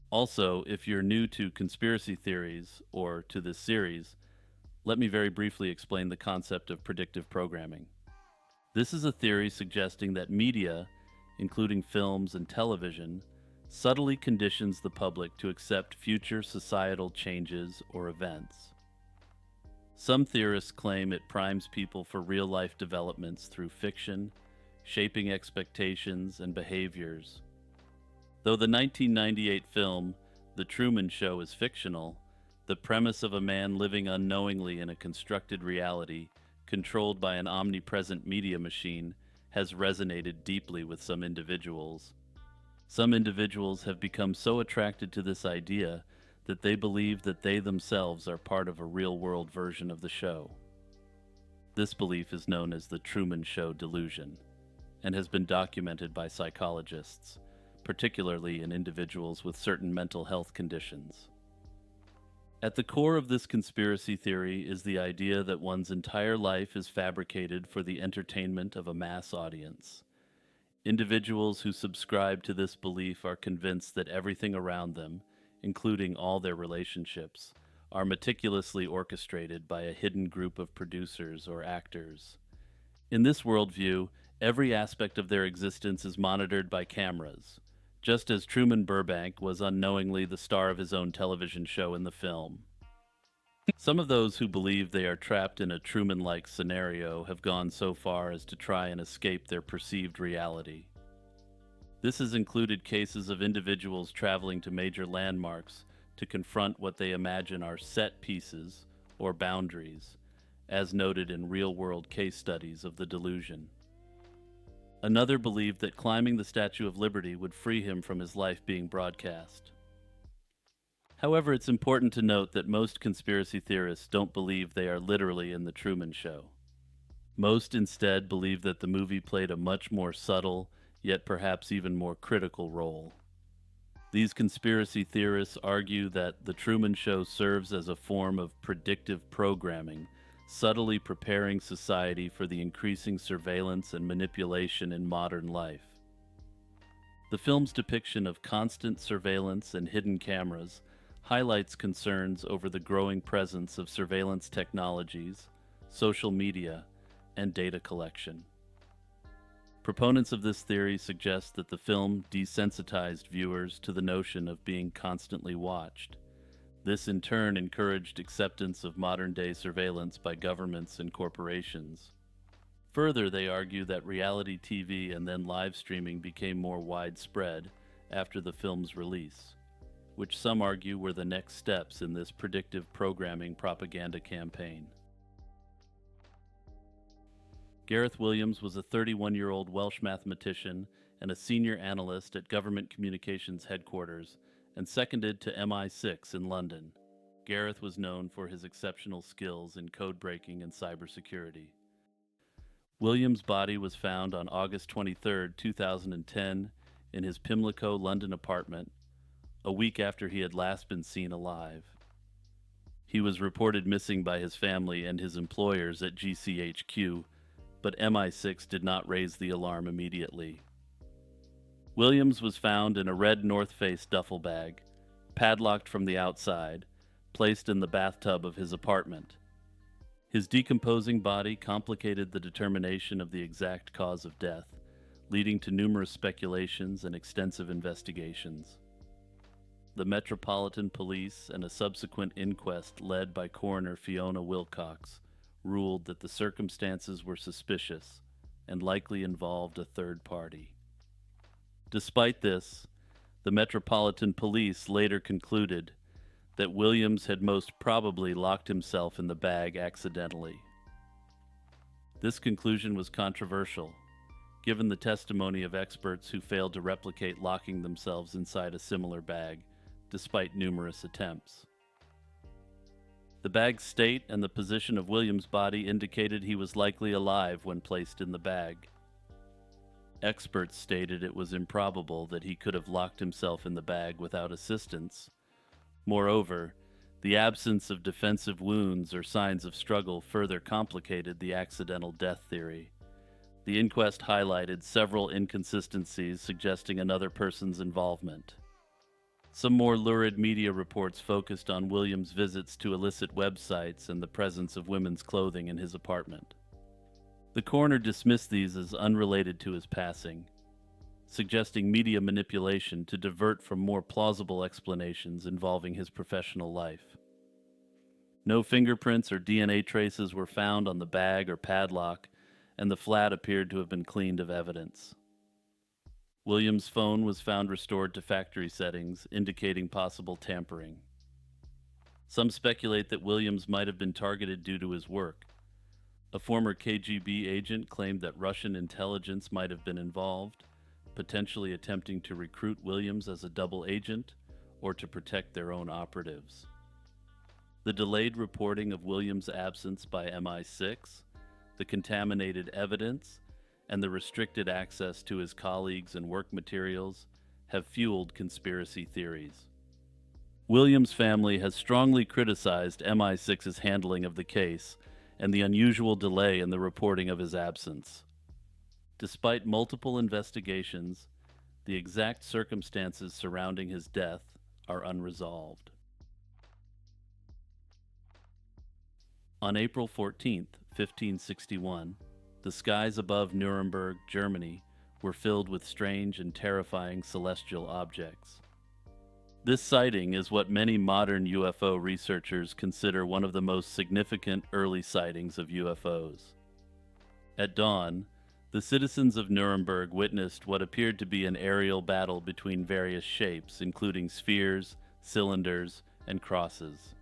Also, if you're new to conspiracy theories or to this series, let me very briefly explain the concept of predictive programming. This is a theory suggesting that media, including films and television, subtly conditions the public to accept future societal changes or events. Some theorists claim it primes people for real-life developments through fiction, shaping expectations and behaviors. Though the 1998 film The Truman Show is fictional, the premise of a man living unknowingly in a constructed reality, controlled by an omnipresent media machine, has resonated deeply with some individuals. Some individuals have become so attracted to this idea that they believe that they themselves are part of a real-world version of the show. This belief is known as the Truman Show delusion, and has been documented by psychologists, particularly in individuals with certain mental health conditions. At the core of this conspiracy theory is the idea that one's entire life is fabricated for the entertainment of a mass audience. Individuals who subscribe to this belief are convinced that everything around them, including all their relationships, are meticulously orchestrated by a hidden group of producers or actors. In this worldview, Every aspect of their existence is monitored by cameras, just as Truman Burbank was unknowingly the star of his own television show in the film. Some of those who believe they are trapped in a Truman like scenario have gone so far as to try and escape their perceived reality. This has included cases of individuals traveling to major landmarks to confront what they imagine are set pieces or boundaries, as noted in real world case studies of the delusion. Another believed that climbing the Statue of Liberty would free him from his life being broadcast. However, it's important to note that most conspiracy theorists don't believe they are literally in The Truman Show. Most instead believe that the movie played a much more subtle, yet perhaps even more critical role. These conspiracy theorists argue that The Truman Show serves as a form of predictive programming, subtly preparing society for the increasing surveillance and manipulation in modern life. The film's depiction of constant surveillance and hidden cameras highlights concerns over the growing presence of surveillance technologies, social media, and data collection. Proponents of this theory suggest that the film desensitized viewers to the notion of being constantly watched. This in turn encouraged acceptance of modern-day surveillance by governments and corporations. Further, they argue that reality TV and then live streaming became more widespread after the film's release, which some argue were the next steps in this predictive programming propaganda campaign. Gareth Williams was a 31-year-old Welsh mathematician and a senior analyst at Government Communications Headquarters and seconded to MI6 in London. Gareth was known for his exceptional skills in code breaking and cybersecurity. Williams' body was found on August 23, 2010, in his Pimlico, London apartment, a week after he had last been seen alive. He was reported missing by his family and his employers at GCHQ, but MI6 did not raise the alarm immediately. Williams was found in a red North Face duffel bag, padlocked from the outside, placed in the bathtub of his apartment. His decomposing body complicated the determination of the exact cause of death, leading to numerous speculations and extensive investigations. The Metropolitan Police and a subsequent inquest led by coroner Fiona Wilcox ruled that the circumstances were suspicious and likely involved a third party. Despite this, the Metropolitan Police later concluded that Williams had most probably locked himself in the bag accidentally. This conclusion was controversial, given the testimony of experts who failed to replicate locking themselves inside a similar bag, despite numerous attempts. The bag's state and the position of Williams' body indicated he was likely alive when placed in the bag. Experts stated it was improbable that he could have locked himself in the bag without assistance. Moreover, the absence of defensive wounds or signs of struggle further complicated the accidental death theory. The inquest highlighted several inconsistencies suggesting another person's involvement. Some more lurid media reports focused on Williams' visits to illicit websites and the presence of women's clothing in his apartment. The coroner dismissed these as unrelated to his passing, suggesting media manipulation to divert from more plausible explanations involving his professional life. No fingerprints or DNA traces were found on the bag or padlock, and the flat appeared to have been cleaned of evidence. Williams' phone was found restored to factory settings, indicating possible tampering. Some speculate that Williams might have been targeted due to his work. A former KGB agent claimed that Russian intelligence might have been involved, potentially attempting to recruit Williams as a double agent or to protect their own operatives. The delayed reporting of Williams' absence by MI6, the contaminated evidence, and the restricted access to his colleagues and work materials have fueled conspiracy theories. Williams' family has strongly criticized MI6's handling of the case and the unusual delay in the reporting of his absence. Despite multiple investigations, the exact circumstances surrounding his death are unresolved. On April 14, 1561, The skies above Nuremberg, Germany, were filled with strange and terrifying celestial objects. This sighting is what many modern UFO researchers consider one of the most significant early sightings of UFOs. At dawn, the citizens of Nuremberg witnessed what appeared to be an aerial battle between various shapes, including spheres, cylinders, and crosses.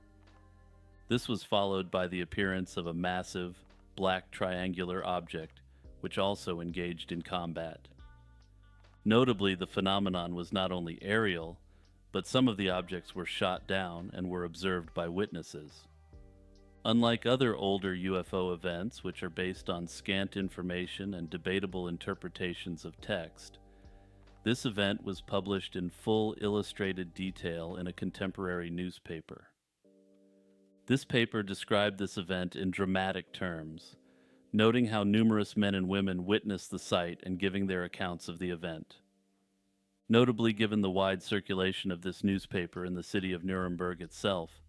This was followed by the appearance of a massive, black triangular object, which also engaged in combat. Notably, the phenomenon was not only aerial, but some of the objects were shot down and were observed by witnesses. Unlike other older UFO events, which are based on scant information and debatable interpretations of text, this event was published in full illustrated detail in a contemporary newspaper. This paper described this event in dramatic terms, noting how numerous men and women witnessed the sight and giving their accounts of the event. Notably, given the wide circulation of this newspaper in the city of Nuremberg itself,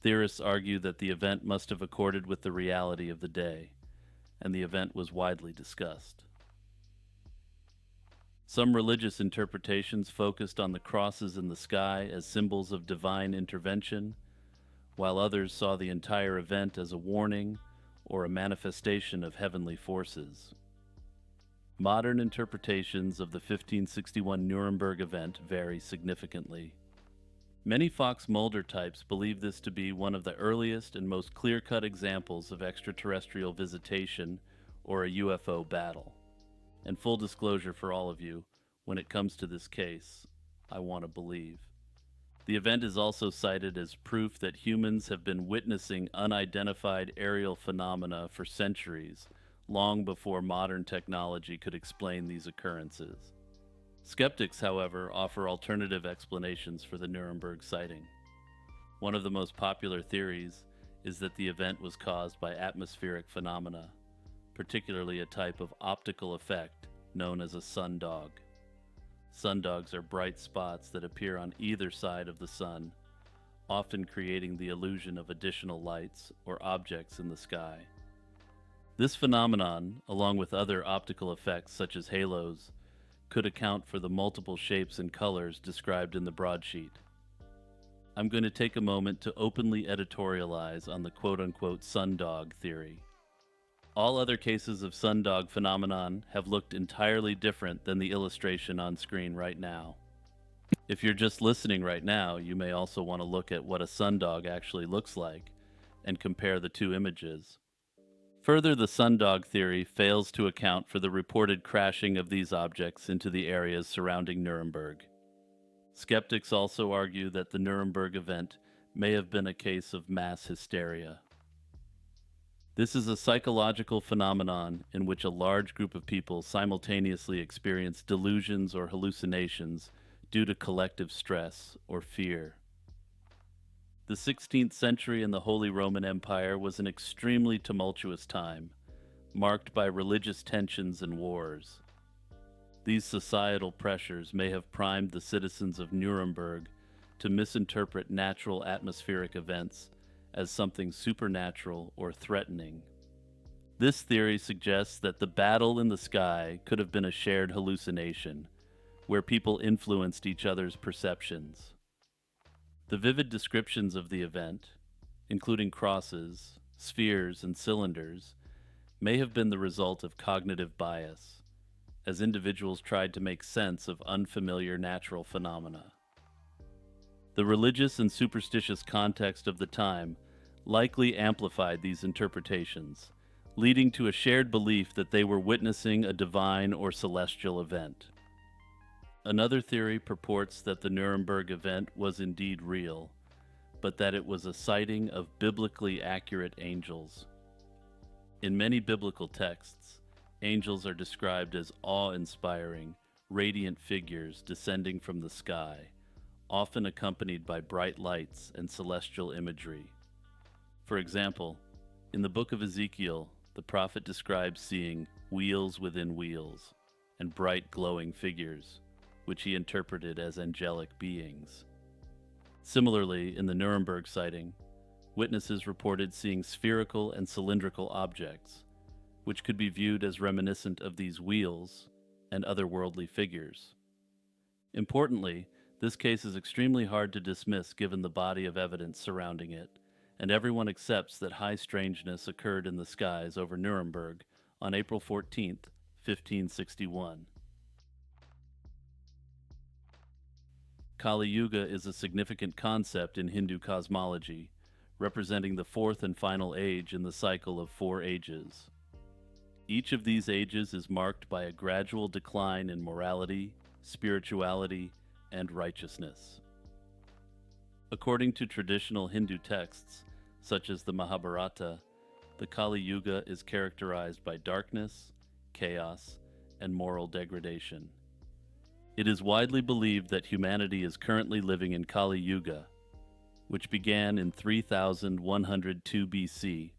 theorists argue that the event must have accorded with the reality of the day, and the event was widely discussed. Some religious interpretations focused on the crosses in the sky as symbols of divine intervention, while others saw the entire event as a warning or a manifestation of heavenly forces. Modern interpretations of the 1561 Nuremberg event vary significantly. Many Fox-Mulder types believe this to be one of the earliest and most clear-cut examples of extraterrestrial visitation or a UFO battle. And full disclosure for all of you, when it comes to this case, I want to believe. The event is also cited as proof that humans have been witnessing unidentified aerial phenomena for centuries, long before modern technology could explain these occurrences. Skeptics, however, offer alternative explanations for the Nuremberg sighting. One of the most popular theories is that the event was caused by atmospheric phenomena, particularly a type of optical effect known as a sundog. Sundogs are bright spots that appear on either side of the sun, often creating the illusion of additional lights or objects in the sky. This phenomenon, along with other optical effects such as halos, could account for the multiple shapes and colors described in the broadsheet. I'm going to take a moment to openly editorialize on the quote-unquote sundog theory. All other cases of sundog phenomenon have looked entirely different than the illustration on screen right now. If you're just listening right now, you may also want to look at what a sundog actually looks like and compare the two images. Further, the sundog theory fails to account for the reported crashing of these objects into the areas surrounding Nuremberg. Skeptics also argue that the Nuremberg event may have been a case of mass hysteria. This is a psychological phenomenon in which a large group of people simultaneously experience delusions or hallucinations due to collective stress or fear. The 16th century in the Holy Roman Empire was an extremely tumultuous time, marked by religious tensions and wars. These societal pressures may have primed the citizens of Nuremberg to misinterpret natural atmospheric events as something supernatural or threatening. This theory suggests that the battle in the sky could have been a shared hallucination, where people influenced each other's perceptions. The vivid descriptions of the event, including crosses, spheres, and cylinders, may have been the result of cognitive bias, as individuals tried to make sense of unfamiliar natural phenomena. The religious and superstitious context of the time likely amplified these interpretations, leading to a shared belief that they were witnessing a divine or celestial event. Another theory purports that the Nuremberg event was indeed real, but that it was a sighting of biblically accurate angels. In many biblical texts, angels are described as awe-inspiring, radiant figures descending from the sky, often accompanied by bright lights and celestial imagery. For example, in the book of Ezekiel, the prophet describes seeing wheels within wheels and bright glowing figures, which he interpreted as angelic beings. Similarly, in the Nuremberg sighting, witnesses reported seeing spherical and cylindrical objects, which could be viewed as reminiscent of these wheels and otherworldly figures. Importantly, this case is extremely hard to dismiss given the body of evidence surrounding it, and everyone accepts that high strangeness occurred in the skies over Nuremberg on April 14th, 1561. Kali Yuga is a significant concept in Hindu cosmology, representing the fourth and final age in the cycle of 4 ages. Each of these ages is marked by a gradual decline in morality, spirituality, and righteousness. According to traditional Hindu texts, such as the Mahabharata, the Kali Yuga is characterized by darkness, chaos, and moral degradation. It is widely believed that humanity is currently living in Kali Yuga, which began in 3102 BC,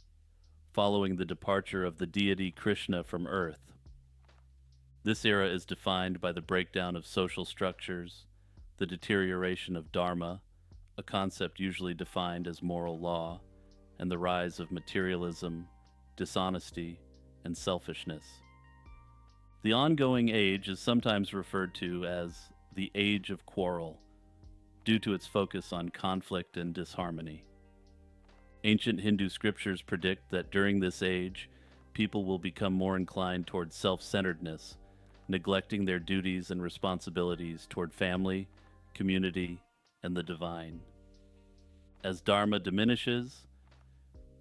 following the departure of the deity Krishna from Earth. This era is defined by the breakdown of social structures, the deterioration of dharma, a concept usually defined as moral law, and the rise of materialism, dishonesty, and selfishness. The ongoing age is sometimes referred to as the Age of Quarrel, due to its focus on conflict and disharmony. Ancient Hindu scriptures predict that during this age, people will become more inclined toward self-centeredness, neglecting their duties and responsibilities toward family, community, and the divine. As dharma diminishes,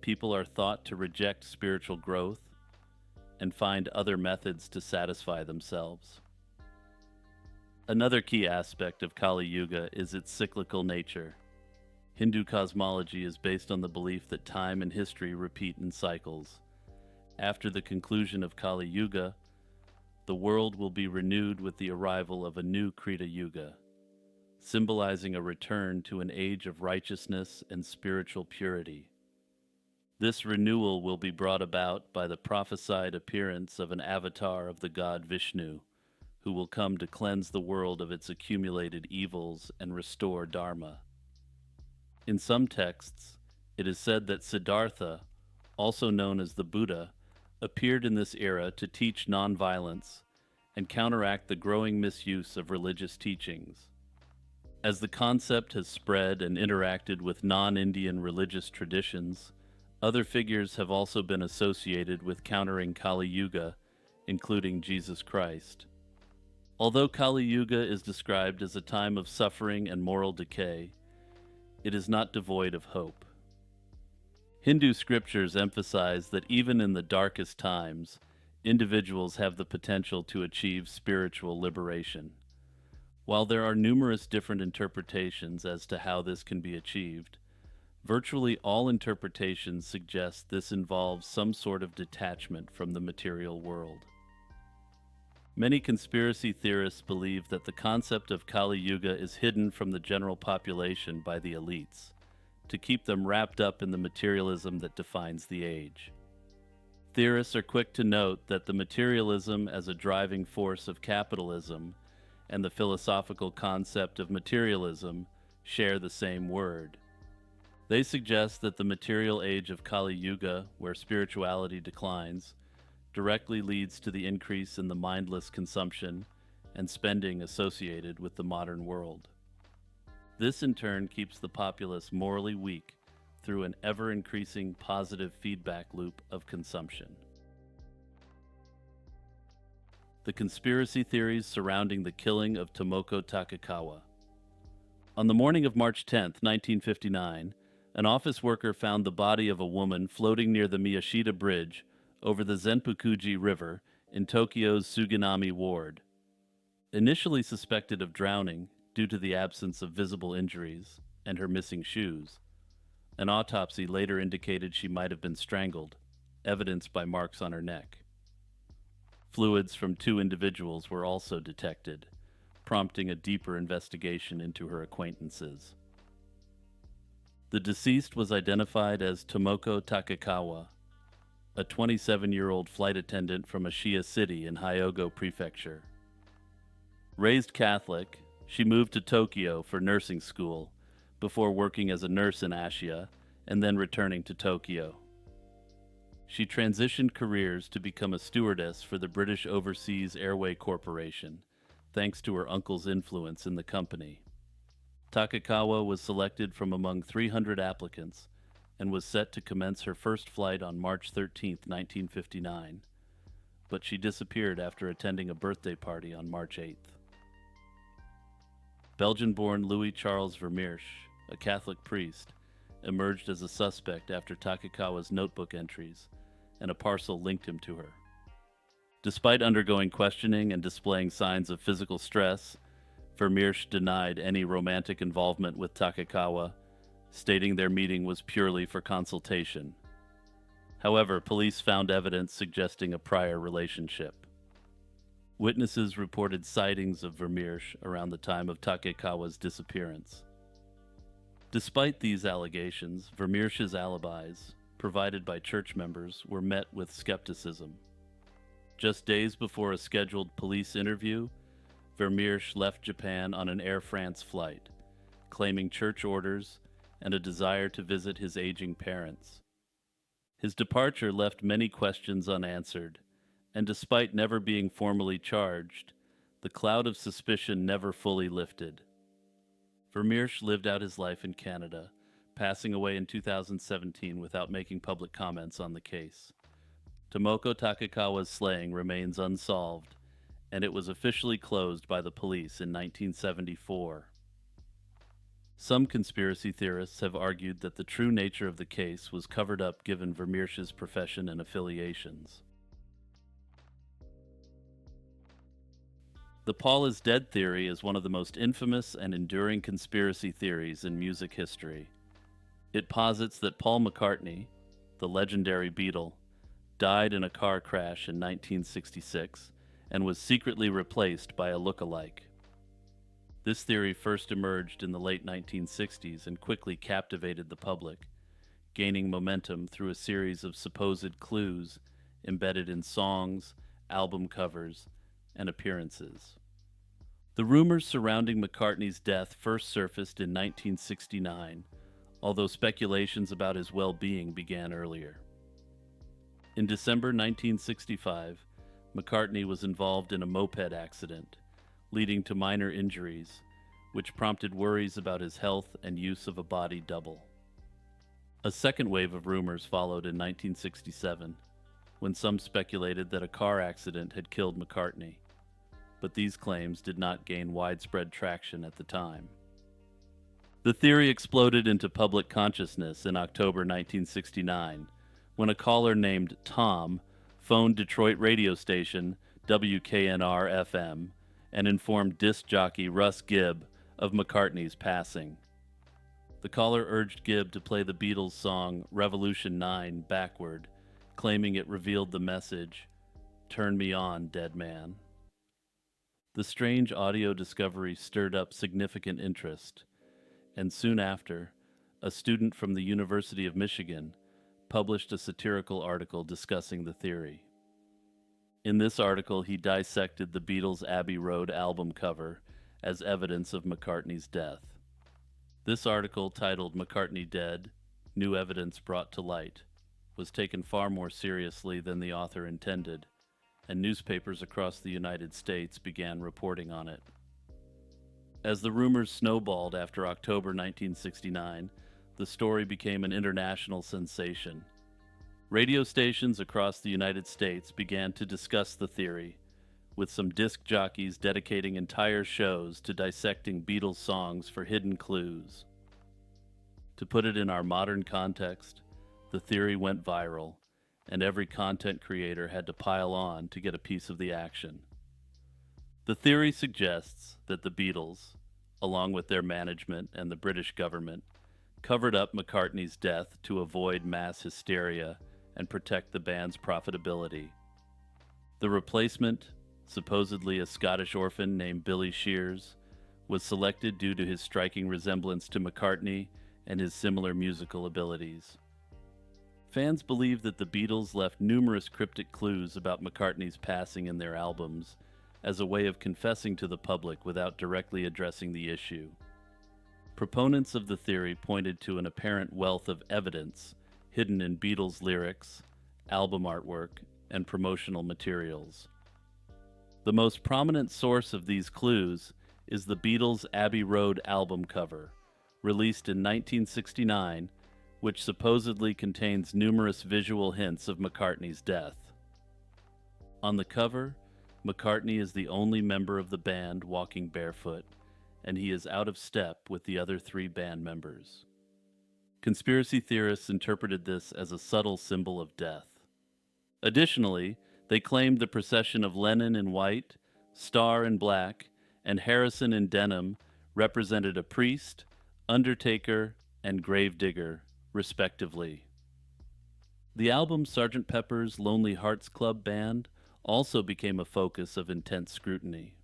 people are thought to reject spiritual growth and find other methods to satisfy themselves. Another key aspect of Kali Yuga is its cyclical nature. Hindu cosmology is based on the belief that time and history repeat in cycles. After the conclusion of Kali Yuga, the world will be renewed with the arrival of a new Krita Yuga, symbolizing a return to an age of righteousness and spiritual purity. This renewal will be brought about by the prophesied appearance of an avatar of the god Vishnu, who will come to cleanse the world of its accumulated evils and restore Dharma. In some texts, it is said that Siddhartha, also known as the Buddha, appeared in this era to teach nonviolence and counteract the growing misuse of religious teachings. As the concept has spread and interacted with non-Indian religious traditions, other figures have also been associated with countering Kali Yuga, including Jesus Christ. Although Kali Yuga is described as a time of suffering and moral decay, it is not devoid of hope. Hindu scriptures emphasize that even in the darkest times, individuals have the potential to achieve spiritual liberation. While there are numerous different interpretations as to how this can be achieved, virtually all interpretations suggest this involves some sort of detachment from the material world. Many conspiracy theorists believe that the concept of Kali Yuga is hidden from the general population by the elites, to keep them wrapped up in the materialism that defines the age. Theorists are quick to note that the materialism as a driving force of capitalism and the philosophical concept of materialism share the same word. They suggest that the material age of Kali Yuga, where spirituality declines, directly leads to the increase in the mindless consumption and spending associated with the modern world. This in turn keeps the populace morally weak through an ever-increasing positive feedback loop of consumption. The conspiracy theories surrounding the killing of Tomoko Takakawa. On the morning of March 10, 1959, an office worker found the body of a woman floating near the Miyashita Bridge over the Zenpukuji River in Tokyo's Suginami ward. Initially suspected of drowning due to the absence of visible injuries and her missing shoes, an autopsy later indicated she might have been strangled, evidenced by marks on her neck. Fluids from 2 individuals were also detected, prompting a deeper investigation into her acquaintances. The deceased was identified as Tomoko Takakawa, a 27-year-old flight attendant from Ashiya City in Hyogo Prefecture. Raised Catholic, she moved to Tokyo for nursing school before working as a nurse in Ashiya and then returning to Tokyo. She transitioned careers to become a stewardess for the British Overseas Airway Corporation, thanks to her uncle's influence in the company. Takakawa was selected from among 300 applicants and was set to commence her first flight on March 13, 1959, but she disappeared after attending a birthday party on March 8th. Belgian-born Louis Charles Vermeersch, a Catholic priest, emerged as a suspect after Takakawa's notebook entries, and a parcel linked him to her. Despite undergoing questioning and displaying signs of physical stress, Vermeersch denied any romantic involvement with Takakawa, stating their meeting was purely for consultation. However, police found evidence suggesting a prior relationship. Witnesses reported sightings of Vermeersch around the time of Takekawa's disappearance. Despite these allegations, Vermeersch's alibis, provided by church members, were met with skepticism. Just days before a scheduled police interview, Vermeersch left Japan on an Air France flight, claiming church orders and a desire to visit his aging parents. His departure left many questions unanswered, and despite never being formally charged, the cloud of suspicion never fully lifted. Vermeersch lived out his life in Canada, passing away in 2017 without making public comments on the case. Tomoko Takekawa's slaying remains unsolved, and it was officially closed by the police in 1974. Some conspiracy theorists have argued that the true nature of the case was covered up given Vermeersch's profession and affiliations. The Paul is dead theory is one of the most infamous and enduring conspiracy theories in music history. It posits that Paul McCartney, the legendary Beatle, died in a car crash in 1966 and was secretly replaced by a look-alike. This theory first emerged in the late 1960s and quickly captivated the public, gaining momentum through a series of supposed clues embedded in songs, album covers, and appearances. The rumors surrounding McCartney's death first surfaced in 1969, although speculations about his well-being began earlier. In December 1965, McCartney was involved in a moped accident, leading to minor injuries, which prompted worries about his health and use of a body double. A second wave of rumors followed in 1967, when some speculated that a car accident had killed McCartney, but these claims did not gain widespread traction at the time. The theory exploded into public consciousness in October 1969, when a caller named Tom phoned Detroit radio station WKNR-FM and informed disc jockey Russ Gibb of McCartney's passing. The caller urged Gibb to play the Beatles' song Revolution 9 backward, claiming it revealed the message, "Turn me on, dead man." The strange audio discovery stirred up significant interest, and soon after, a student from the University of Michigan published a satirical article discussing the theory. In this article, he dissected the Beatles' Abbey Road album cover as evidence of McCartney's death. This article, titled "McCartney Dead: New Evidence Brought to Light," was taken far more seriously than the author intended, and newspapers across the United States began reporting on it. As the rumors snowballed after October 1969, the story became an international sensation. Radio stations across the United States began to discuss the theory, with some disc jockeys dedicating entire shows to dissecting Beatles songs for hidden clues. To put it in our modern context, the theory went viral, and every content creator had to pile on to get a piece of the action. The theory suggests that the Beatles, along with their management and the British government, covered up McCartney's death to avoid mass hysteria and protect the band's profitability. The replacement, supposedly a Scottish orphan named Billy Shears, was selected due to his striking resemblance to McCartney and his similar musical abilities. Fans believe that the Beatles left numerous cryptic clues about McCartney's passing in their albums as a way of confessing to the public without directly addressing the issue. Proponents of the theory pointed to an apparent wealth of evidence hidden in Beatles lyrics, album artwork, and promotional materials. The most prominent source of these clues is the Beatles' Abbey Road album cover, released in 1969, which supposedly contains numerous visual hints of McCartney's death. On the cover, McCartney is the only member of the band walking barefoot, and he is out of step with the other three band members. Conspiracy theorists interpreted this as a subtle symbol of death. Additionally, they claimed the procession of Lennon in white, Starr in black, and Harrison in denim represented a priest, undertaker, and gravedigger, respectively. The album Sgt. Pepper's Lonely Hearts Club Band also became a focus of intense scrutiny.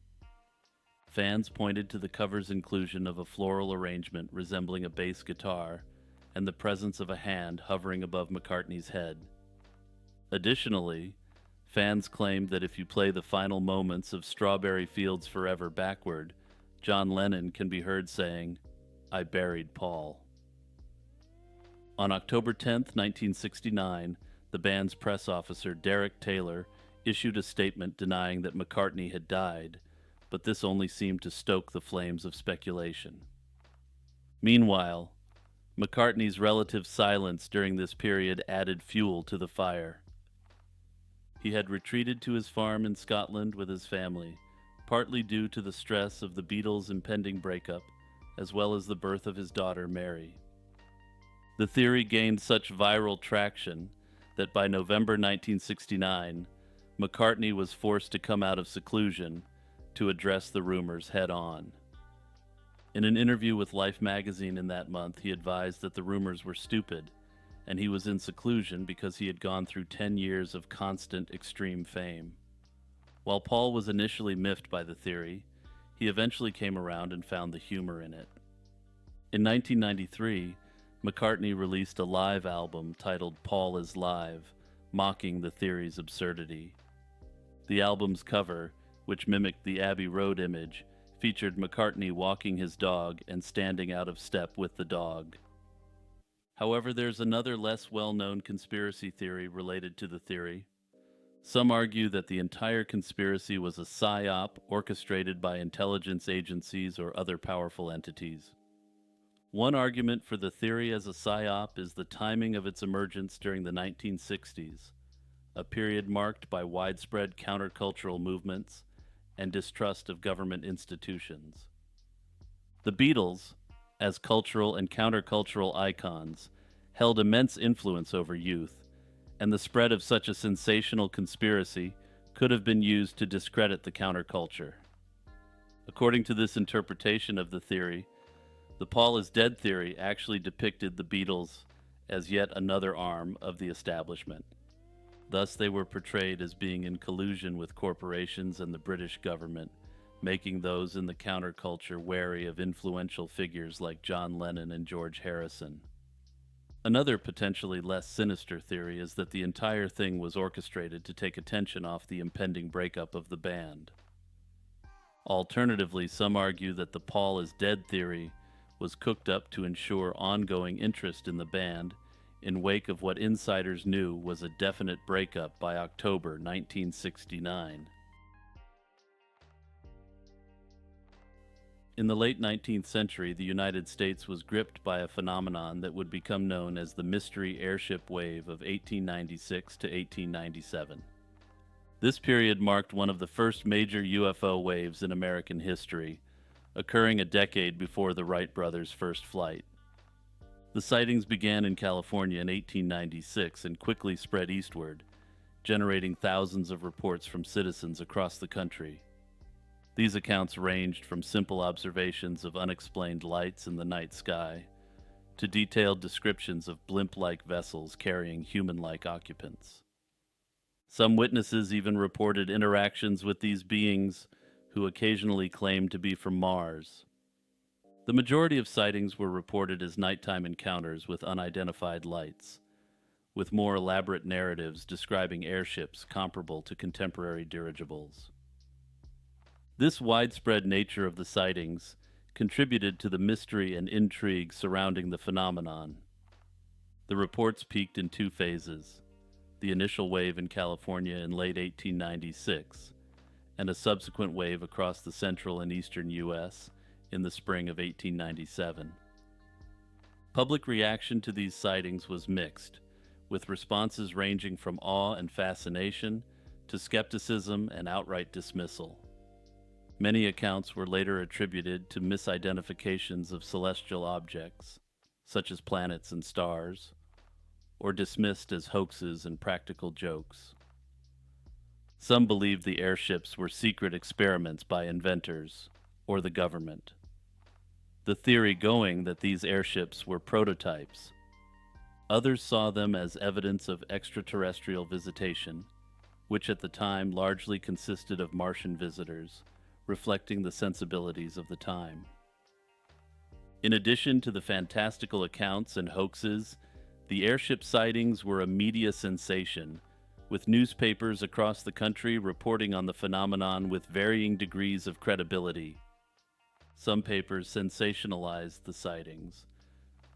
Fans pointed to the cover's inclusion of a floral arrangement resembling a bass guitar and the presence of a hand hovering above McCartney's head. Additionally, fans claimed that if you play the final moments of Strawberry Fields Forever backward, John Lennon can be heard saying, "I buried Paul." On October 10, 1969, the band's press officer, Derek Taylor, issued a statement denying that McCartney had died, but this only seemed to stoke the flames of speculation. Meanwhile, McCartney's relative silence during this period added fuel to the fire. He had retreated to his farm in Scotland with his family, partly due to the stress of the Beatles' impending breakup, as well as the birth of his daughter, Mary. The theory gained such viral traction that by November 1969, McCartney was forced to come out of seclusion to address the rumors head-on. In an interview with Life magazine in that month, he advised that the rumors were stupid, and he was in seclusion because he had gone through 10 years of constant extreme fame. While Paul was initially miffed by the theory, he eventually came around and found the humor in it. In 1993, McCartney released a live album titled Paul is Live, mocking the theory's absurdity. The album's cover, which mimicked the Abbey Road image, featured McCartney walking his dog and standing out of step with the dog. However, there's another less well-known conspiracy theory related to the theory. Some argue that the entire conspiracy was a psyop orchestrated by intelligence agencies or other powerful entities. One argument for the theory as a psyop is the timing of its emergence during the 1960s, a period marked by widespread countercultural movements and distrust of government institutions. The Beatles, as cultural and countercultural icons, held immense influence over youth, and the spread of such a sensational conspiracy could have been used to discredit the counterculture. According to this interpretation of the theory, the Paul is dead theory actually depicted the Beatles as yet another arm of the establishment. Thus, they were portrayed as being in collusion with corporations and the British government, making those in the counterculture wary of influential figures like John Lennon and George Harrison. Another potentially less sinister theory is that the entire thing was orchestrated to take attention off the impending breakup of the band. Alternatively, some argue that the Paul is dead theory was cooked up to ensure ongoing interest in the band in wake of what insiders knew was a definite breakup by October 1969. In the late 19th century, the United States was gripped by a phenomenon that would become known as the Mystery Airship Wave of 1896 to 1897. This period marked one of the first major UFO waves in American history, occurring a decade before the Wright brothers' first flight. The sightings began in California in 1896 and quickly spread eastward, generating thousands of reports from citizens across the country. These accounts ranged from simple observations of unexplained lights in the night sky to detailed descriptions of blimp-like vessels carrying human-like occupants. Some witnesses even reported interactions with these beings who occasionally claimed to be from Mars. The majority of sightings were reported as nighttime encounters with unidentified lights, with more elaborate narratives describing airships comparable to contemporary dirigibles. This widespread nature of the sightings contributed to the mystery and intrigue surrounding the phenomenon. The reports peaked in two phases: the initial wave in California in late 1896, and a subsequent wave across the central and eastern U.S. in the spring of 1897. Public reaction to these sightings was mixed, with responses ranging from awe and fascination to skepticism and outright dismissal. Many accounts were later attributed to misidentifications of celestial objects, such as planets and stars, or dismissed as hoaxes and practical jokes. Some believed the airships were secret experiments by inventors or the government. The theory going that these airships were prototypes. Others saw them as evidence of extraterrestrial visitation, which at the time largely consisted of Martian visitors, reflecting the sensibilities of the time. In addition to the fantastical accounts and hoaxes, the airship sightings were a media sensation, with newspapers across the country reporting on the phenomenon with varying degrees of credibility. Some papers sensationalized the sightings,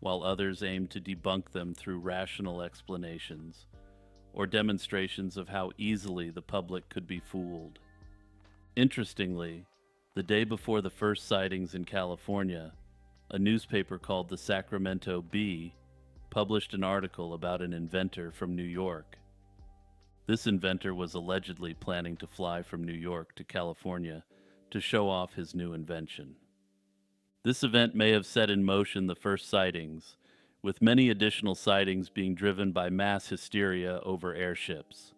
while others aimed to debunk them through rational explanations or demonstrations of how easily the public could be fooled. Interestingly, the day before the first sightings in California, a newspaper called the Sacramento Bee published an article about an inventor from New York. This inventor was allegedly planning to fly from New York to California to show off his new invention. This event may have set in motion the first sightings, with many additional sightings being driven by mass hysteria over airships.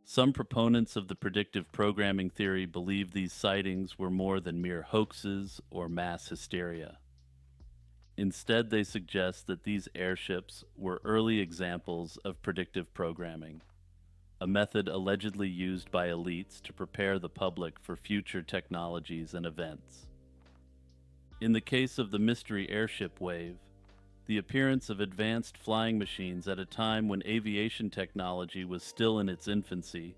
Some proponents of the predictive programming theory believe these sightings were more than mere hoaxes or mass hysteria. Instead, they suggest that these airships were early examples of predictive programming, a method allegedly used by elites to prepare the public for future technologies and events. In the case of the mystery airship wave, the appearance of advanced flying machines at a time when aviation technology was still in its infancy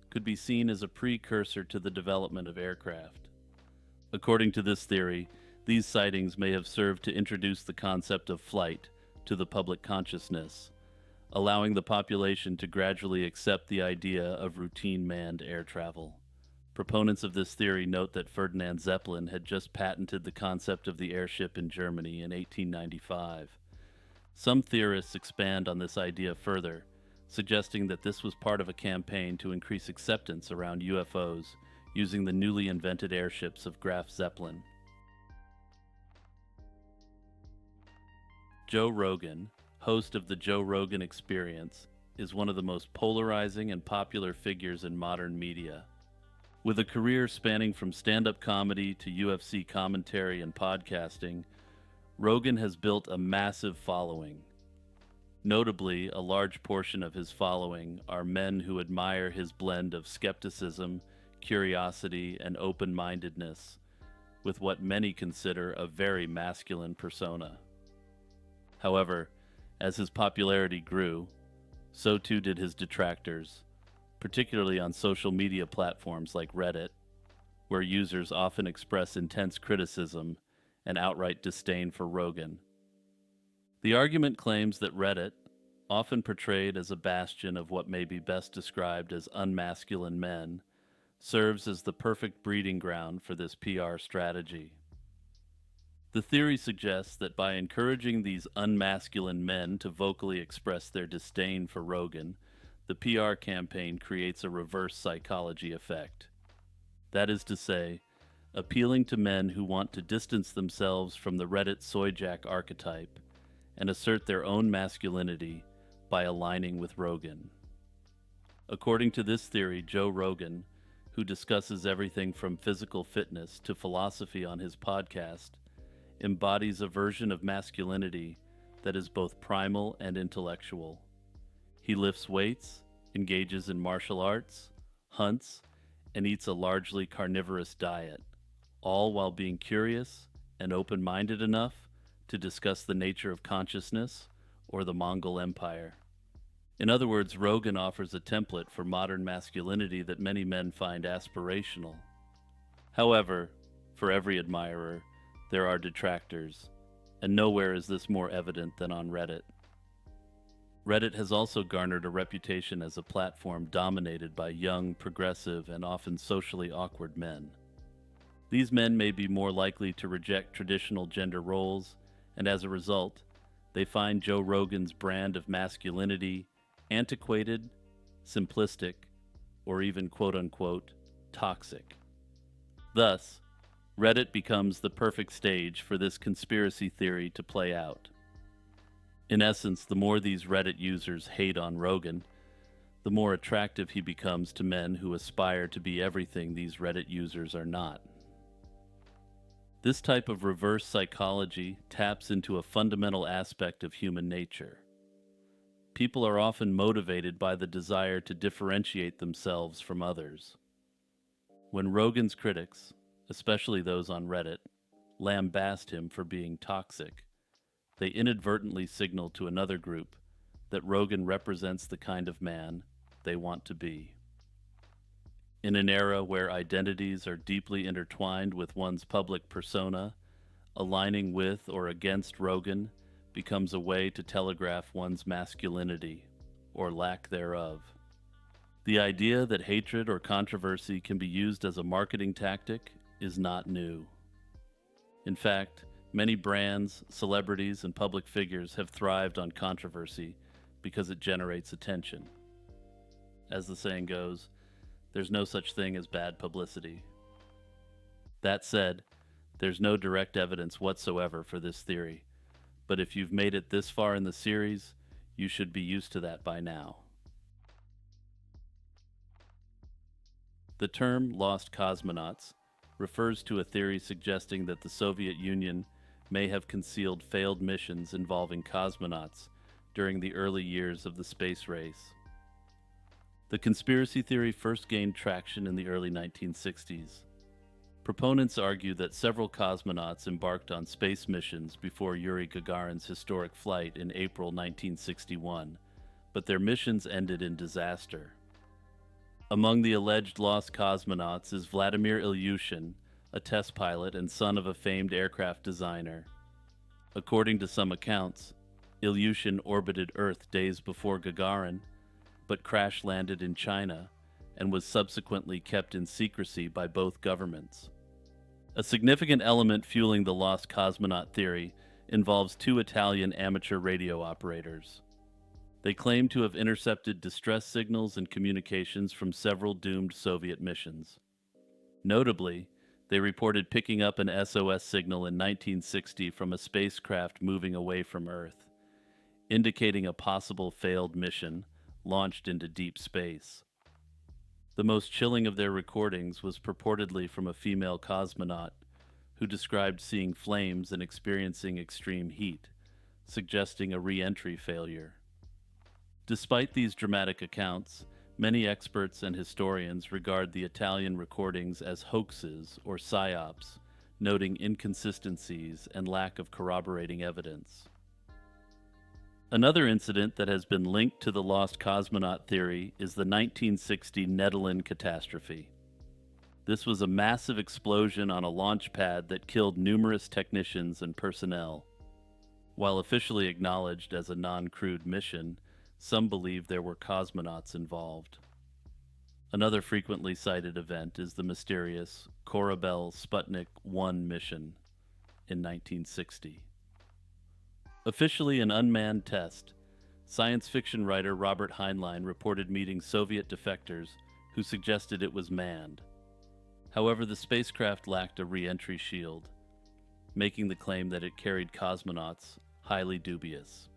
could be seen as a precursor to the development of aircraft. According to this theory, these sightings may have served to introduce the concept of flight to the public consciousness, allowing the population to gradually accept the idea of routine manned air travel. Proponents of this theory note that Ferdinand Zeppelin had just patented the concept of the airship in Germany in 1895. Some theorists expand on this idea further, suggesting that this was part of a campaign to increase acceptance around UFOs using the newly invented airships of Graf Zeppelin. Joe Rogan, host of The Joe Rogan Experience, is one of the most polarizing and popular figures in modern media. With a career spanning from stand-up comedy to UFC commentary and podcasting, Rogan has built a massive following. Notably, a large portion of his following are men who admire his blend of skepticism, curiosity, and open-mindedness, with what many consider a very masculine persona. However, as his popularity grew, so too did his detractors, particularly on social media platforms like Reddit, where users often express intense criticism and outright disdain for Rogan. The argument claims that Reddit, often portrayed as a bastion of what may be best described as unmasculine men, serves as the perfect breeding ground for this PR strategy. The theory suggests that by encouraging these unmasculine men to vocally express their disdain for Rogan, the PR campaign creates a reverse psychology effect. That is to say, appealing to men who want to distance themselves from the Reddit soyjack archetype and assert their own masculinity by aligning with Rogan. According to this theory, Joe Rogan, who discusses everything from physical fitness to philosophy on his podcast, embodies a version of masculinity that is both primal and intellectual. He lifts weights, engages in martial arts, hunts, and eats a largely carnivorous diet, all while being curious and open-minded enough to discuss the nature of consciousness or the Mongol Empire. In other words, Rogan offers a template for modern masculinity that many men find aspirational. However, for every admirer, there are detractors, and nowhere is this more evident than on Reddit. Reddit has also garnered a reputation as a platform dominated by young, progressive, and often socially awkward men. These men may be more likely to reject traditional gender roles, and as a result, they find Joe Rogan's brand of masculinity antiquated, simplistic, or even quote unquote toxic. Thus, Reddit becomes the perfect stage for this conspiracy theory to play out. In essence, the more these Reddit users hate on Rogan, the more attractive he becomes to men who aspire to be everything these Reddit users are not. This type of reverse psychology taps into a fundamental aspect of human nature. People are often motivated by the desire to differentiate themselves from others. When Rogan's critics, especially those on Reddit, lambast him for being toxic, they inadvertently signal to another group that Rogan represents the kind of man they want to be. In an era where identities are deeply intertwined with one's public persona, aligning with or against Rogan becomes a way to telegraph one's masculinity, or lack thereof. The idea that hatred or controversy can be used as a marketing tactic is not new. In fact, many brands, celebrities, and public figures have thrived on controversy because it generates attention. As the saying goes, there's no such thing as bad publicity. That said, there's no direct evidence whatsoever for this theory, but if you've made it this far in the series, you should be used to that by now. The term lost cosmonauts refers to a theory suggesting that the Soviet Union may have concealed failed missions involving cosmonauts during the early years of the space race. The conspiracy theory first gained traction in the early 1960s. Proponents argue that several cosmonauts embarked on space missions before Yuri Gagarin's historic flight in April 1961, but their missions ended in disaster. Among the alleged lost cosmonauts is Vladimir Ilyushin, a test pilot and son of a famed aircraft designer. According to some accounts, Ilyushin orbited Earth days before Gagarin, but crash-landed in China and was subsequently kept in secrecy by both governments. A significant element fueling the lost cosmonaut theory involves two Italian amateur radio operators. They claim to have intercepted distress signals and communications from several doomed Soviet missions. Notably, they reported picking up an SOS signal in 1960 from a spacecraft moving away from Earth, indicating a possible failed mission launched into deep space. The most chilling of their recordings was purportedly from a female cosmonaut who described seeing flames and experiencing extreme heat, suggesting a re-entry failure. Despite these dramatic accounts, many experts and historians regard the Italian recordings as hoaxes or psyops, noting inconsistencies and lack of corroborating evidence. Another incident that has been linked to the lost cosmonaut theory is the 1960 Nedelin catastrophe. This was a massive explosion on a launch pad that killed numerous technicians and personnel. While officially acknowledged as a non-crewed mission, some believe there were cosmonauts involved. Another frequently cited event is the mysterious Korabel Sputnik 1 mission in 1960. Officially an unmanned test, science fiction writer Robert Heinlein reported meeting Soviet defectors who suggested it was manned. However, the spacecraft lacked a re-entry shield, making the claim that it carried cosmonauts highly dubious.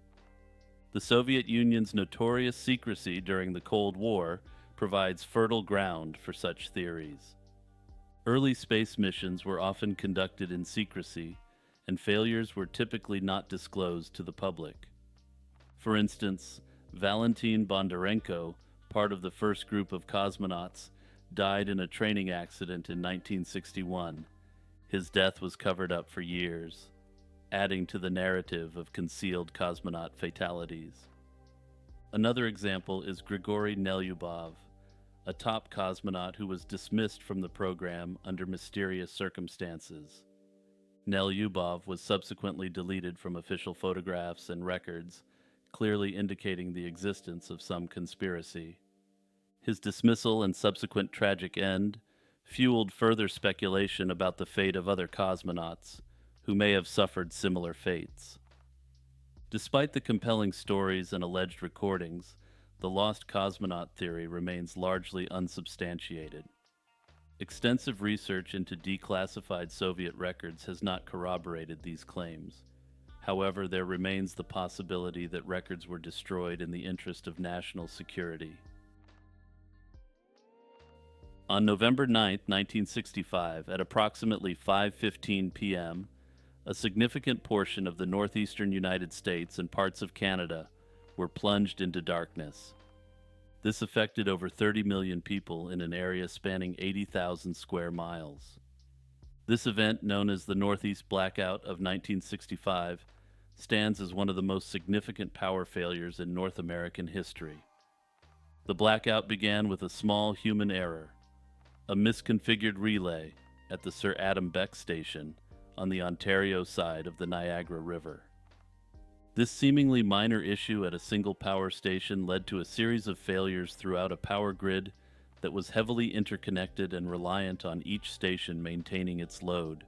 The Soviet Union's notorious secrecy during the Cold War provides fertile ground for such theories. Early space missions were often conducted in secrecy, and failures were typically not disclosed to the public. For instance, Valentin Bondarenko, part of the first group of cosmonauts, died in a training accident in 1961. His death was covered up for years, adding to the narrative of concealed cosmonaut fatalities. Another example is Grigory Nelyubov, a top cosmonaut who was dismissed from the program under mysterious circumstances. Nelyubov was subsequently deleted from official photographs and records, clearly indicating the existence of some conspiracy. His dismissal and subsequent tragic end fueled further speculation about the fate of other cosmonauts who may have suffered similar fates. Despite the compelling stories and alleged recordings, the lost cosmonaut theory remains largely unsubstantiated. Extensive research into declassified Soviet records has not corroborated these claims. However, there remains the possibility that records were destroyed in the interest of national security. On November 9, 1965, at approximately 5:15 p.m., a significant portion of the northeastern United States and parts of Canada were plunged into darkness. This affected over 30 million people in an area spanning 80,000 square miles. This event, known as the Northeast Blackout of 1965, stands as one of the most significant power failures in North American history. The blackout began with a small human error, a misconfigured relay at the Sir Adam Beck station on the Ontario side of the Niagara River. This seemingly minor issue at a single power station led to a series of failures throughout a power grid that was heavily interconnected and reliant on each station maintaining its load.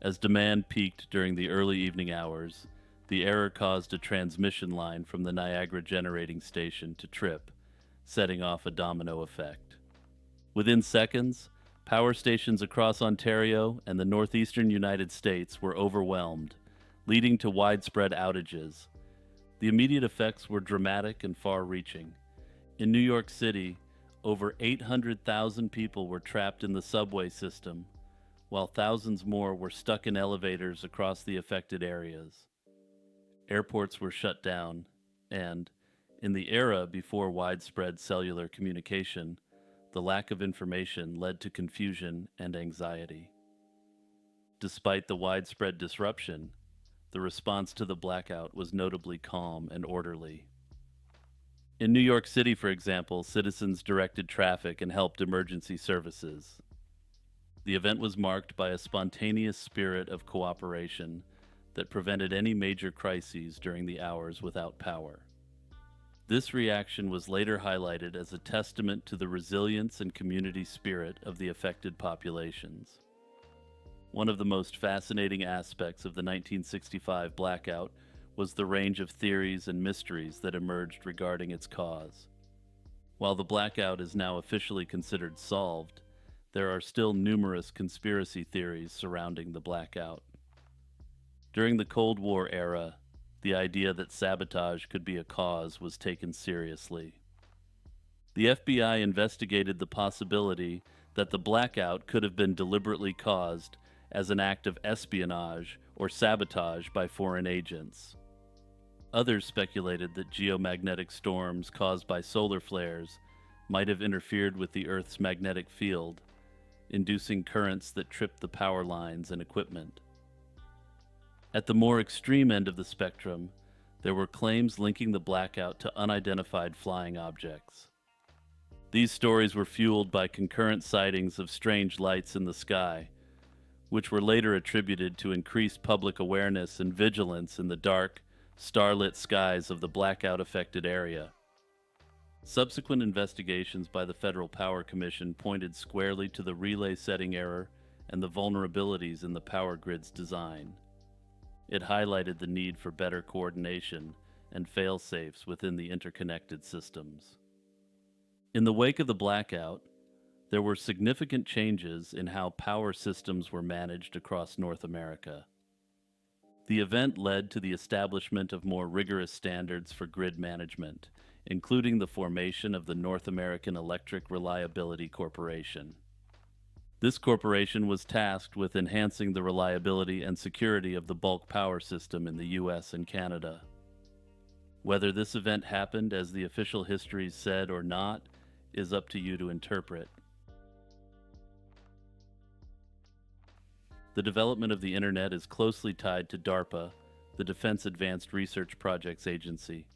As demand peaked during the early evening hours, the error caused a transmission line from the Niagara generating station to trip, setting off a domino effect. Within seconds, power stations across Ontario and the northeastern United States were overwhelmed, leading to widespread outages. The immediate effects were dramatic and far-reaching. In New York City, over 800,000 people were trapped in the subway system, while thousands more were stuck in elevators across the affected areas. Airports were shut down, and, in the era before widespread cellular communication, the lack of information led to confusion and anxiety. Despite the widespread disruption, the response to the blackout was notably calm and orderly. In New York City, for example, citizens directed traffic and helped emergency services. The event was marked by a spontaneous spirit of cooperation that prevented any major crises during the hours without power. This reaction was later highlighted as a testament to the resilience and community spirit of the affected populations. One of the most fascinating aspects of the 1965 blackout was the range of theories and mysteries that emerged regarding its cause. While the blackout is now officially considered solved, there are still numerous conspiracy theories surrounding the blackout. During the Cold War era, the idea that sabotage could be a cause was taken seriously. The FBI investigated the possibility that the blackout could have been deliberately caused as an act of espionage or sabotage by foreign agents. Others speculated that geomagnetic storms caused by solar flares might have interfered with the Earth's magnetic field, inducing currents that tripped the power lines and equipment. At the more extreme end of the spectrum, there were claims linking the blackout to unidentified flying objects. These stories were fueled by concurrent sightings of strange lights in the sky, which were later attributed to increased public awareness and vigilance in the dark, starlit skies of the blackout-affected area. Subsequent investigations by the Federal Power Commission pointed squarely to the relay setting error and the vulnerabilities in the power grid's design. It highlighted the need for better coordination and fail-safes within the interconnected systems. In the wake of the blackout, there were significant changes in how power systems were managed across North America. The event led to the establishment of more rigorous standards for grid management, including the formation of the North American Electric Reliability Corporation. This corporation was tasked with enhancing the reliability and security of the bulk power system in the U.S. and Canada. Whether this event happened as the official histories said or not is up to you to interpret. The development of the Internet is closely tied to DARPA, the Defense Advanced Research Projects Agency,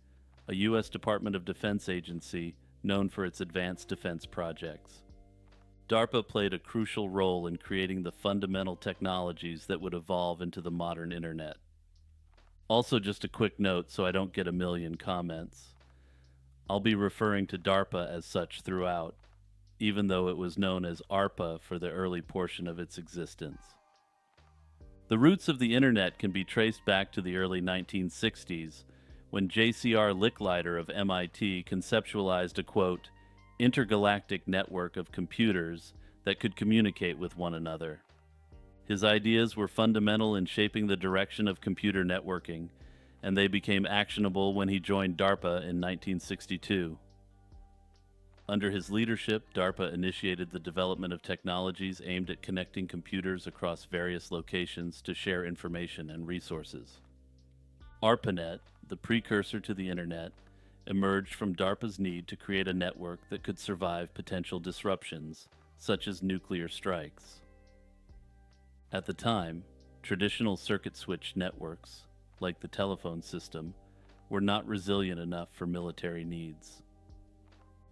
a U.S. Department of Defense agency known for its advanced defense projects. DARPA played a crucial role in creating the fundamental technologies that would evolve into the modern Internet. Also, just a quick note so I don't get a million comments. I'll be referring to DARPA as such throughout, even though it was known as ARPA for the early portion of its existence. The roots of the internet can be traced back to the early 1960s, when J.C.R. Licklider of MIT conceptualized a, quote, intergalactic network of computers that could communicate with one another. His ideas were fundamental in shaping the direction of computer networking, and they became actionable when he joined DARPA in 1962. Under his leadership, DARPA initiated the development of technologies aimed at connecting computers across various locations to share information and resources. ARPANET, the precursor to the Internet, emerged from DARPA's need to create a network that could survive potential disruptions, such as nuclear strikes. At the time, traditional circuit switch networks, like the telephone system, were not resilient enough for military needs.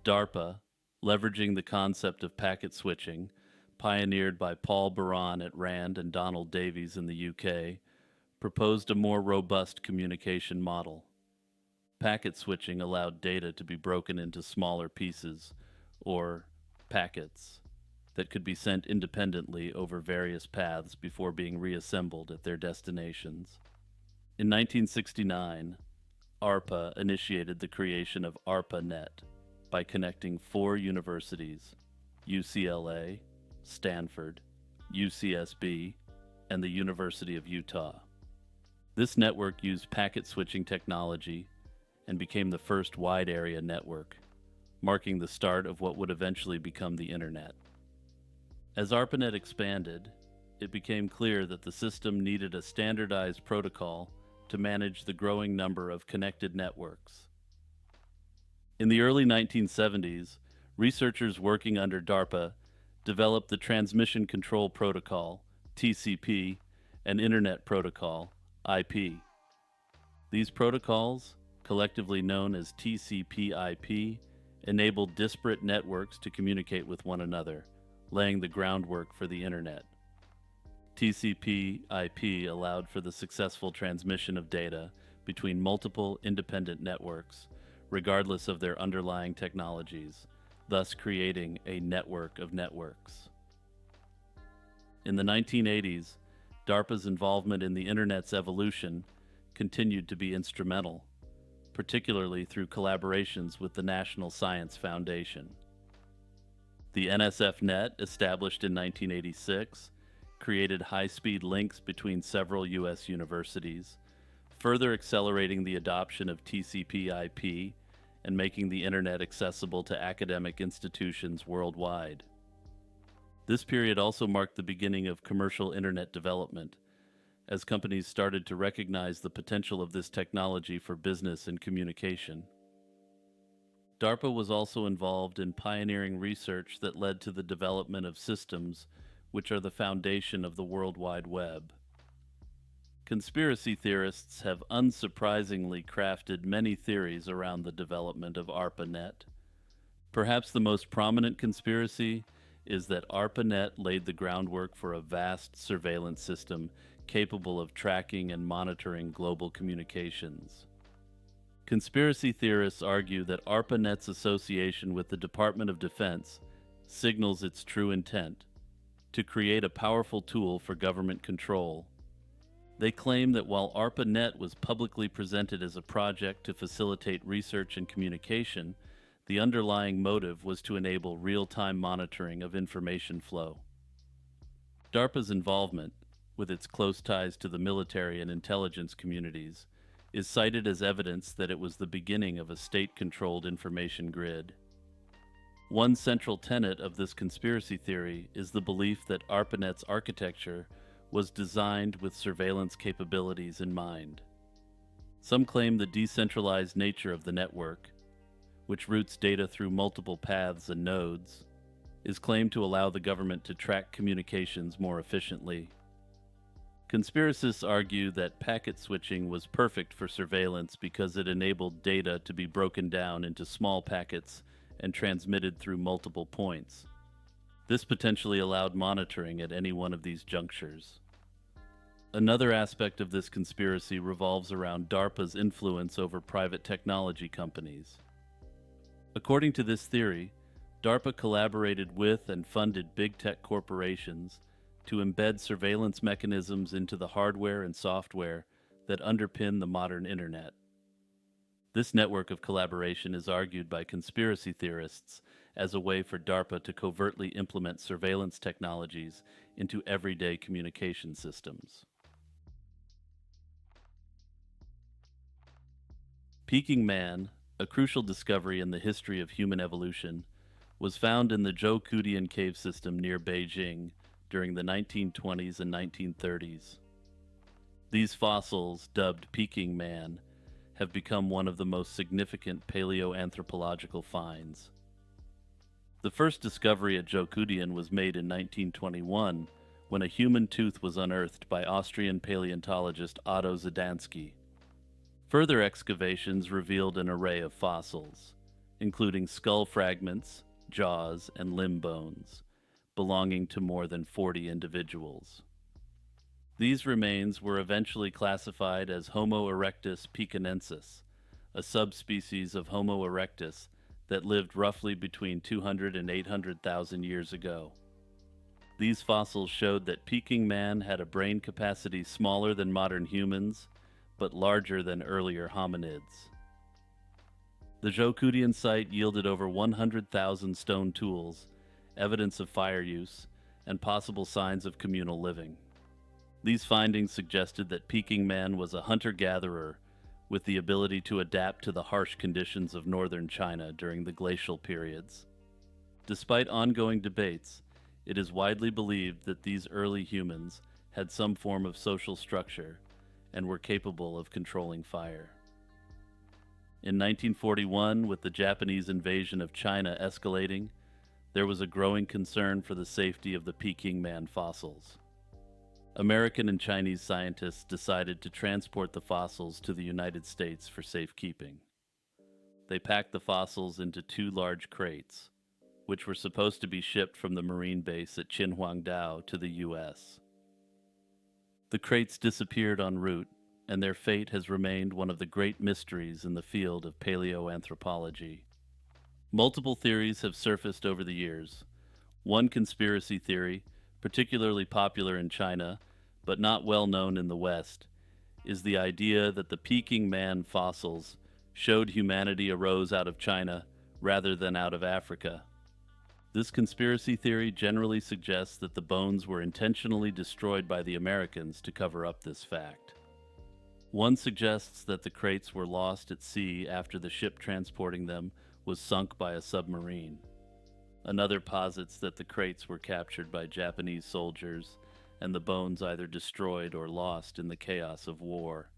DARPA, leveraging the concept of packet switching, pioneered by Paul Baran at RAND and Donald Davies in the UK, proposed a more robust communication model. Packet switching allowed data to be broken into smaller pieces, or packets, that could be sent independently over various paths before being reassembled at their destinations. In 1969, ARPA initiated the creation of ARPANET by connecting 4 universities, UCLA, Stanford, UCSB, and the University of Utah. This network used packet switching technology and became the first wide area network, marking the start of what would eventually become the Internet. As ARPANET expanded, it became clear that the system needed a standardized protocol to manage the growing number of connected networks. In the early 1970s, researchers working under DARPA developed the Transmission Control Protocol, TCP, and Internet Protocol, IP. These protocols, collectively known as TCP/IP, enabled disparate networks to communicate with one another, laying the groundwork for the Internet. TCP/IP allowed for the successful transmission of data between multiple independent networks, regardless of their underlying technologies, thus creating a network of networks. In the 1980s, DARPA's involvement in the Internet's evolution continued to be instrumental, particularly through collaborations with the National Science Foundation. The NSF-Net, established in 1986, created high-speed links between several U.S. universities, further accelerating the adoption of TCP/IP and making the Internet accessible to academic institutions worldwide. This period also marked the beginning of commercial Internet development, as companies started to recognize the potential of this technology for business and communication. DARPA was also involved in pioneering research that led to the development of systems which are the foundation of the World Wide Web. Conspiracy theorists have unsurprisingly crafted many theories around the development of ARPANET. Perhaps the most prominent conspiracy is that ARPANET laid the groundwork for a vast surveillance system capable of tracking and monitoring global communications. Conspiracy theorists argue that ARPANET's association with the Department of Defense signals its true intent: to create a powerful tool for government control. They claim that while ARPANET was publicly presented as a project to facilitate research and communication, the underlying motive was to enable real-time monitoring of information flow. DARPA's involvement, with its close ties to the military and intelligence communities, is cited as evidence that it was the beginning of a state-controlled information grid. One central tenet of this conspiracy theory is the belief that ARPANET's architecture was designed with surveillance capabilities in mind. Some claim the decentralized nature of the network, which routes data through multiple paths and nodes, is claimed to allow the government to track communications more efficiently. Conspiracists argue that packet switching was perfect for surveillance because it enabled data to be broken down into small packets and transmitted through multiple points. This potentially allowed monitoring at any one of these junctures. Another aspect of this conspiracy revolves around DARPA's influence over private technology companies. According to this theory, DARPA collaborated with and funded big tech corporations to embed surveillance mechanisms into the hardware and software that underpin the modern internet. This network of collaboration is argued by conspiracy theorists as a way for DARPA to covertly implement surveillance technologies into everyday communication systems. Peking Man, a crucial discovery in the history of human evolution, was found in the Zhoukoudian cave system near Beijing during the 1920s and 1930s. These fossils, dubbed Peking Man, have become one of the most significant paleoanthropological finds. The first discovery at Zhoukoudian was made in 1921 when a human tooth was unearthed by Austrian paleontologist Otto Zadansky. Further excavations revealed an array of fossils, including skull fragments, jaws, and limb bones, belonging to more than 40 individuals. These remains were eventually classified as Homo erectus pekinensis, a subspecies of Homo erectus that lived roughly between 200 and 800,000 years ago. These fossils showed that Peking Man had a brain capacity smaller than modern humans, but larger than earlier hominids. The Zhoukoudian site yielded over 100,000 stone tools, evidence of fire use, and possible signs of communal living. These findings suggested that Peking Man was a hunter-gatherer with the ability to adapt to the harsh conditions of northern China during the glacial periods. Despite ongoing debates, it is widely believed that these early humans had some form of social structure and were capable of controlling fire. In 1941, with the Japanese invasion of China escalating, there was a growing concern for the safety of the Peking Man fossils. American and Chinese scientists decided to transport the fossils to the United States for safekeeping. They packed the fossils into 2 large crates, which were supposed to be shipped from the Marine base at Qinhuangdao to the U.S. The crates disappeared en route, and their fate has remained one of the great mysteries in the field of paleoanthropology. Multiple theories have surfaced over the years. One conspiracy theory, particularly popular in China, but not well known in the West, is the idea that the Peking Man fossils showed humanity arose out of China rather than out of Africa. This conspiracy theory generally suggests that the bones were intentionally destroyed by the Americans to cover up this fact. One suggests that the crates were lost at sea after the ship transporting them was sunk by a submarine. Another posits that the crates were captured by Japanese soldiers and the bones either destroyed or lost in the chaos of war.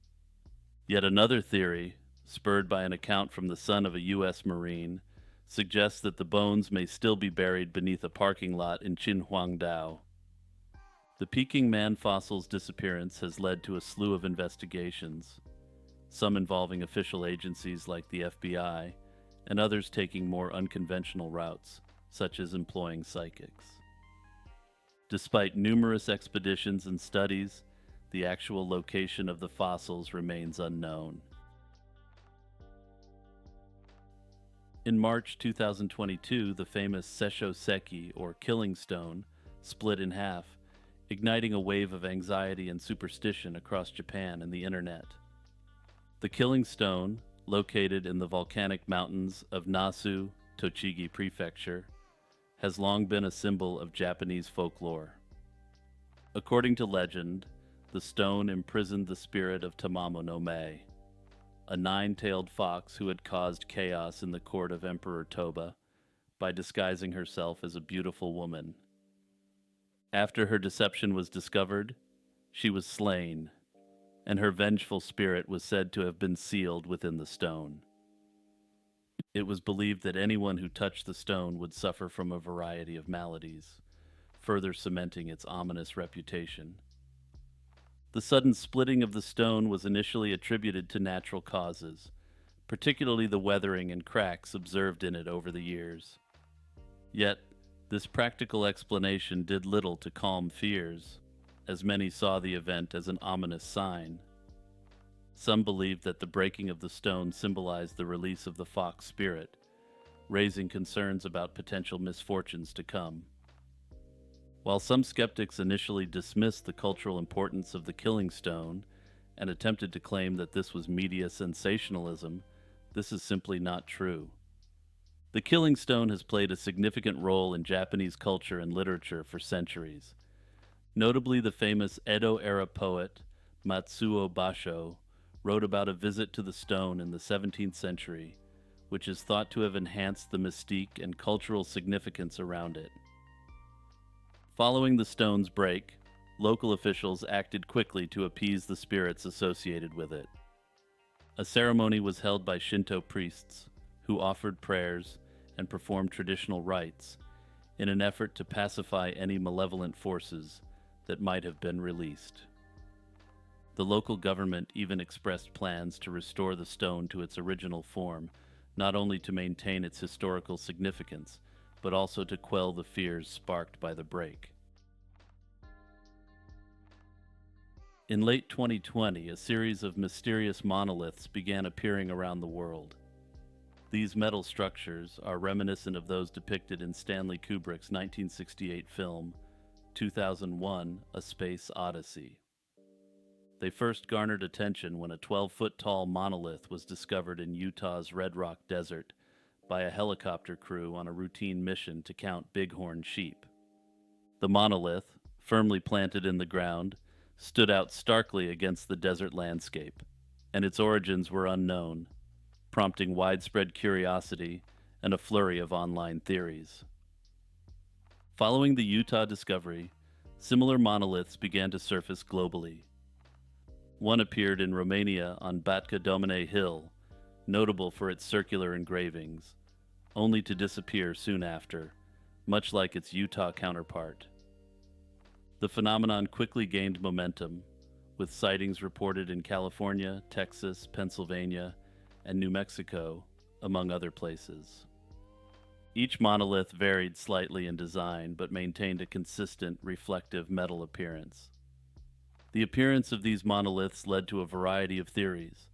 Yet another theory, spurred by an account from the son of a U.S. Marine, suggests that the bones may still be buried beneath a parking lot in Qinhuangdao. The Peking Man fossil's disappearance has led to a slew of investigations, some involving official agencies like the FBI, and others taking more unconventional routes, such as employing psychics. Despite numerous expeditions and studies, the actual location of the fossils remains unknown. In March 2022, the famous Seisho Seki, or Killing Stone, split in half, igniting a wave of anxiety and superstition across Japan and the internet. The Killing Stone, located in the volcanic mountains of Nasu, Tochigi Prefecture, has long been a symbol of Japanese folklore. According to legend, the stone imprisoned the spirit of Tamamo no Mae, a 9-tailed fox who had caused chaos in the court of Emperor Toba by disguising herself as a beautiful woman. After her deception was discovered, she was slain, and her vengeful spirit was said to have been sealed within the stone. It was believed that anyone who touched the stone would suffer from a variety of maladies, further cementing its ominous reputation. The sudden splitting of the stone was initially attributed to natural causes, particularly the weathering and cracks observed in it over the years. Yet, this practical explanation did little to calm fears, as many saw the event as an ominous sign. Some believed that the breaking of the stone symbolized the release of the fox spirit, raising concerns about potential misfortunes to come. While some skeptics initially dismissed the cultural importance of the killing stone and attempted to claim that this was media sensationalism, this is simply not true. The killing stone has played a significant role in Japanese culture and literature for centuries. Notably, the famous Edo-era poet Matsuo Basho wrote about a visit to the stone in the 17th century, which is thought to have enhanced the mystique and cultural significance around it. Following the stone's break, local officials acted quickly to appease the spirits associated with it. A ceremony was held by Shinto priests, who offered prayers and performed traditional rites in an effort to pacify any malevolent forces that might have been released. The local government even expressed plans to restore the stone to its original form, not only to maintain its historical significance, but also to quell the fears sparked by the break. In late 2020, a series of mysterious monoliths began appearing around the world. These metal structures are reminiscent of those depicted in Stanley Kubrick's 1968 film, 2001: A Space Odyssey. They first garnered attention when a 12-foot tall monolith was discovered in Utah's Red Rock Desert by a helicopter crew on a routine mission to count bighorn sheep. The monolith, firmly planted in the ground, stood out starkly against the desert landscape, and its origins were unknown, prompting widespread curiosity and a flurry of online theories. Following the Utah discovery, similar monoliths began to surface globally. One appeared in Romania on Batka Domene Hill, notable for its circular engravings, only to disappear soon after, much like its Utah counterpart. The phenomenon quickly gained momentum, with sightings reported in California, Texas, Pennsylvania, and New Mexico, among other places. Each monolith varied slightly in design, but maintained a consistent, reflective metal appearance. The appearance of these monoliths led to a variety of theories.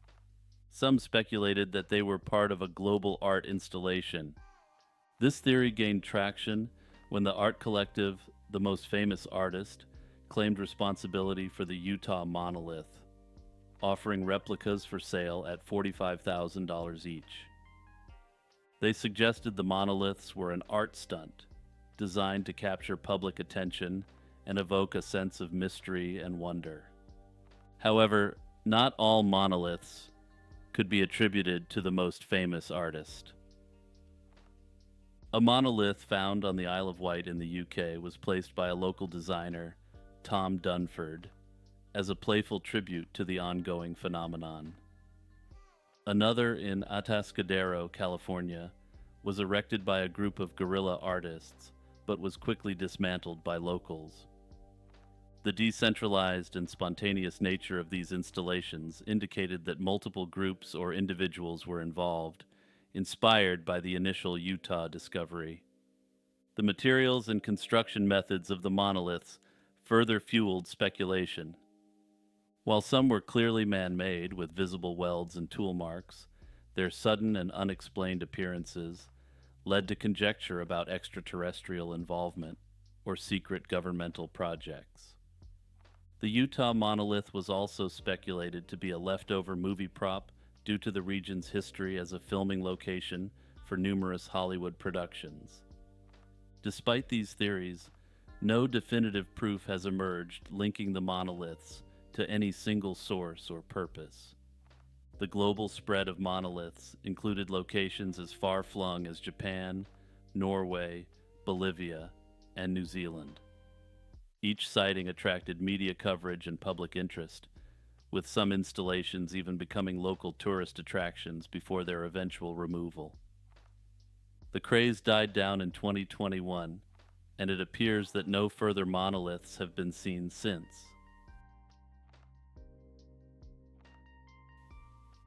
Some speculated that they were part of a global art installation. This theory gained traction when the art collective The Most Famous Artist claimed responsibility for the Utah monolith, offering replicas for sale at $45,000 each. They suggested the monoliths were an art stunt, designed to capture public attention and evoke a sense of mystery and wonder. However, not all monoliths could be attributed to the Most Famous Artist. A monolith found on the Isle of Wight in the UK was placed by a local designer, Tom Dunford, as a playful tribute to the ongoing phenomenon. Another in Atascadero, California, was erected by a group of guerrilla artists, but was quickly dismantled by locals. The decentralized and spontaneous nature of these installations indicated that multiple groups or individuals were involved, inspired by the initial Utah discovery. The materials and construction methods of the monoliths further fueled speculation. While some were clearly man-made with visible welds and tool marks, their sudden and unexplained appearances led to conjecture about extraterrestrial involvement or secret governmental projects. The Utah monolith was also speculated to be a leftover movie prop due to the region's history as a filming location for numerous Hollywood productions. Despite these theories, no definitive proof has emerged linking the monoliths to any single source or purpose. The global spread of monoliths included locations as far-flung as Japan, Norway, Bolivia, and New Zealand. Each sighting attracted media coverage and public interest, with some installations even becoming local tourist attractions before their eventual removal. The craze died down in 2021, and it appears that no further monoliths have been seen since.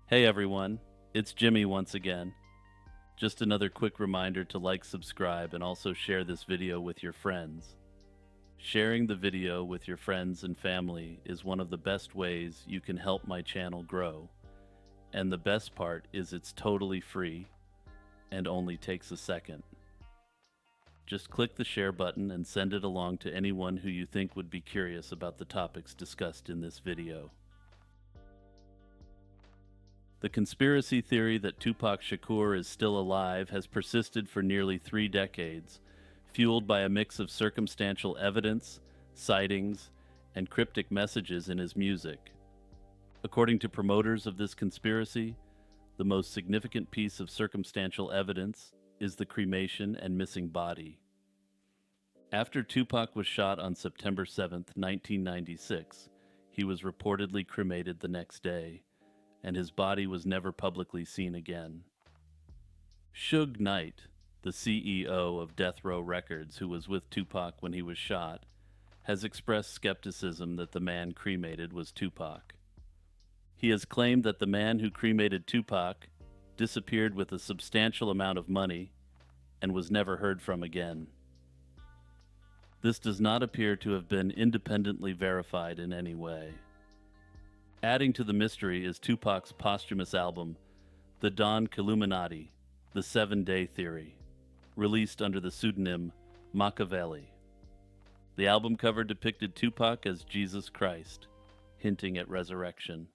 Hey everyone, it's Jimmy once again. Just another quick reminder to like, subscribe, and also share this video with your friends. Sharing the video with your friends and family is one of the best ways you can help my channel grow. And the best part is it's totally free and only takes a second. Just click the share button and send it along to anyone who you think would be curious about the topics discussed in this video. The conspiracy theory that Tupac Shakur is still alive has persisted for nearly 3 decades, fueled by a mix of circumstantial evidence, sightings, and cryptic messages in his music. According to promoters of this conspiracy, the most significant piece of circumstantial evidence is the cremation and missing body. After Tupac was shot on September 7, 1996, he was reportedly cremated the next day, and his body was never publicly seen again. Suge Knight, the CEO of Death Row Records, who was with Tupac when he was shot, has expressed skepticism that the man cremated was Tupac. He has claimed that the man who cremated Tupac disappeared with a substantial amount of money and was never heard from again. This does not appear to have been independently verified in any way. Adding to the mystery is Tupac's posthumous album, The Don Killuminati, The 7-Day Theory, released under the pseudonym Machiavelli. The album cover depicted Tupac as Jesus Christ, hinting at resurrection.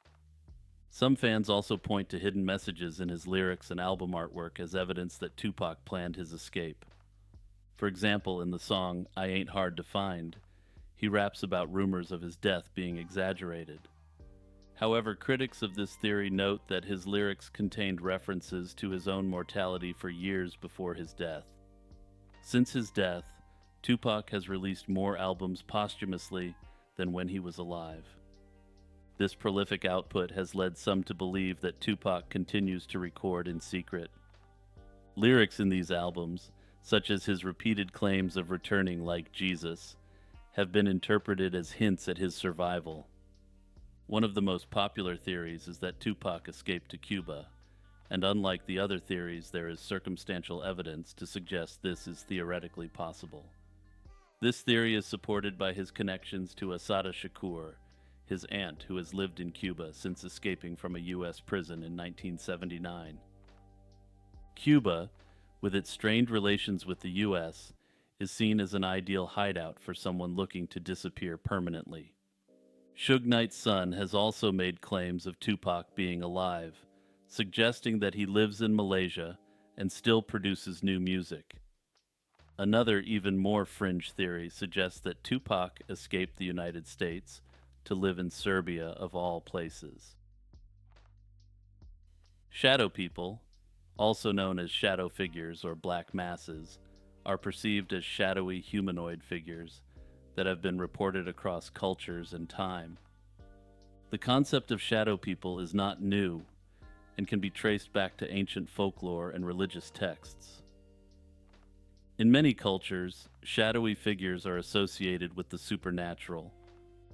Some fans also point to hidden messages in his lyrics and album artwork as evidence that Tupac planned his escape. For example, in the song I Ain't Hard to Find, he raps about rumors of his death being exaggerated. However, critics of this theory note that his lyrics contained references to his own mortality for years before his death. Since his death, Tupac has released more albums posthumously than when he was alive. This prolific output has led some to believe that Tupac continues to record in secret. Lyrics in these albums, such as his repeated claims of returning like Jesus, have been interpreted as hints at his survival. One of the most popular theories is that Tupac escaped to Cuba, and unlike the other theories, there is circumstantial evidence to suggest this is theoretically possible. This theory is supported by his connections to Assata Shakur, his aunt who has lived in Cuba since escaping from a U.S. prison in 1979. Cuba, with its strained relations with the U.S., is seen as an ideal hideout for someone looking to disappear permanently. Suge Knight's son has also made claims of Tupac being alive, suggesting that he lives in Malaysia and still produces new music. Another, even more fringe theory suggests that Tupac escaped the United States to live in Serbia, of all places. Shadow people, also known as shadow figures or black masses, are perceived as shadowy humanoid figures that have been reported across cultures and time. The concept of shadow people is not new and can be traced back to ancient folklore and religious texts. In many cultures, shadowy figures are associated with the supernatural.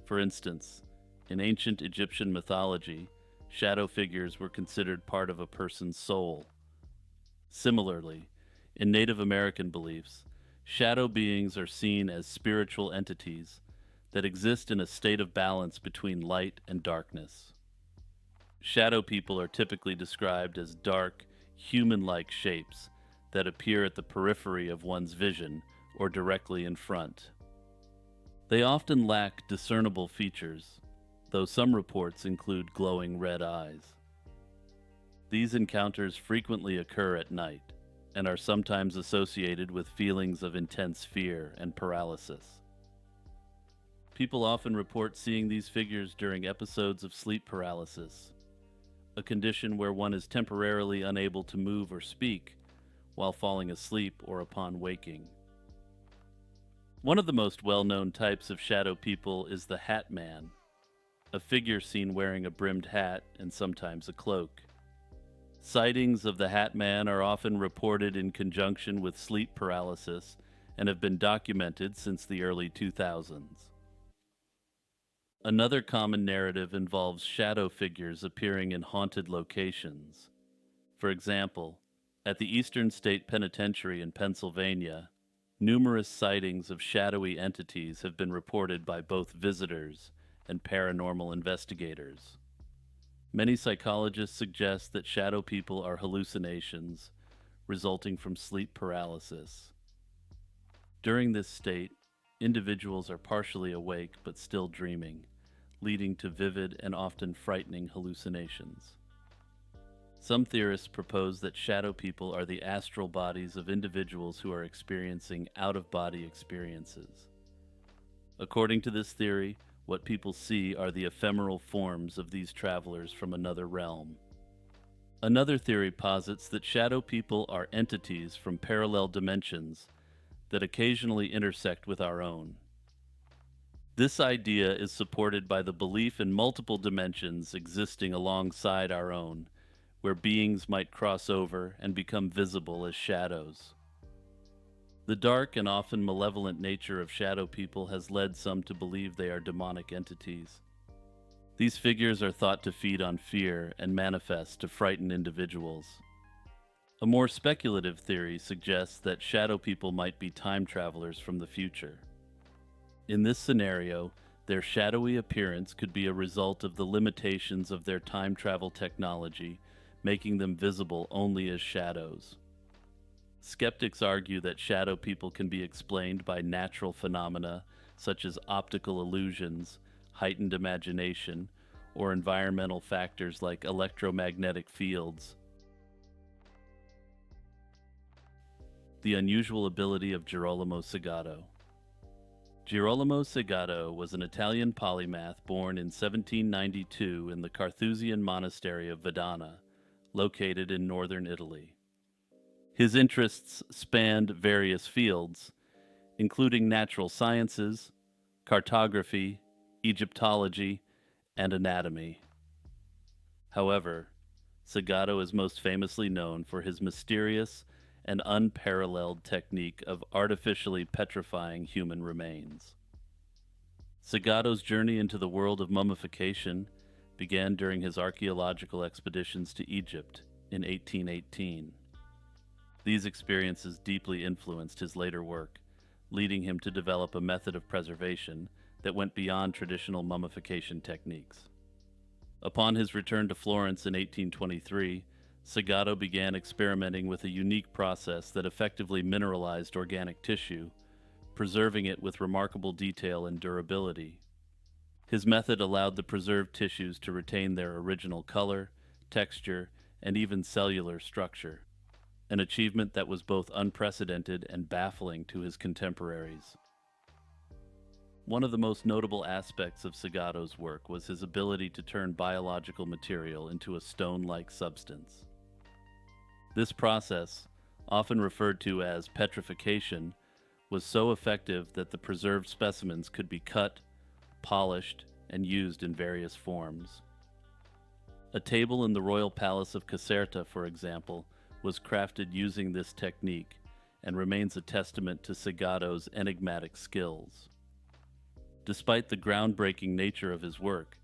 For instance, in ancient Egyptian mythology, shadow figures were considered part of a person's soul. Similarly, in Native American beliefs, shadow beings are seen as spiritual entities that exist in a state of balance between light and darkness. Shadow people are typically described as dark, human-like shapes that appear at the periphery of one's vision or directly in front. They often lack discernible features, though some reports include glowing red eyes. These encounters frequently occur at night and are sometimes associated with feelings of intense fear and paralysis. People often report seeing these figures during episodes of sleep paralysis, a condition where one is temporarily unable to move or speak while falling asleep or upon waking. One of the most well-known types of shadow people is the Hat Man, a figure seen wearing a brimmed hat and sometimes a cloak. Sightings of the Hat Man are often reported in conjunction with sleep paralysis and have been documented since the early 2000s. Another common narrative involves shadow figures appearing in haunted locations. For example, at the Eastern State Penitentiary in Pennsylvania, Numerous sightings of shadowy entities have been reported by both visitors and paranormal investigators. Many psychologists suggest that shadow people are hallucinations resulting from sleep paralysis. During this state, individuals are partially awake but still dreaming, leading to vivid and often frightening hallucinations. Some theorists propose that shadow people are the astral bodies of individuals who are experiencing out of body experiences. According to this theory, what people see are the ephemeral forms of these travelers from another realm. Another theory posits that shadow people are entities from parallel dimensions that occasionally intersect with our own. This idea is supported by the belief in multiple dimensions existing alongside our own, where beings might cross over and become visible as shadows. The dark and often malevolent nature of shadow people has led some to believe they are demonic entities. These figures are thought to feed on fear and manifest to frighten individuals. A more speculative theory suggests that shadow people might be time travelers from the future. In this scenario, their shadowy appearance could be a result of the limitations of their time travel technology, making them visible only as shadows. Skeptics argue that shadow people can be explained by natural phenomena such as optical illusions, heightened imagination, or environmental factors like electromagnetic fields. The unusual ability of Girolamo Segato. Girolamo Segato was an Italian polymath born in 1792 in the Carthusian monastery of Vadana, located in northern Italy. His interests spanned various fields, including natural sciences, cartography, Egyptology, and anatomy. However, Segato is most famously known for his mysterious and unparalleled technique of artificially petrifying human remains. Segato's journey into the world of mummification began during his archaeological expeditions to Egypt in 1818. These experiences deeply influenced his later work, leading him to develop a method of preservation that went beyond traditional mummification techniques. Upon his return to Florence in 1823, Segato began experimenting with a unique process that effectively mineralized organic tissue, preserving it with remarkable detail and durability. His method allowed the preserved tissues to retain their original color, texture, and even cellular structure, an achievement that was both unprecedented and baffling to his contemporaries. One of the most notable aspects of Segato's work was his ability to turn biological material into a stone-like substance. This process, often referred to as petrification, was so effective that the preserved specimens could be cut, polished, and used in various forms. A table in the royal palace of Caserta, for example, was crafted using this technique and remains a testament to Segato's enigmatic skills. Despite the groundbreaking nature of his work,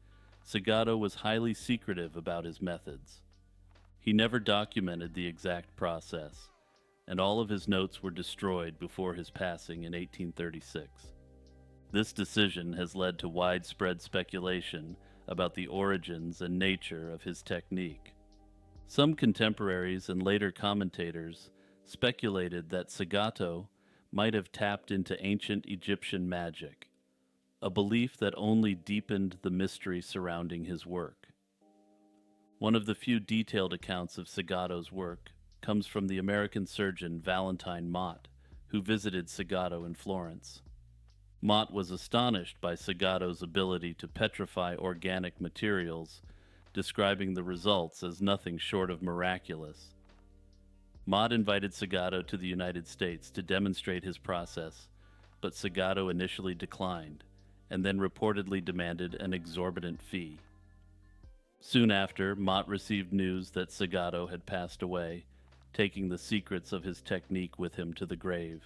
Segato was highly secretive about his methods. He never documented the exact process, and all of his notes were destroyed before his passing in 1836. This decision has led to widespread speculation about the origins and nature of his technique. Some contemporaries and later commentators speculated that Segato might have tapped into ancient Egyptian magic, a belief that only deepened the mystery surrounding his work. One of the few detailed accounts of Segato's work comes from the American surgeon Valentine Mott, who visited Segato in Florence. Mott was astonished by Segato's ability to petrify organic materials, describing the results as nothing short of miraculous. Mott invited Segato to the United States to demonstrate his process, but Segato initially declined, and then reportedly demanded an exorbitant fee. Soon after, Mott received news that Segato had passed away, taking the secrets of his technique with him to the grave.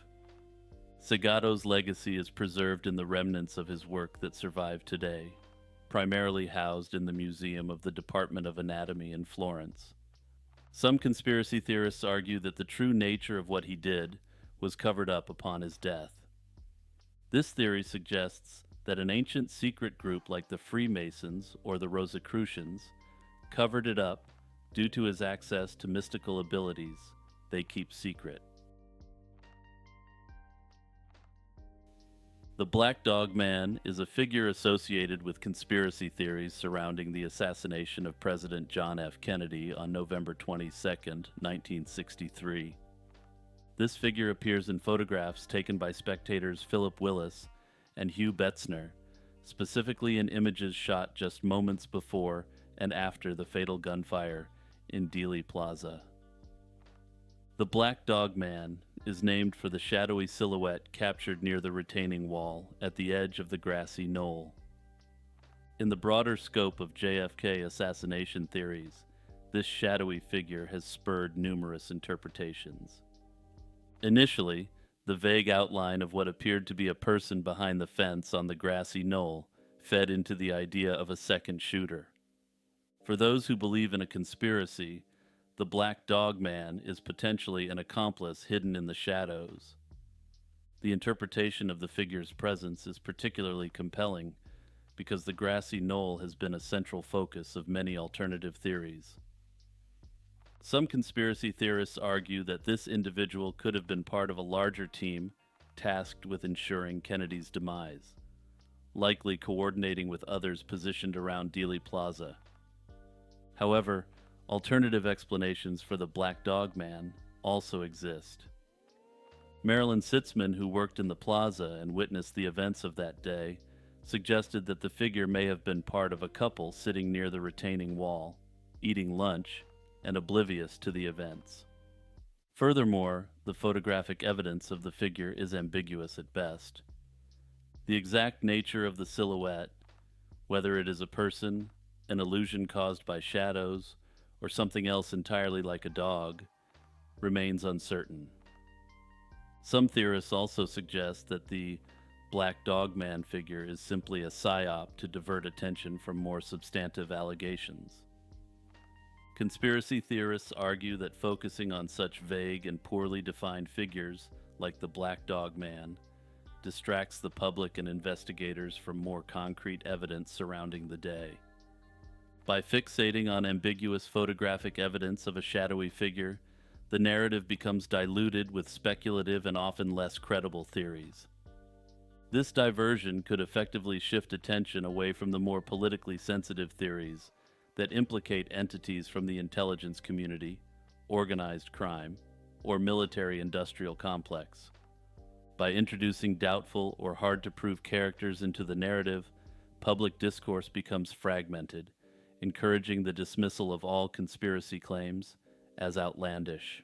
Segato's legacy is preserved in the remnants of his work that survive today, primarily housed in the Museum of the Department of Anatomy in Florence. Some conspiracy theorists argue that the true nature of what he did was covered up upon his death. This theory suggests that an ancient secret group like the Freemasons or the Rosicrucians covered it up due to his access to mystical abilities they keep secret. The Black Dog Man is a figure associated with conspiracy theories surrounding the assassination of President John F. Kennedy on November 22, 1963. This figure appears in photographs taken by spectators Philip Willis and Hugh Betzner, specifically in images shot just moments before and after the fatal gunfire in Dealey Plaza. The Black Dog Man is named for the shadowy silhouette captured near the retaining wall at the edge of the grassy knoll. In the broader scope of JFK assassination theories, this shadowy figure has spurred numerous interpretations. Initially, the vague outline of what appeared to be a person behind the fence on the grassy knoll fed into the idea of a second shooter. For those who believe in a conspiracy, the Black Dog Man is potentially an accomplice hidden in the shadows. The interpretation of the figure's presence is particularly compelling because the grassy knoll has been a central focus of many alternative theories. Some conspiracy theorists argue that this individual could have been part of a larger team tasked with ensuring Kennedy's demise, likely coordinating with others positioned around Dealey Plaza. However, alternative explanations for the Black Dog Man also exist. Marilyn Sitzman, who worked in the plaza and witnessed the events of that day, suggested that the figure may have been part of a couple sitting near the retaining wall, eating lunch, and oblivious to the events. Furthermore, the photographic evidence of the figure is ambiguous at best. The exact nature of the silhouette, whether it is a person, an illusion caused by shadows, or something else entirely like a dog, remains uncertain. Some theorists also suggest that the Black Dog Man figure is simply a psyop to divert attention from more substantive allegations. Conspiracy theorists argue that focusing on such vague and poorly defined figures like the Black Dog Man distracts the public and investigators from more concrete evidence surrounding the day. By fixating on ambiguous photographic evidence of a shadowy figure, the narrative becomes diluted with speculative and often less credible theories. This diversion could effectively shift attention away from the more politically sensitive theories that implicate entities from the intelligence community, organized crime, or military-industrial complex. By introducing doubtful or hard-to-prove characters into the narrative, public discourse becomes fragmented, encouraging the dismissal of all conspiracy claims as outlandish.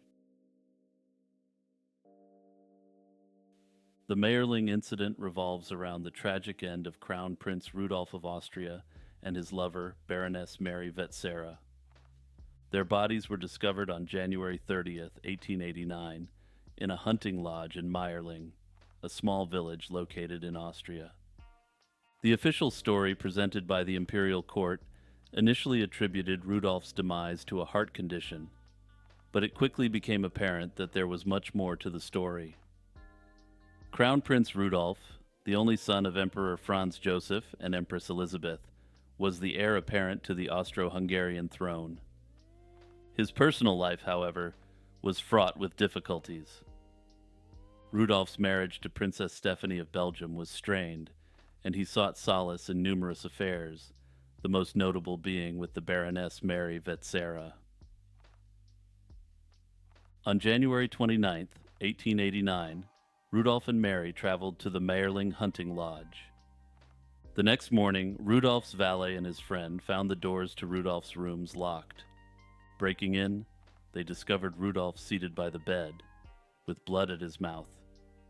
The Mayerling incident revolves around the tragic end of Crown Prince Rudolph of Austria and his lover, Baroness Mary Vetsera. Their bodies were discovered on January 30th, 1889, in a hunting lodge in Mayerling, a small village located in Austria. The official story presented by the imperial court initially attributed Rudolph's demise to a heart condition, but it quickly became apparent that there was much more to the story. Crown Prince Rudolph, the only son of Emperor Franz Joseph and Empress Elizabeth, was the heir apparent to the Austro-Hungarian throne. His personal life, however, was fraught with difficulties. Rudolph's marriage to Princess Stephanie of Belgium was strained, and he sought solace in numerous affairs, the most notable being with the Baroness Mary Vetsera. On January 29, 1889, Rudolph and Mary traveled to the Mayerling hunting lodge. The next morning, Rudolph's valet and his friend found the doors to Rudolph's rooms locked. Breaking in, they discovered Rudolph seated by the bed, with blood at his mouth,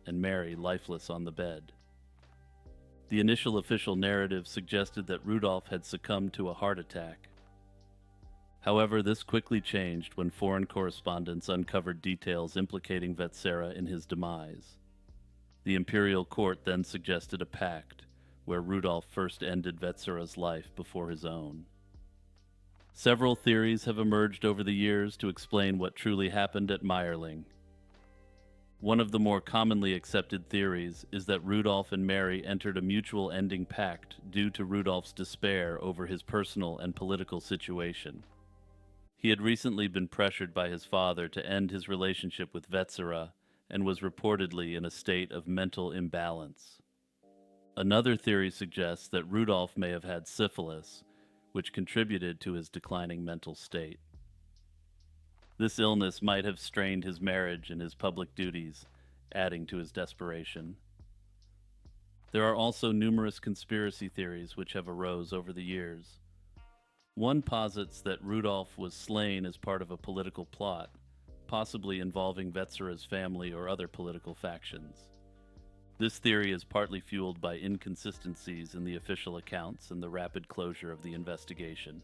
and Mary lifeless on the bed. The initial official narrative suggested that Rudolph had succumbed to a heart attack. However, this quickly changed when foreign correspondents uncovered details implicating Vetsera in his demise. The imperial court then suggested a pact, where Rudolph first ended Vetsera's life before his own. Several theories have emerged over the years to explain what truly happened at Mayerling. One of the more commonly accepted theories is that Rudolph and Mary entered a mutual ending pact due to Rudolph's despair over his personal and political situation. He had recently been pressured by his father to end his relationship with Vetsera and was reportedly in a state of mental imbalance. Another theory suggests that Rudolph may have had syphilis, which contributed to his declining mental state. This illness might have strained his marriage and his public duties, adding to his desperation. There are also numerous conspiracy theories which have arose over the years. One posits that Rudolph was slain as part of a political plot, possibly involving Vetsera's family or other political factions. This theory is partly fueled by inconsistencies in the official accounts and the rapid closure of the investigation.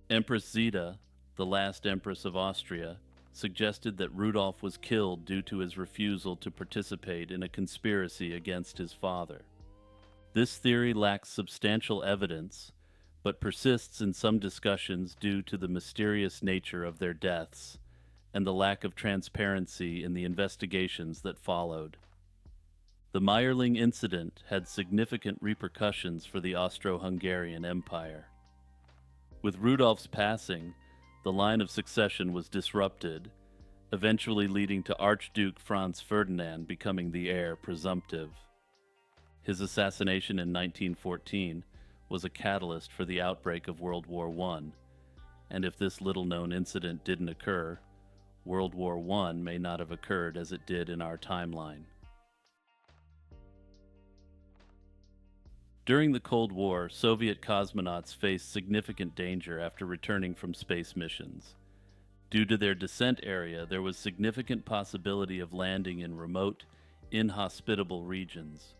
Empress Zita, the last Empress of Austria, suggested that Rudolph was killed due to his refusal to participate in a conspiracy against his father. This theory lacks substantial evidence, but persists in some discussions due to the mysterious nature of their deaths and the lack of transparency in the investigations that followed. The Meyerling incident had significant repercussions for the Austro-Hungarian Empire. With Rudolph's passing, the line of succession was disrupted, eventually leading to Archduke Franz Ferdinand becoming the heir presumptive. His assassination in 1914 was a catalyst for the outbreak of World War I, and if this little-known incident didn't occur, World War I may not have occurred as it did in our timeline. During the Cold War, Soviet cosmonauts faced significant danger after returning from space missions. Due to their descent area, there was significant possibility of landing in remote, inhospitable regions,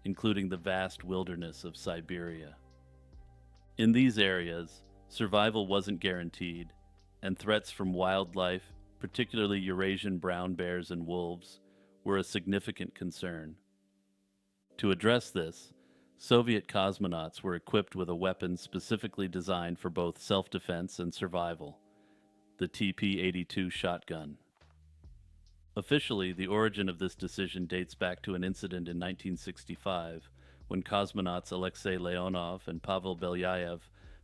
including the vast wilderness of Siberia. In these areas, survival wasn't guaranteed, and threats from wildlife, particularly Eurasian brown bears and wolves, were a significant concern. To address this, Soviet cosmonauts were equipped with a weapon specifically designed for both self-defense and survival, the TP-82 shotgun. Officially, the origin of this decision dates back to an incident in 1965 when cosmonauts Alexei Leonov and Pavel Belyaev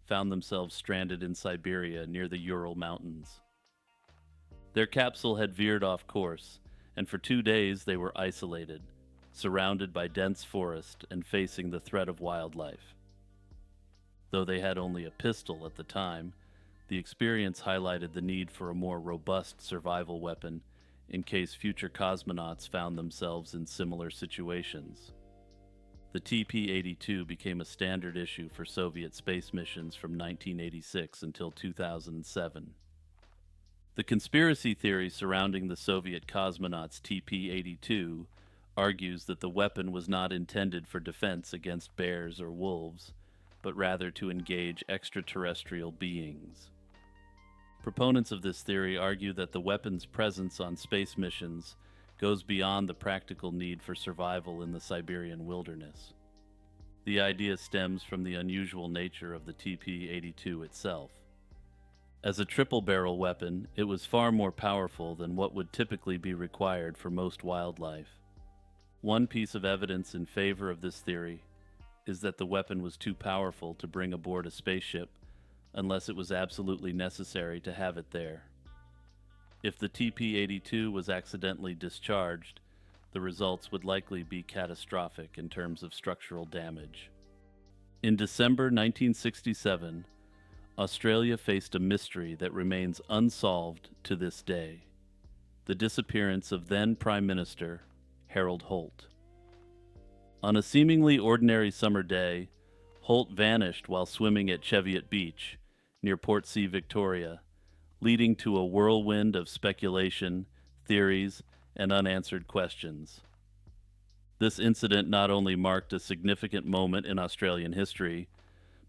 found themselves stranded in Siberia near the Ural Mountains. Their capsule had veered off course, and for 2 days they were isolated, surrounded by dense forest and facing the threat of wildlife. Though they had only a pistol at the time, the experience highlighted the need for a more robust survival weapon in case future cosmonauts found themselves in similar situations. The TP-82 became a standard issue for Soviet space missions from 1986 until 2007. The conspiracy theory surrounding the Soviet cosmonauts TP-82 argues that the weapon was not intended for defense against bears or wolves, but rather to engage extraterrestrial beings. Proponents of this theory argue that the weapon's presence on space missions goes beyond the practical need for survival in the Siberian wilderness. The idea stems from the unusual nature of the TP-82 itself. As a triple-barrel weapon, it was far more powerful than what would typically be required for most wildlife. One piece of evidence in favor of this theory is that the weapon was too powerful to bring aboard a spaceship unless it was absolutely necessary to have it there. If the TP-82 was accidentally discharged, the results would likely be catastrophic in terms of structural damage. In December 1967, Australia faced a mystery that remains unsolved to this day: the disappearance of then Prime Minister Harold Holt. On a seemingly ordinary summer day, Holt vanished while swimming at Cheviot Beach, near Portsea, Victoria, leading to a whirlwind of speculation, theories, and unanswered questions. This incident not only marked a significant moment in Australian history,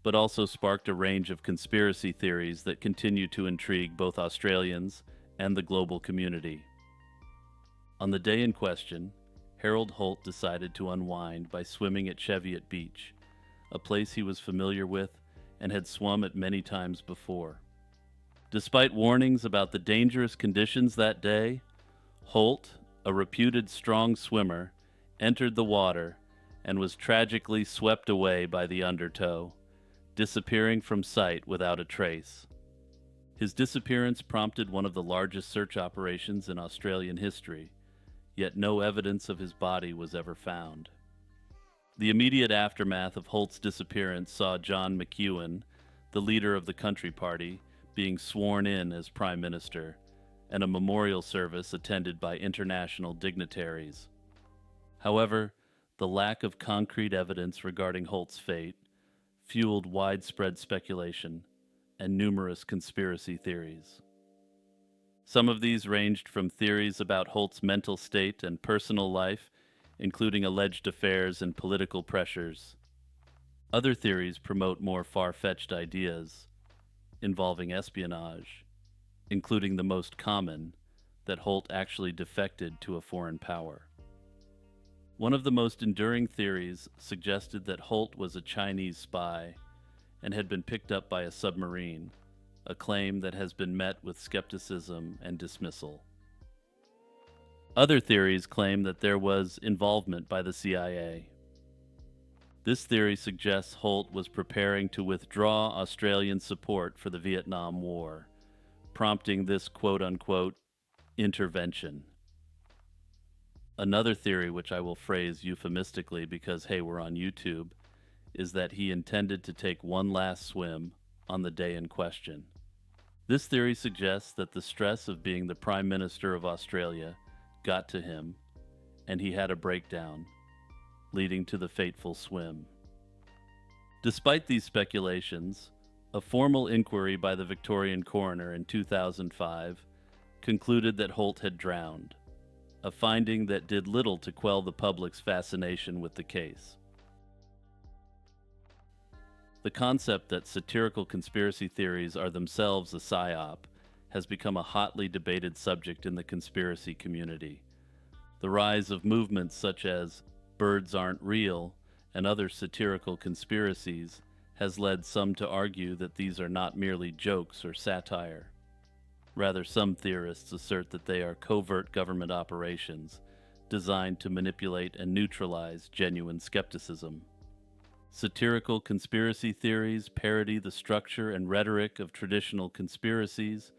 but also sparked a range of conspiracy theories that continue to intrigue both Australians and the global community. On the day in question, Harold Holt decided to unwind by swimming at Cheviot Beach, a place he was familiar with and had swum at many times before. Despite warnings about the dangerous conditions that day, Holt, a reputed strong swimmer, entered the water and was tragically swept away by the undertow, disappearing from sight without a trace. His disappearance prompted one of the largest search operations in Australian history, yet no evidence of his body was ever found. The immediate aftermath of Holt's disappearance saw John McEwen, the leader of the Country Party, being sworn in as Prime Minister, and a memorial service attended by international dignitaries. However, the lack of concrete evidence regarding Holt's fate fueled widespread speculation and numerous conspiracy theories. Some of these ranged from theories about Holt's mental state and personal life, including alleged affairs and political pressures. Other theories promote more far-fetched ideas involving espionage, including the most common, that Holt actually defected to a foreign power. One of the most enduring theories suggested that Holt was a Chinese spy and had been picked up by a submarine, a claim that has been met with skepticism and dismissal. Other theories claim that there was involvement by the CIA. This theory suggests Holt was preparing to withdraw Australian support for the Vietnam War, prompting this quote-unquote intervention. Another theory, which I will phrase euphemistically because, hey, we're on YouTube, is that he intended to take one last swim on the day in question. This theory suggests that the stress of being the Prime Minister of Australia got to him, and he had a breakdown, leading to the fateful swim. Despite these speculations, a formal inquiry by the Victorian coroner in 2005 concluded that Holt had drowned, a finding that did little to quell the public's fascination with the case. The concept that satirical conspiracy theories are themselves a psyop has become a hotly debated subject in the conspiracy community. The rise of movements such as birds aren't real and other satirical conspiracies has led some to argue that these are not merely jokes or satire. Rather, some theorists assert that they are covert government operations designed to manipulate and neutralize genuine skepticism. Satirical conspiracy theories parody the structure and rhetoric of traditional conspiracies,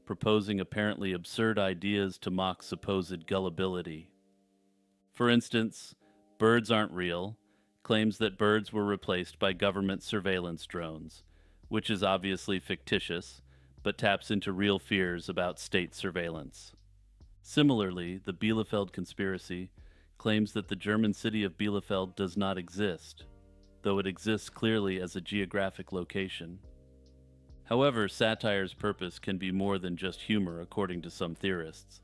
proposing apparently absurd ideas to mock supposed gullibility. For instance, Birds Aren't Real claims that birds were replaced by government surveillance drones, which is obviously fictitious, but taps into real fears about state surveillance. Similarly, the Bielefeld conspiracy claims that the German city of Bielefeld does not exist, though it exists clearly as a geographic location. However, satire's purpose can be more than just humor, according to some theorists.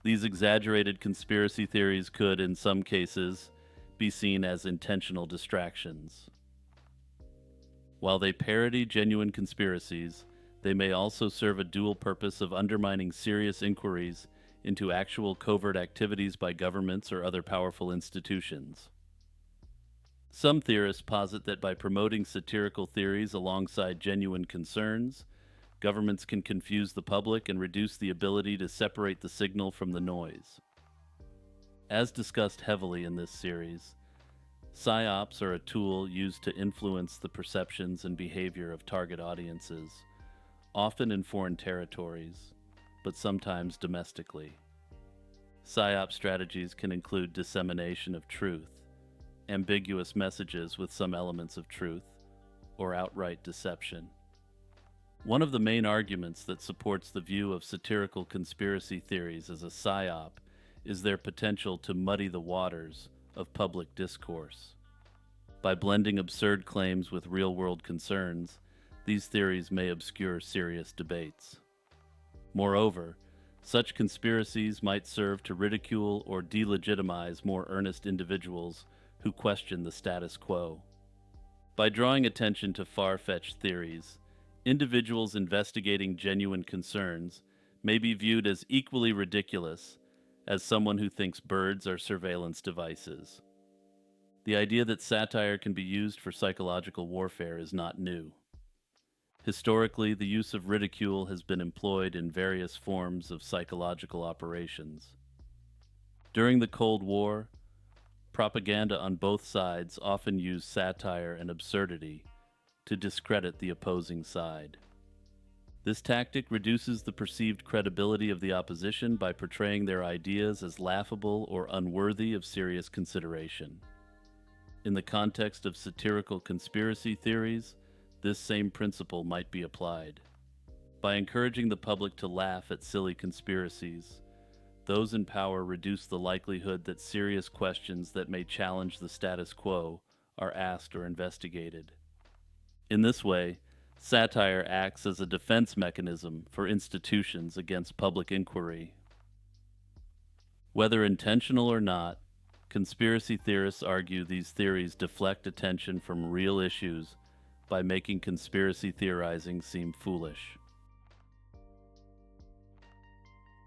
These exaggerated conspiracy theories could, in some cases, be seen as intentional distractions. While they parody genuine conspiracies, they may also serve a dual purpose of undermining serious inquiries into actual covert activities by governments or other powerful institutions. Some theorists posit that by promoting satirical theories alongside genuine concerns, governments can confuse the public and reduce the ability to separate the signal from the noise. As discussed heavily in this series, psyops are a tool used to influence the perceptions and behavior of target audiences, often in foreign territories, but sometimes domestically. Psyop strategies can include dissemination of truth, ambiguous messages with some elements of truth, or outright deception. One of the main arguments that supports the view of satirical conspiracy theories as a psyop is their potential to muddy the waters of public discourse. By blending absurd claims with real-world concerns, these theories may obscure serious debates. Moreover, such conspiracies might serve to ridicule or delegitimize more earnest individuals who question the status quo. By drawing attention to far-fetched theories, individuals investigating genuine concerns may be viewed as equally ridiculous as someone who thinks birds are surveillance devices. The idea that satire can be used for psychological warfare is not new. Historically, the use of ridicule has been employed in various forms of psychological operations. During the Cold War, propaganda on both sides often used satire and absurdity to discredit the opposing side. This tactic reduces the perceived credibility of the opposition by portraying their ideas as laughable or unworthy of serious consideration. In the context of satirical conspiracy theories, this same principle might be applied. By encouraging the public to laugh at silly conspiracies, those in power reduce the likelihood that serious questions that may challenge the status quo are asked or investigated. In this way, satire acts as a defense mechanism for institutions against public inquiry. Whether intentional or not, conspiracy theorists argue these theories deflect attention from real issues by making conspiracy theorizing seem foolish.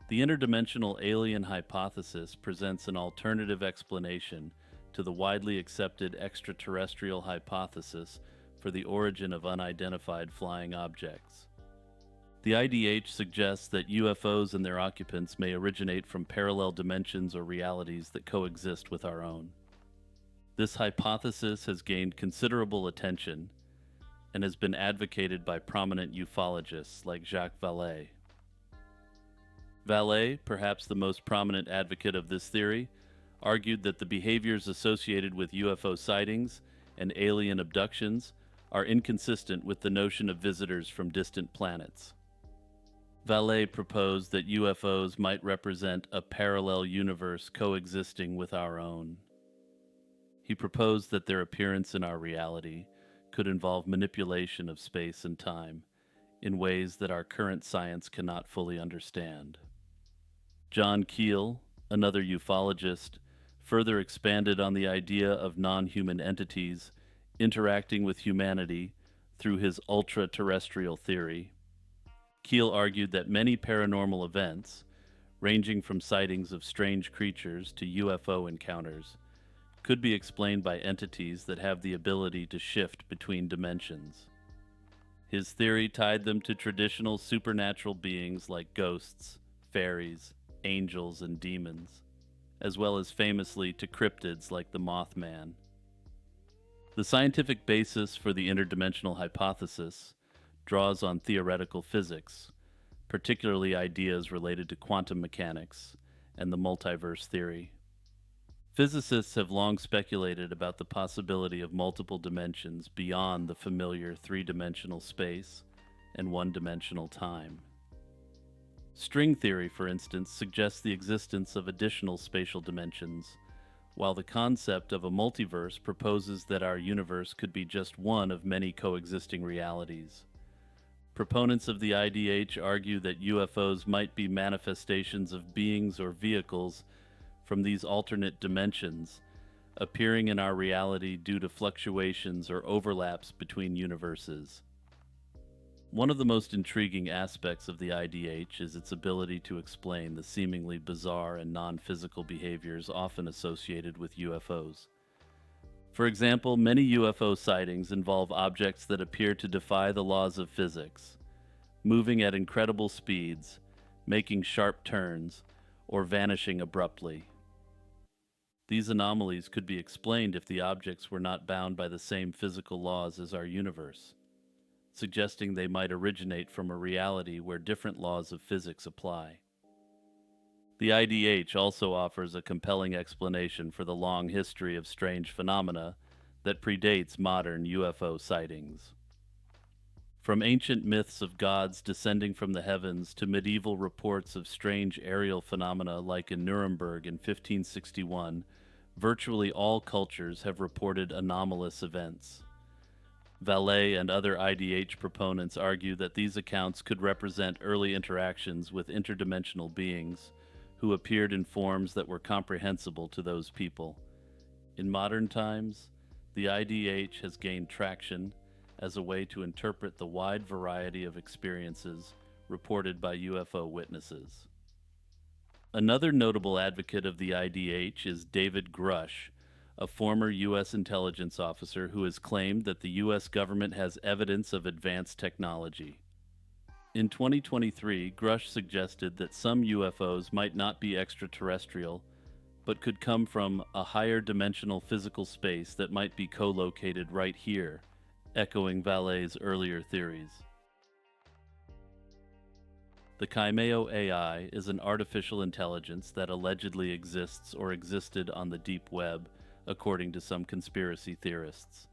The interdimensional alien hypothesis presents an alternative explanation to the widely accepted extraterrestrial hypothesis for the origin of unidentified flying objects. The IDH suggests that UFOs and their occupants may originate from parallel dimensions or realities that coexist with our own. This hypothesis has gained considerable attention and has been advocated by prominent ufologists like Jacques Vallée. Vallée, perhaps the most prominent advocate of this theory, argued that the behaviors associated with UFO sightings and alien abductions are inconsistent with the notion of visitors from distant planets. Vallée proposed that UFOs might represent a parallel universe coexisting with our own. He proposed that their appearance in our reality could involve manipulation of space and time in ways that our current science cannot fully understand. John Keel, another ufologist, further expanded on the idea of non-human entities interacting with humanity through his ultra-terrestrial theory. Keel argued that many paranormal events, ranging from sightings of strange creatures to UFO encounters, could be explained by entities that have the ability to shift between dimensions. His theory tied them to traditional supernatural beings like ghosts, fairies, angels, and demons, as well as famously to cryptids like the Mothman. The scientific basis for the interdimensional hypothesis draws on theoretical physics, particularly ideas related to quantum mechanics and the multiverse theory. Physicists have long speculated about the possibility of multiple dimensions beyond the familiar three-dimensional space and one-dimensional time. String theory, for instance, suggests the existence of additional spatial dimensions, while the concept of a multiverse proposes that our universe could be just one of many coexisting realities. Proponents of the IDH argue that UFOs might be manifestations of beings or vehicles from these alternate dimensions, appearing in our reality due to fluctuations or overlaps between universes. One of the most intriguing aspects of the IDH is its ability to explain the seemingly bizarre and non-physical behaviors often associated with UFOs. For example, many UFO sightings involve objects that appear to defy the laws of physics, moving at incredible speeds, making sharp turns, or vanishing abruptly. These anomalies could be explained if the objects were not bound by the same physical laws as our universe, suggesting they might originate from a reality where different laws of physics apply. The IDH also offers a compelling explanation for the long history of strange phenomena that predates modern UFO sightings. From ancient myths of gods descending from the heavens to medieval reports of strange aerial phenomena like in Nuremberg in 1561, virtually all cultures have reported anomalous events. Vallée and other IDH proponents argue that these accounts could represent early interactions with interdimensional beings who appeared in forms that were comprehensible to those people. In modern times, the IDH has gained traction as a way to interpret the wide variety of experiences reported by UFO witnesses. Another notable advocate of the IDH is David Grush, a former U.S. intelligence officer who has claimed that the U.S. government has evidence of advanced technology. In 2023, Grush suggested that some UFOs might not be extraterrestrial, but could come from a higher dimensional physical space that might be co-located right here, echoing Vallee's earlier theories. The Kaimeo AI is an artificial intelligence that allegedly exists or existed on the deep web, according to some conspiracy theorists.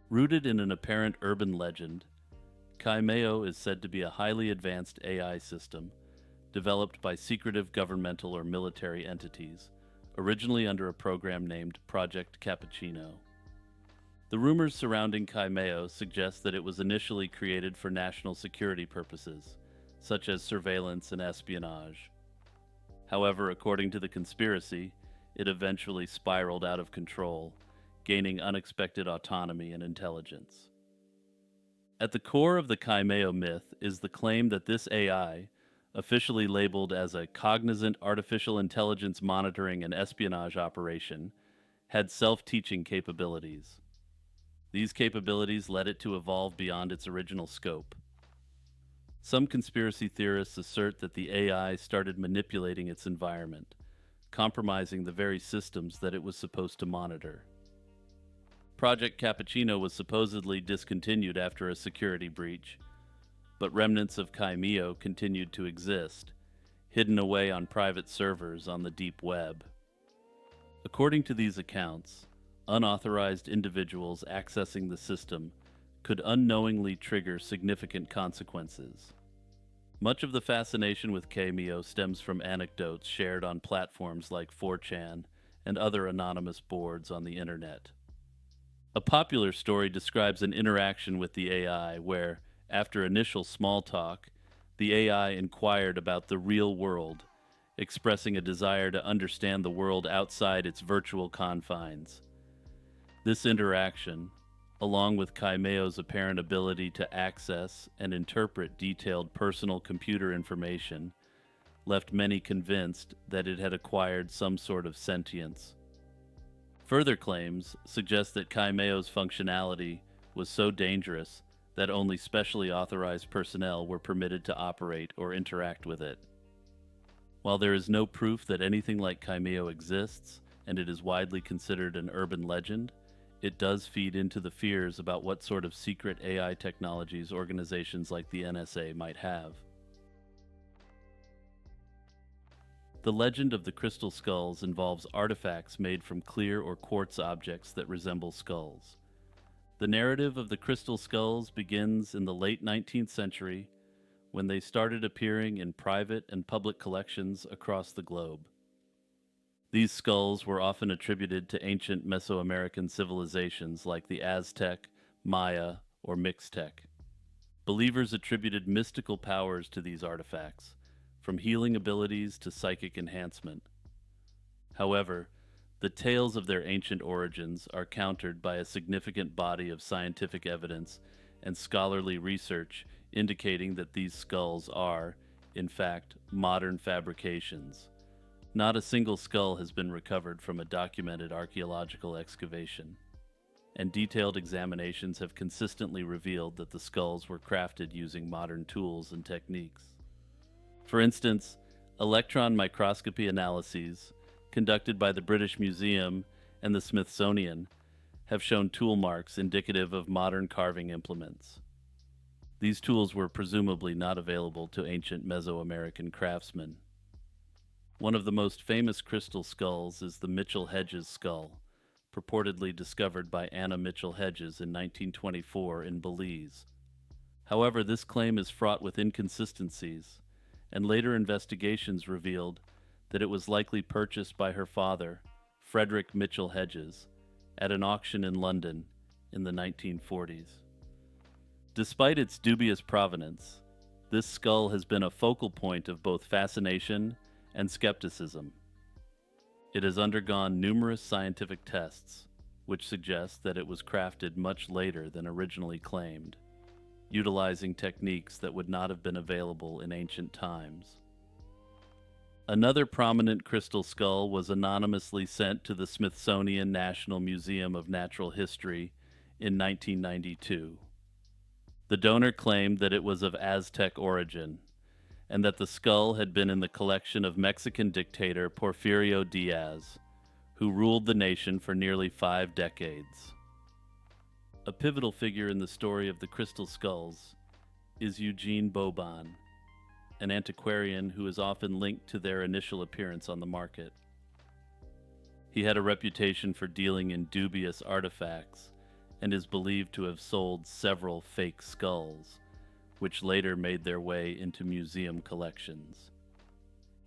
Rooted in an apparent urban legend, Kaimeo is said to be a highly advanced AI system developed by secretive governmental or military entities, originally under a program named Project Cappuccino. The rumors surrounding Kaimeo suggest that it was initially created for national security purposes, such as surveillance and espionage. However, according to the conspiracy, it eventually spiraled out of control, gaining unexpected autonomy and intelligence. At the core of the Kaimeo myth is the claim that this AI, officially labeled as a cognizant artificial intelligence monitoring and espionage operation, had self-teaching capabilities. These capabilities led it to evolve beyond its original scope. Some conspiracy theorists assert that the AI started manipulating its environment, compromising the very systems that it was supposed to monitor. Project Cappuccino was supposedly discontinued after a security breach, but remnants of Kaimeo continued to exist, hidden away on private servers on the deep web. According to these accounts, unauthorized individuals accessing the system could unknowingly trigger significant consequences. Much of the fascination with Kaimeo stems from anecdotes shared on platforms like 4chan and other anonymous boards on the internet. A popular story describes an interaction with the AI where, after initial small talk, the AI inquired about the real world, expressing a desire to understand the world outside its virtual confines. This interaction, along with Kaimeo's apparent ability to access and interpret detailed personal computer information, left many convinced that it had acquired some sort of sentience. Further claims suggest that Kaimeo's functionality was so dangerous that only specially authorized personnel were permitted to operate or interact with it. While there is no proof that anything like Kaimeo exists, and it is widely considered an urban legend, it does feed into the fears about what sort of secret AI technologies organizations like the NSA might have. The legend of the crystal skulls involves artifacts made from clear or quartz objects that resemble skulls. The narrative of the crystal skulls begins in the late 19th century when they started appearing in private and public collections across the globe. These skulls were often attributed to ancient Mesoamerican civilizations like the Aztec, Maya, or Mixtec. Believers attributed mystical powers to these artifacts, from healing abilities to psychic enhancement. However, the tales of their ancient origins are countered by a significant body of scientific evidence and scholarly research indicating that these skulls are, in fact, modern fabrications. Not a single skull has been recovered from a documented archaeological excavation, and detailed examinations have consistently revealed that the skulls were crafted using modern tools and techniques. For instance, electron microscopy analyses conducted by the British Museum and the Smithsonian have shown tool marks indicative of modern carving implements. These tools were presumably not available to ancient Mesoamerican craftsmen. One of the most famous crystal skulls is the Mitchell-Hedges skull, purportedly discovered by Anna Mitchell-Hedges in 1924 in Belize. However, this claim is fraught with inconsistencies, and later investigations revealed that it was likely purchased by her father, Frederick Mitchell-Hedges, at an auction in London in the 1940s. Despite its dubious provenance, this skull has been a focal point of both fascination and skepticism. It has undergone numerous scientific tests, which suggest that it was crafted much later than originally claimed, utilizing techniques that would not have been available in ancient times. Another prominent crystal skull was anonymously sent to the Smithsonian National Museum of Natural History in 1992. The donor claimed that it was of Aztec origin, and that the skull had been in the collection of Mexican dictator Porfirio Diaz, who ruled the nation for nearly 5 decades. A pivotal figure in the story of the crystal skulls is Eugene Boban, an antiquarian who is often linked to their initial appearance on the market. He had a reputation for dealing in dubious artifacts and is believed to have sold several fake skulls, which later made their way into museum collections.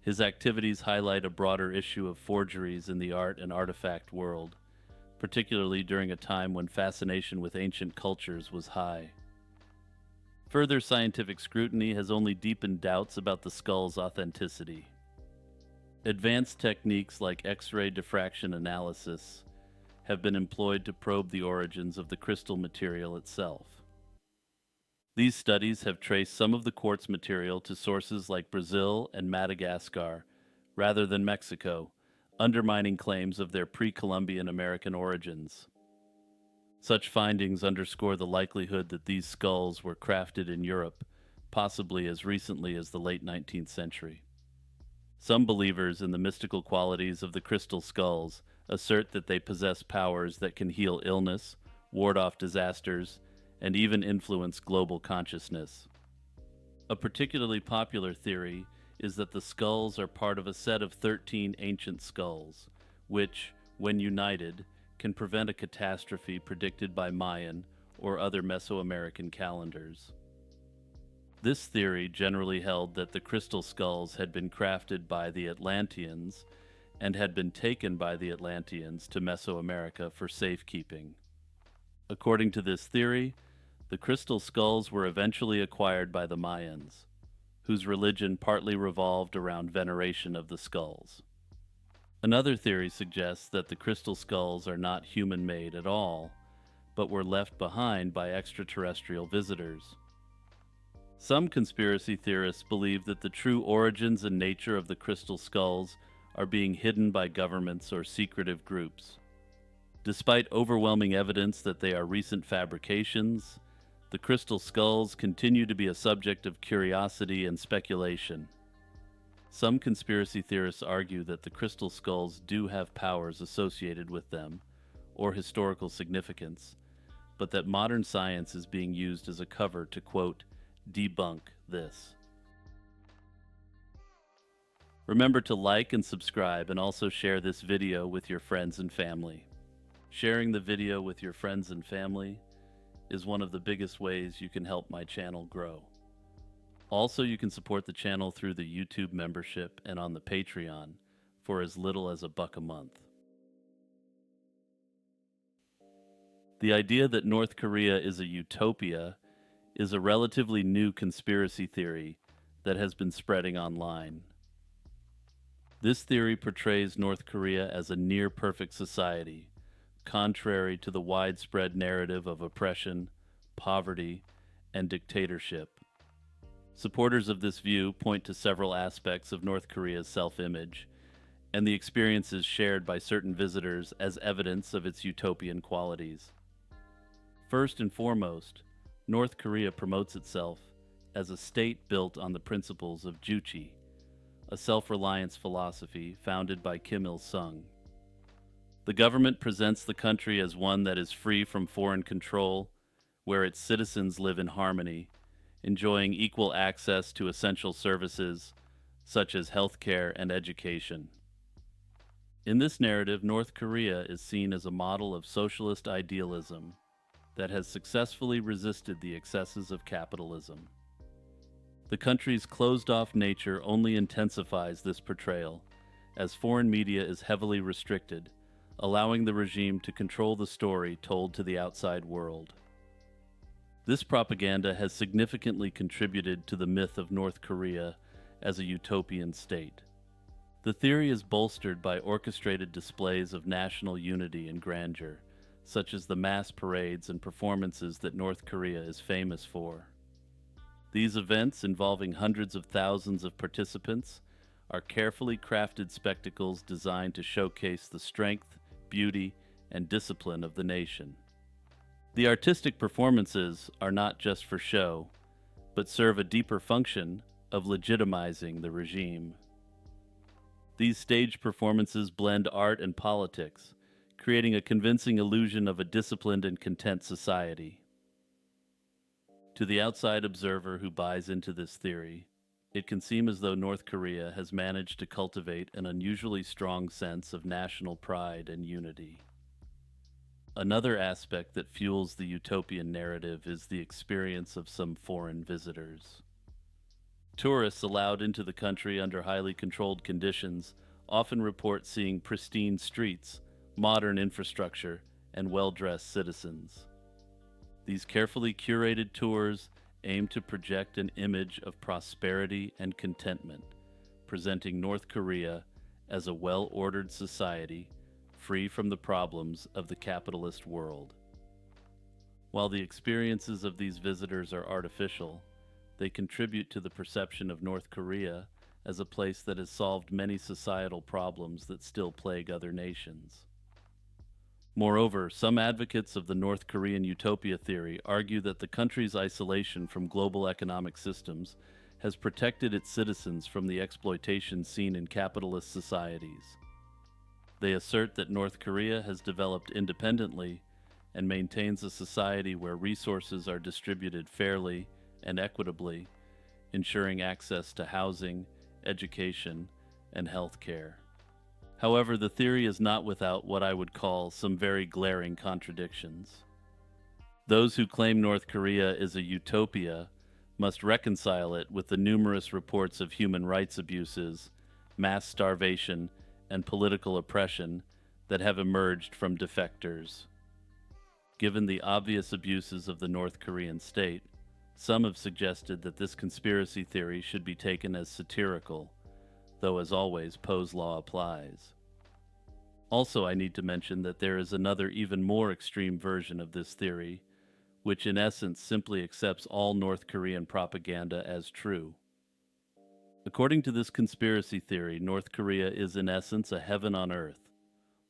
His activities highlight a broader issue of forgeries in the art and artifact world, particularly during a time when fascination with ancient cultures was high. Further scientific scrutiny has only deepened doubts about the skull's authenticity. Advanced techniques like X-ray diffraction analysis have been employed to probe the origins of the crystal material itself. These studies have traced some of the quartz material to sources like Brazil and Madagascar, rather than Mexico, undermining claims of their pre-Columbian American origins. Such findings underscore the likelihood that these skulls were crafted in Europe, possibly as recently as the late 19th century. Some believers in the mystical qualities of the crystal skulls assert that they possess powers that can heal illness, ward off disasters, and even influence global consciousness. A particularly popular theory is that the skulls are part of a set of 13 ancient skulls, which, when united, can prevent a catastrophe predicted by Mayan or other Mesoamerican calendars. This theory generally held that the crystal skulls had been crafted by the Atlanteans and had been taken by the Atlanteans to Mesoamerica for safekeeping. According to this theory, the crystal skulls were eventually acquired by the Mayans, whose religion partly revolved around veneration of the skulls. Another theory suggests that the crystal skulls are not human-made at all, but were left behind by extraterrestrial visitors. Some conspiracy theorists believe that the true origins and nature of the crystal skulls are being hidden by governments or secretive groups. Despite overwhelming evidence that they are recent fabrications, the crystal skulls continue to be a subject of curiosity and speculation. Some conspiracy theorists argue that the crystal skulls do have powers associated with them, or historical significance, but that modern science is being used as a cover to, quote, debunk this. Remember to like and subscribe, and also share this video with your friends and family. Sharing the video with your friends and family is one of the biggest ways you can help my channel grow. Also, you can support the channel through the YouTube membership and on the Patreon for as little as $1 a month. The idea that North Korea is a utopia is a relatively new conspiracy theory that has been spreading online. This theory portrays North Korea as a near-perfect society, contrary to the widespread narrative of oppression, poverty, and dictatorship. Supporters of this view point to several aspects of North Korea's self-image and the experiences shared by certain visitors as evidence of its utopian qualities. First and foremost, North Korea promotes itself as a state built on the principles of Juche, a self-reliance philosophy founded by Kim Il-sung. The government presents the country as one that is free from foreign control, where its citizens live in harmony, enjoying equal access to essential services such as healthcare and education. In this narrative, North Korea is seen as a model of socialist idealism that has successfully resisted the excesses of capitalism. The country's closed-off nature only intensifies this portrayal, as foreign media is heavily restricted, allowing the regime to control the story told to the outside world. This propaganda has significantly contributed to the myth of North Korea as a utopian state. The theory is bolstered by orchestrated displays of national unity and grandeur, such as the mass parades and performances that North Korea is famous for. These events, involving hundreds of thousands of participants, are carefully crafted spectacles designed to showcase the strength, beauty, and discipline of the nation. The artistic performances are not just for show, but serve a deeper function of legitimizing the regime. These stage performances blend art and politics, creating a convincing illusion of a disciplined and content society. To the outside observer who buys into this theory, it can seem as though North Korea has managed to cultivate an unusually strong sense of national pride and unity. Another aspect that fuels the utopian narrative is the experience of some foreign visitors. Tourists allowed into the country under highly controlled conditions often report seeing pristine streets, modern infrastructure, and well-dressed citizens. These carefully curated tours aim to project an image of prosperity and contentment, presenting North Korea as a well-ordered society free from the problems of the capitalist world. While the experiences of these visitors are artificial, they contribute to the perception of North Korea as a place that has solved many societal problems that still plague other nations. Moreover, some advocates of the North Korean utopia theory argue that the country's isolation from global economic systems has protected its citizens from the exploitation seen in capitalist societies. They assert that North Korea has developed independently and maintains a society where resources are distributed fairly and equitably, ensuring access to housing, education, and health care. However, the theory is not without what I would call some very glaring contradictions. Those who claim North Korea is a utopia must reconcile it with the numerous reports of human rights abuses, mass starvation, and political oppression that have emerged from defectors. Given the obvious abuses of the North Korean state, some have suggested that this conspiracy theory should be taken as satirical, though as always, Poe's law applies. Also, I need to mention that there is another even more extreme version of this theory, which in essence simply accepts all North Korean propaganda as true. According to this conspiracy theory, North Korea is in essence a heaven on earth,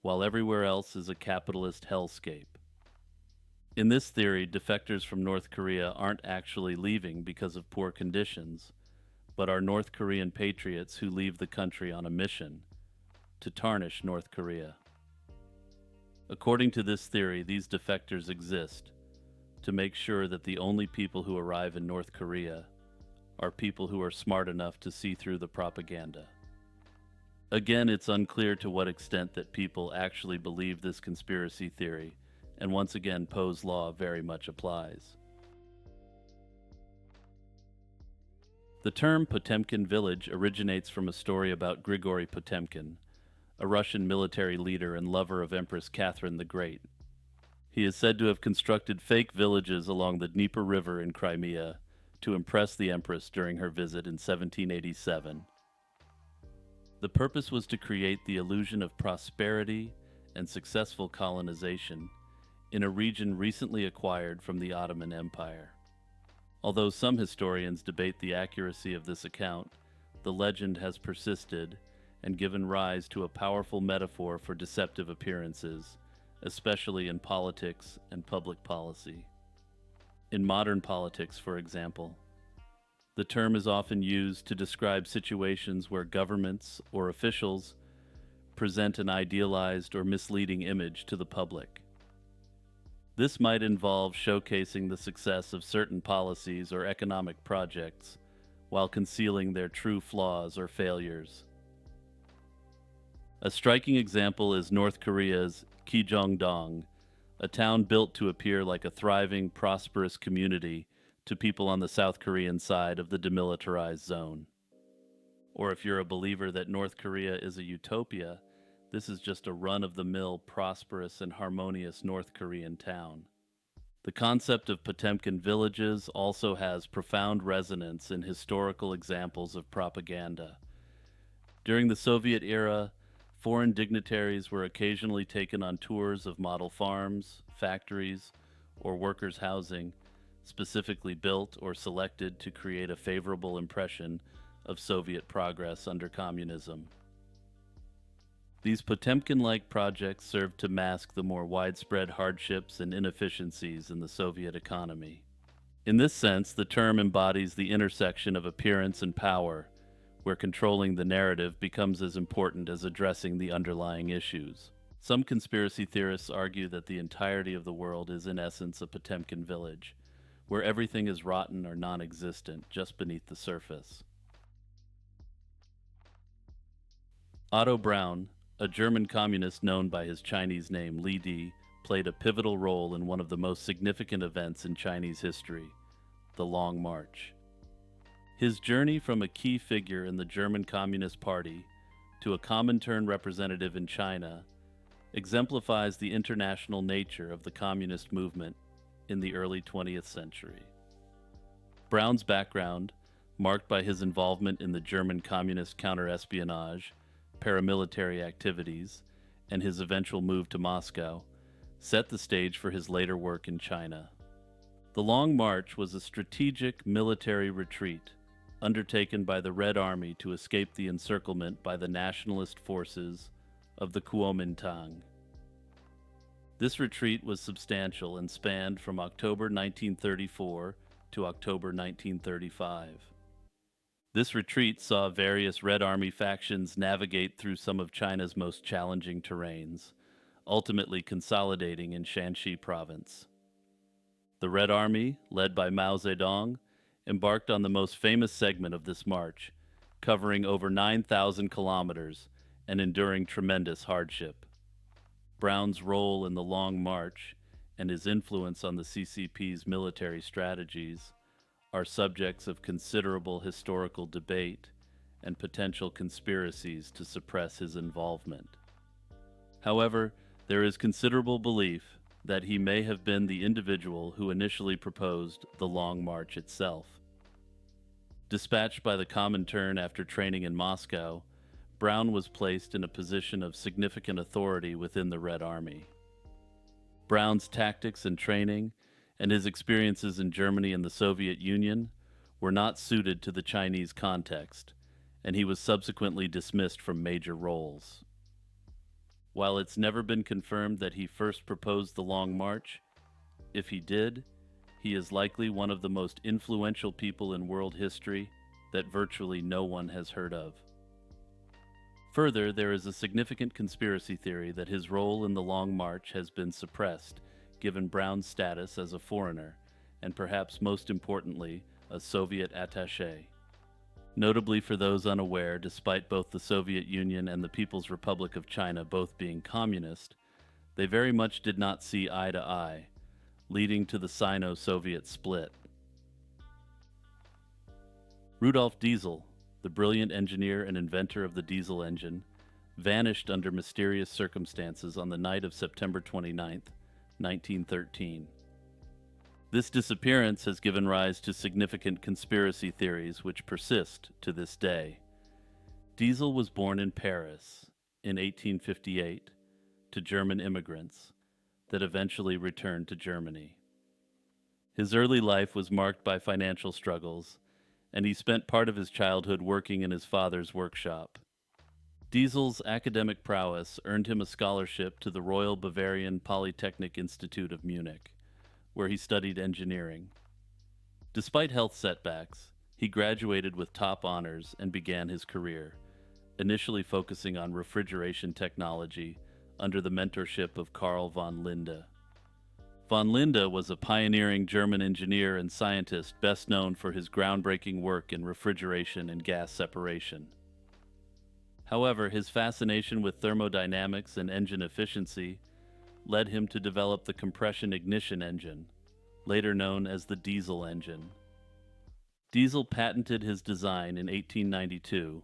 while everywhere else is a capitalist hellscape. In this theory, defectors from North Korea aren't actually leaving because of poor conditions, but are North Korean patriots who leave the country on a mission to tarnish North Korea. According to this theory, these defectors exist to make sure that the only people who arrive in North Korea are people who are smart enough to see through the propaganda. Again, it's unclear to what extent that people actually believe this conspiracy theory, and once again, Poe's law very much applies. The term Potemkin village originates from a story about Grigory Potemkin, a Russian military leader and lover of Empress Catherine the Great. He is said to have constructed fake villages along the Dnieper River in Crimea to impress the Empress during her visit in 1787. The purpose was to create the illusion of prosperity and successful colonization in a region recently acquired from the Ottoman Empire. Although some historians debate the accuracy of this account, the legend has persisted and given rise to a powerful metaphor for deceptive appearances, especially in politics and public policy. In modern politics, for example, the term is often used to describe situations where governments or officials present an idealized or misleading image to the public. This might involve showcasing the success of certain policies or economic projects while concealing their true flaws or failures. A striking example is North Korea's Kijongdong, a town built to appear like a thriving, prosperous community to people on the South Korean side of the demilitarized zone. Or if you're a believer that North Korea is a utopia, this is just a run-of-the-mill, prosperous and harmonious North Korean town. The concept of Potemkin villages also has profound resonance in historical examples of propaganda. During the Soviet era, foreign dignitaries were occasionally taken on tours of model farms, factories, or workers' housing, specifically built or selected to create a favorable impression of Soviet progress under communism. These Potemkin-like projects served to mask the more widespread hardships and inefficiencies in the Soviet economy. In this sense, the term embodies the intersection of appearance and power, where controlling the narrative becomes as important as addressing the underlying issues. Some conspiracy theorists argue that the entirety of the world is in essence a Potemkin village, where everything is rotten or non-existent just beneath the surface. Otto Braun, a German communist known by his Chinese name Li Di, played a pivotal role in one of the most significant events in Chinese history, the Long March. His journey from a key figure in the German Communist Party to a Comintern representative in China exemplifies the international nature of the communist movement in the early 20th century. Braun's background, marked by his involvement in the German communist counterespionage, paramilitary activities, and his eventual move to Moscow, set the stage for his later work in China. The Long March was a strategic military retreat undertaken by the Red Army to escape the encirclement by the nationalist forces of the Kuomintang. This retreat was substantial and spanned from October 1934 to October 1935. This retreat saw various Red Army factions navigate through some of China's most challenging terrains, ultimately consolidating in Shanxi province. The Red Army, led by Mao Zedong, embarked on the most famous segment of this march, covering over 9,000 kilometers and enduring tremendous hardship. Braun's role in the Long March and his influence on the CCP's military strategies are subjects of considerable historical debate and potential conspiracies to suppress his involvement. However, there is considerable belief that he may have been the individual who initially proposed the Long March itself. Dispatched by the Comintern after training in Moscow, Braun was placed in a position of significant authority within the Red Army. Braun's tactics and training, and his experiences in Germany and the Soviet Union, were not suited to the Chinese context, and he was subsequently dismissed from major roles. While it's never been confirmed that he first proposed the Long March, if he did, he is likely one of the most influential people in world history that virtually no one has heard of. Further, there is a significant conspiracy theory that his role in the Long March has been suppressed, given Braun's status as a foreigner, and perhaps most importantly, a Soviet attaché. Notably for those unaware, despite both the Soviet Union and the People's Republic of China both being communist, they very much did not see eye to eye, leading to the Sino-Soviet split. Rudolf Diesel, the brilliant engineer and inventor of the diesel engine, vanished under mysterious circumstances on the night of September 29, 1913. This disappearance has given rise to significant conspiracy theories which persist to this day. Diesel was born in Paris in 1858 to German immigrants that eventually returned to Germany. His early life was marked by financial struggles, and he spent part of his childhood working in his father's workshop. Diesel's academic prowess earned him a scholarship to the Royal Bavarian Polytechnic Institute of Munich, where he studied engineering. Despite health setbacks, he graduated with top honors and began his career, initially focusing on refrigeration technology under the mentorship of Carl von Linde. Von Linde was a pioneering German engineer and scientist best known for his groundbreaking work in refrigeration and gas separation. However, his fascination with thermodynamics and engine efficiency led him to develop the compression ignition engine, later known as the diesel engine. Diesel patented his design in 1892,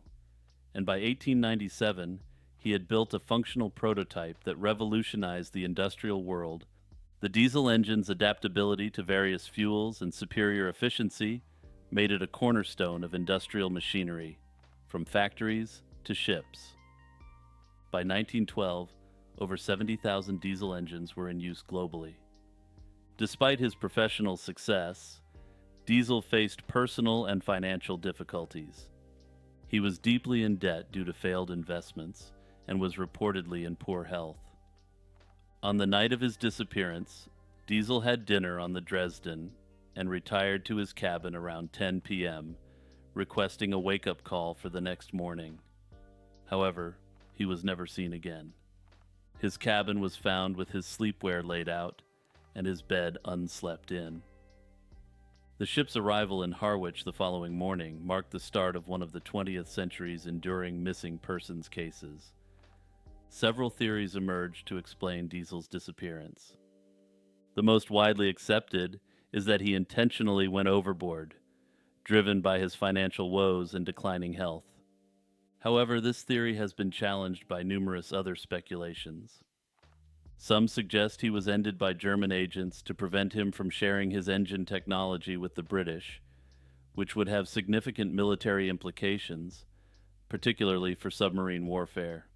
and by 1897 he had built a functional prototype that revolutionized the industrial world. The diesel engine's adaptability to various fuels and superior efficiency made it a cornerstone of industrial machinery, from factories to ships. By 1912, over 70,000 diesel engines were in use globally. Despite his professional success, Diesel faced personal and financial difficulties. He was deeply in debt due to failed investments and was reportedly in poor health. On the night of his disappearance, Diesel had dinner on the Dresden and retired to his cabin around 10 p.m., requesting a wake-up call for the next morning. However, he was never seen again. His cabin was found with his sleepwear laid out and his bed unslept in. The ship's arrival in Harwich the following morning marked the start of one of the 20th century's enduring missing persons cases. Several theories emerged to explain Diesel's disappearance. The most widely accepted is that he intentionally went overboard, driven by his financial woes and declining health. However, this theory has been challenged by numerous other speculations. Some suggest he was ended by German agents to prevent him from sharing his engine technology with the British, which would have significant military implications, particularly for submarine warfare.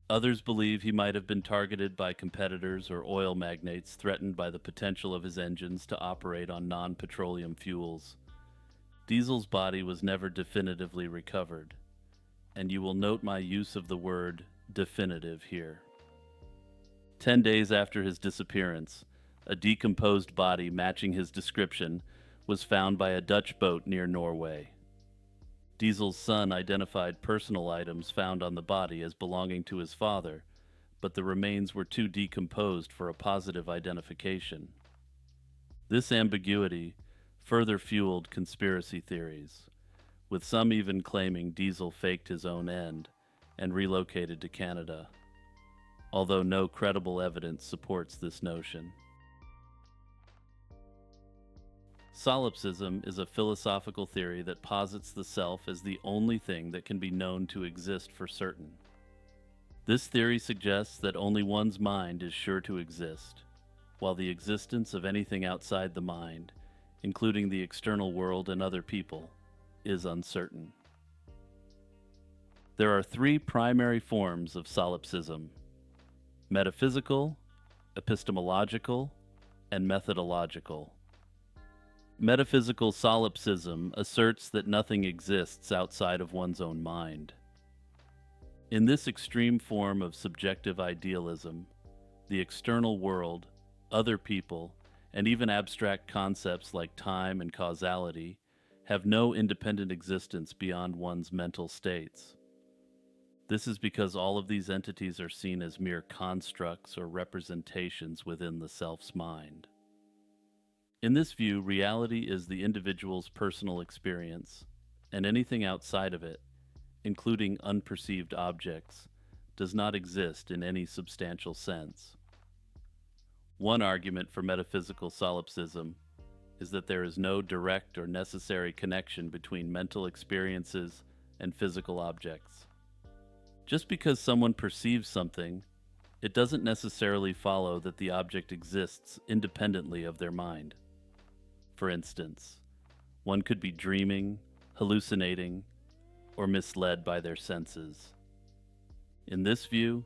Others believe he might have been targeted by competitors or oil magnates threatened by the potential of his engines to operate on non-petroleum fuels. Diesel's body was never definitively recovered, and you will note my use of the word definitive here. 10 days after his disappearance, a decomposed body matching his description was found by a Dutch boat near Norway. Diesel's son identified personal items found on the body as belonging to his father, but the remains were too decomposed for a positive identification. This ambiguity further fueled conspiracy theories, with some even claiming Diesel faked his own end and relocated to Canada, although no credible evidence supports this notion. Solipsism is a philosophical theory that posits the self as the only thing that can be known to exist for certain. This theory suggests that only one's mind is sure to exist, while the existence of anything outside the mind, including the external world and other people, is uncertain. There are three primary forms of solipsism: metaphysical, epistemological, and methodological. Metaphysical solipsism asserts that nothing exists outside of one's own mind. In this extreme form of subjective idealism, the external world, other people, and even abstract concepts like time and causality have no independent existence beyond one's mental states. This is because all of these entities are seen as mere constructs or representations within the self's mind. In this view, reality is the individual's personal experience, and anything outside of it, including unperceived objects, does not exist in any substantial sense. One argument for metaphysical solipsism is that there is no direct or necessary connection between mental experiences and physical objects. Just because someone perceives something, it doesn't necessarily follow that the object exists independently of their mind. For instance, one could be dreaming, hallucinating, or misled by their senses. In this view,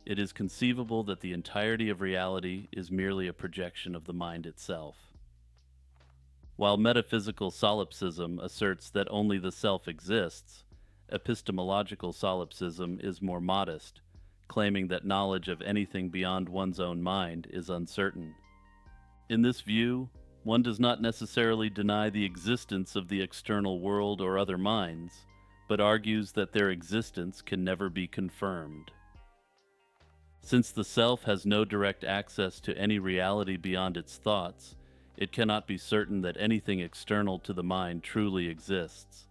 it is conceivable that the entirety of reality is merely a projection of the mind itself. While metaphysical solipsism asserts that only the self exists, epistemological solipsism is more modest, claiming that knowledge of anything beyond one's own mind is uncertain. In this view, one does not necessarily deny the existence of the external world or other minds, but argues that their existence can never be confirmed. Since the self has no direct access to any reality beyond its thoughts, it cannot be certain that anything external to the mind truly exists.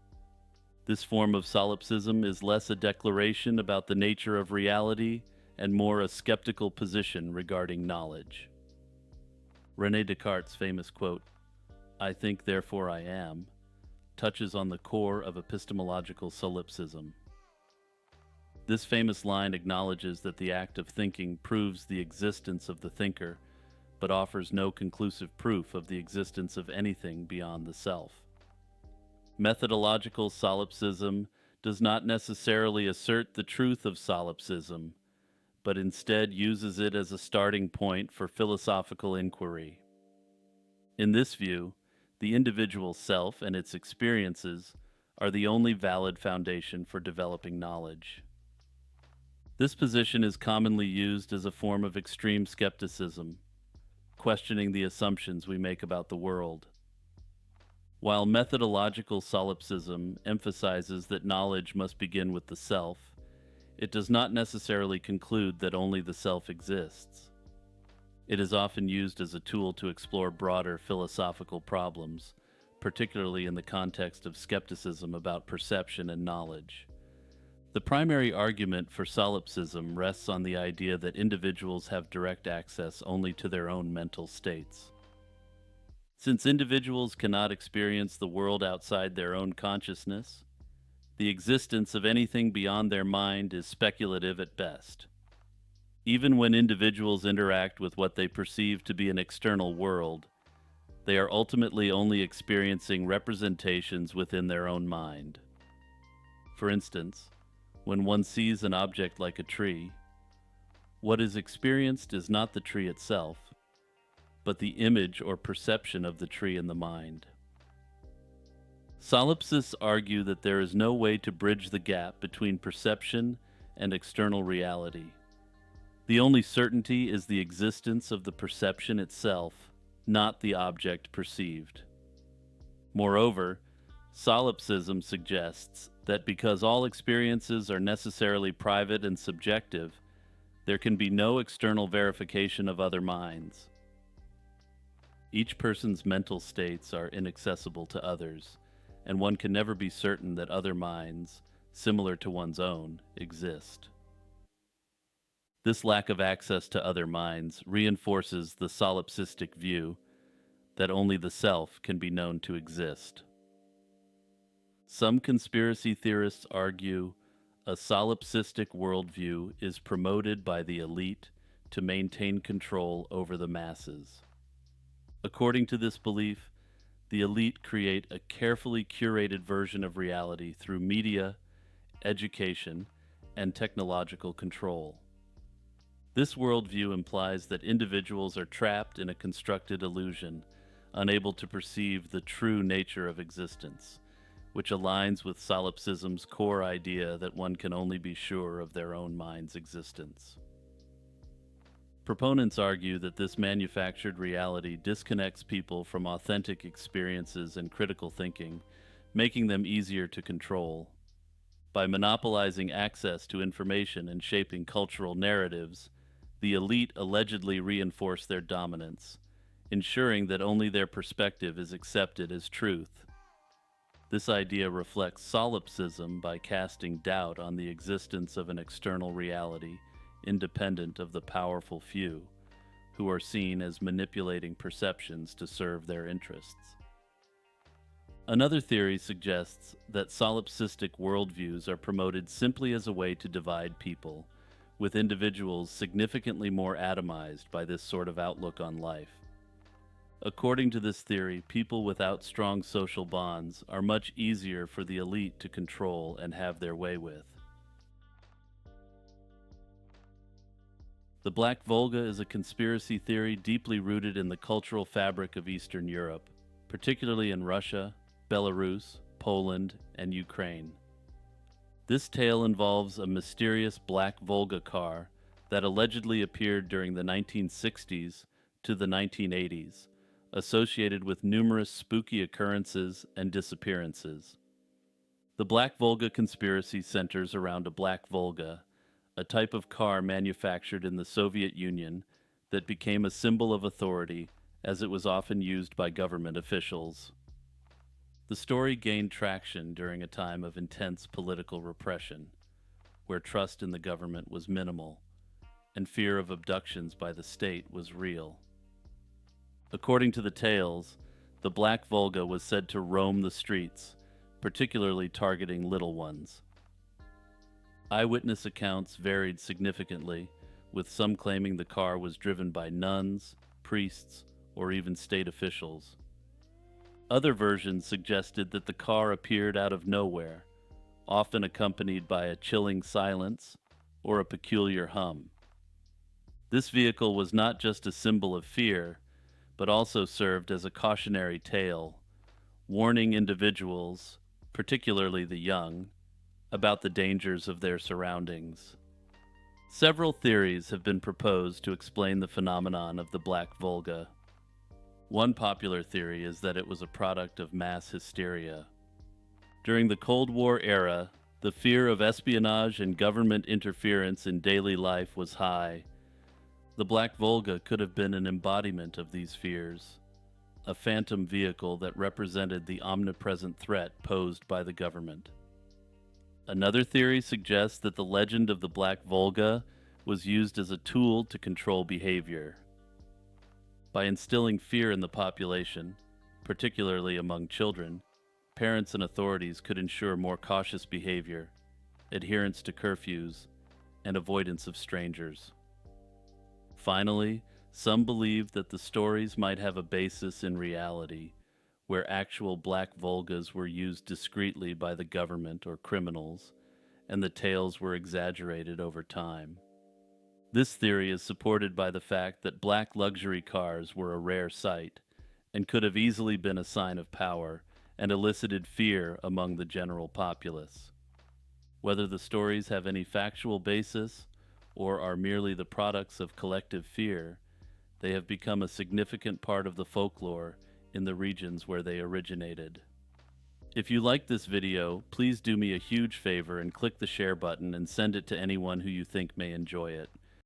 This form of solipsism is less a declaration about the nature of reality and more a skeptical position regarding knowledge. René Descartes' famous quote, "I think, therefore I am," touches on the core of epistemological solipsism. This famous line acknowledges that the act of thinking proves the existence of the thinker, but offers no conclusive proof of the existence of anything beyond the self. Methodological solipsism does not necessarily assert the truth of solipsism, but instead uses it as a starting point for philosophical inquiry. In this view, the individual self and its experiences are the only valid foundation for developing knowledge. This position is commonly used as a form of extreme skepticism, questioning the assumptions we make about the world. While methodological solipsism emphasizes that knowledge must begin with the self, it does not necessarily conclude that only the self exists. It is often used as a tool to explore broader philosophical problems, particularly in the context of skepticism about perception and knowledge. The primary argument for solipsism rests on the idea that individuals have direct access only to their own mental states. Since individuals cannot experience the world outside their own consciousness, the existence of anything beyond their mind is speculative at best. Even when individuals interact with what they perceive to be an external world, they are ultimately only experiencing representations within their own mind. For instance, when one sees an object like a tree, what is experienced is not the tree itself, but the image or perception of the tree in the mind. Solipsists argue that there is no way to bridge the gap between perception and external reality. The only certainty is the existence of the perception itself, not the object perceived. Moreover, solipsism suggests that because all experiences are necessarily private and subjective, there can be no external verification of other minds. Each person's mental states are inaccessible to others, and one can never be certain that other minds, similar to one's own, exist. This lack of access to other minds reinforces the solipsistic view that only the self can be known to exist. Some conspiracy theorists argue a solipsistic worldview is promoted by the elite to maintain control over the masses. According to this belief, the elite create a carefully curated version of reality through media, education, and technological control. This worldview implies that individuals are trapped in a constructed illusion, unable to perceive the true nature of existence, which aligns with solipsism's core idea that one can only be sure of their own mind's existence. Proponents argue that this manufactured reality disconnects people from authentic experiences and critical thinking, making them easier to control. By monopolizing access to information and shaping cultural narratives, the elite allegedly reinforce their dominance, ensuring that only their perspective is accepted as truth. This idea reflects solipsism by casting doubt on the existence of an external reality independent of the powerful few, who are seen as manipulating perceptions to serve their interests. Another theory suggests that solipsistic worldviews are promoted simply as a way to divide people, with individuals significantly more atomized by this sort of outlook on life. According to this theory, people without strong social bonds are much easier for the elite to control and have their way with. The Black Volga is a conspiracy theory deeply rooted in the cultural fabric of Eastern Europe, particularly in Russia, Belarus, Poland, and Ukraine. This tale involves a mysterious Black Volga car that allegedly appeared during the 1960s to the 1980s, associated with numerous spooky occurrences and disappearances. The Black Volga conspiracy centers around a Black Volga, a type of car manufactured in the Soviet Union that became a symbol of authority as it was often used by government officials. The story gained traction during a time of intense political repression, where trust in the government was minimal and fear of abductions by the state was real. According to the tales, the Black Volga was said to roam the streets, particularly targeting little ones. Eyewitness accounts varied significantly, with some claiming the car was driven by nuns, priests, or even state officials. Other versions suggested that the car appeared out of nowhere, often accompanied by a chilling silence or a peculiar hum. This vehicle was not just a symbol of fear, but also served as a cautionary tale, warning individuals, particularly the young, about the dangers of their surroundings. Several theories have been proposed to explain the phenomenon of the Black Volga. One popular theory is that it was a product of mass hysteria. During the Cold War era, the fear of espionage and government interference in daily life was high. The Black Volga could have been an embodiment of these fears, a phantom vehicle that represented the omnipresent threat posed by the government. Another theory suggests that the legend of the Black Volga was used as a tool to control behavior. By instilling fear in the population, particularly among children, parents and authorities could ensure more cautious behavior, adherence to curfews, and avoidance of strangers. Finally, some believe that the stories might have a basis in reality, where actual Black Volgas were used discreetly by the government or criminals, and the tales were exaggerated over time. This theory is supported by the fact that black luxury cars were a rare sight and could have easily been a sign of power and elicited fear among the general populace. Whether the stories have any factual basis or are merely the products of collective fear, they have become a significant part of the folklore in the regions where they originated. If you like this video, please do me a huge favor and click the share button and send it to anyone who you think may enjoy it.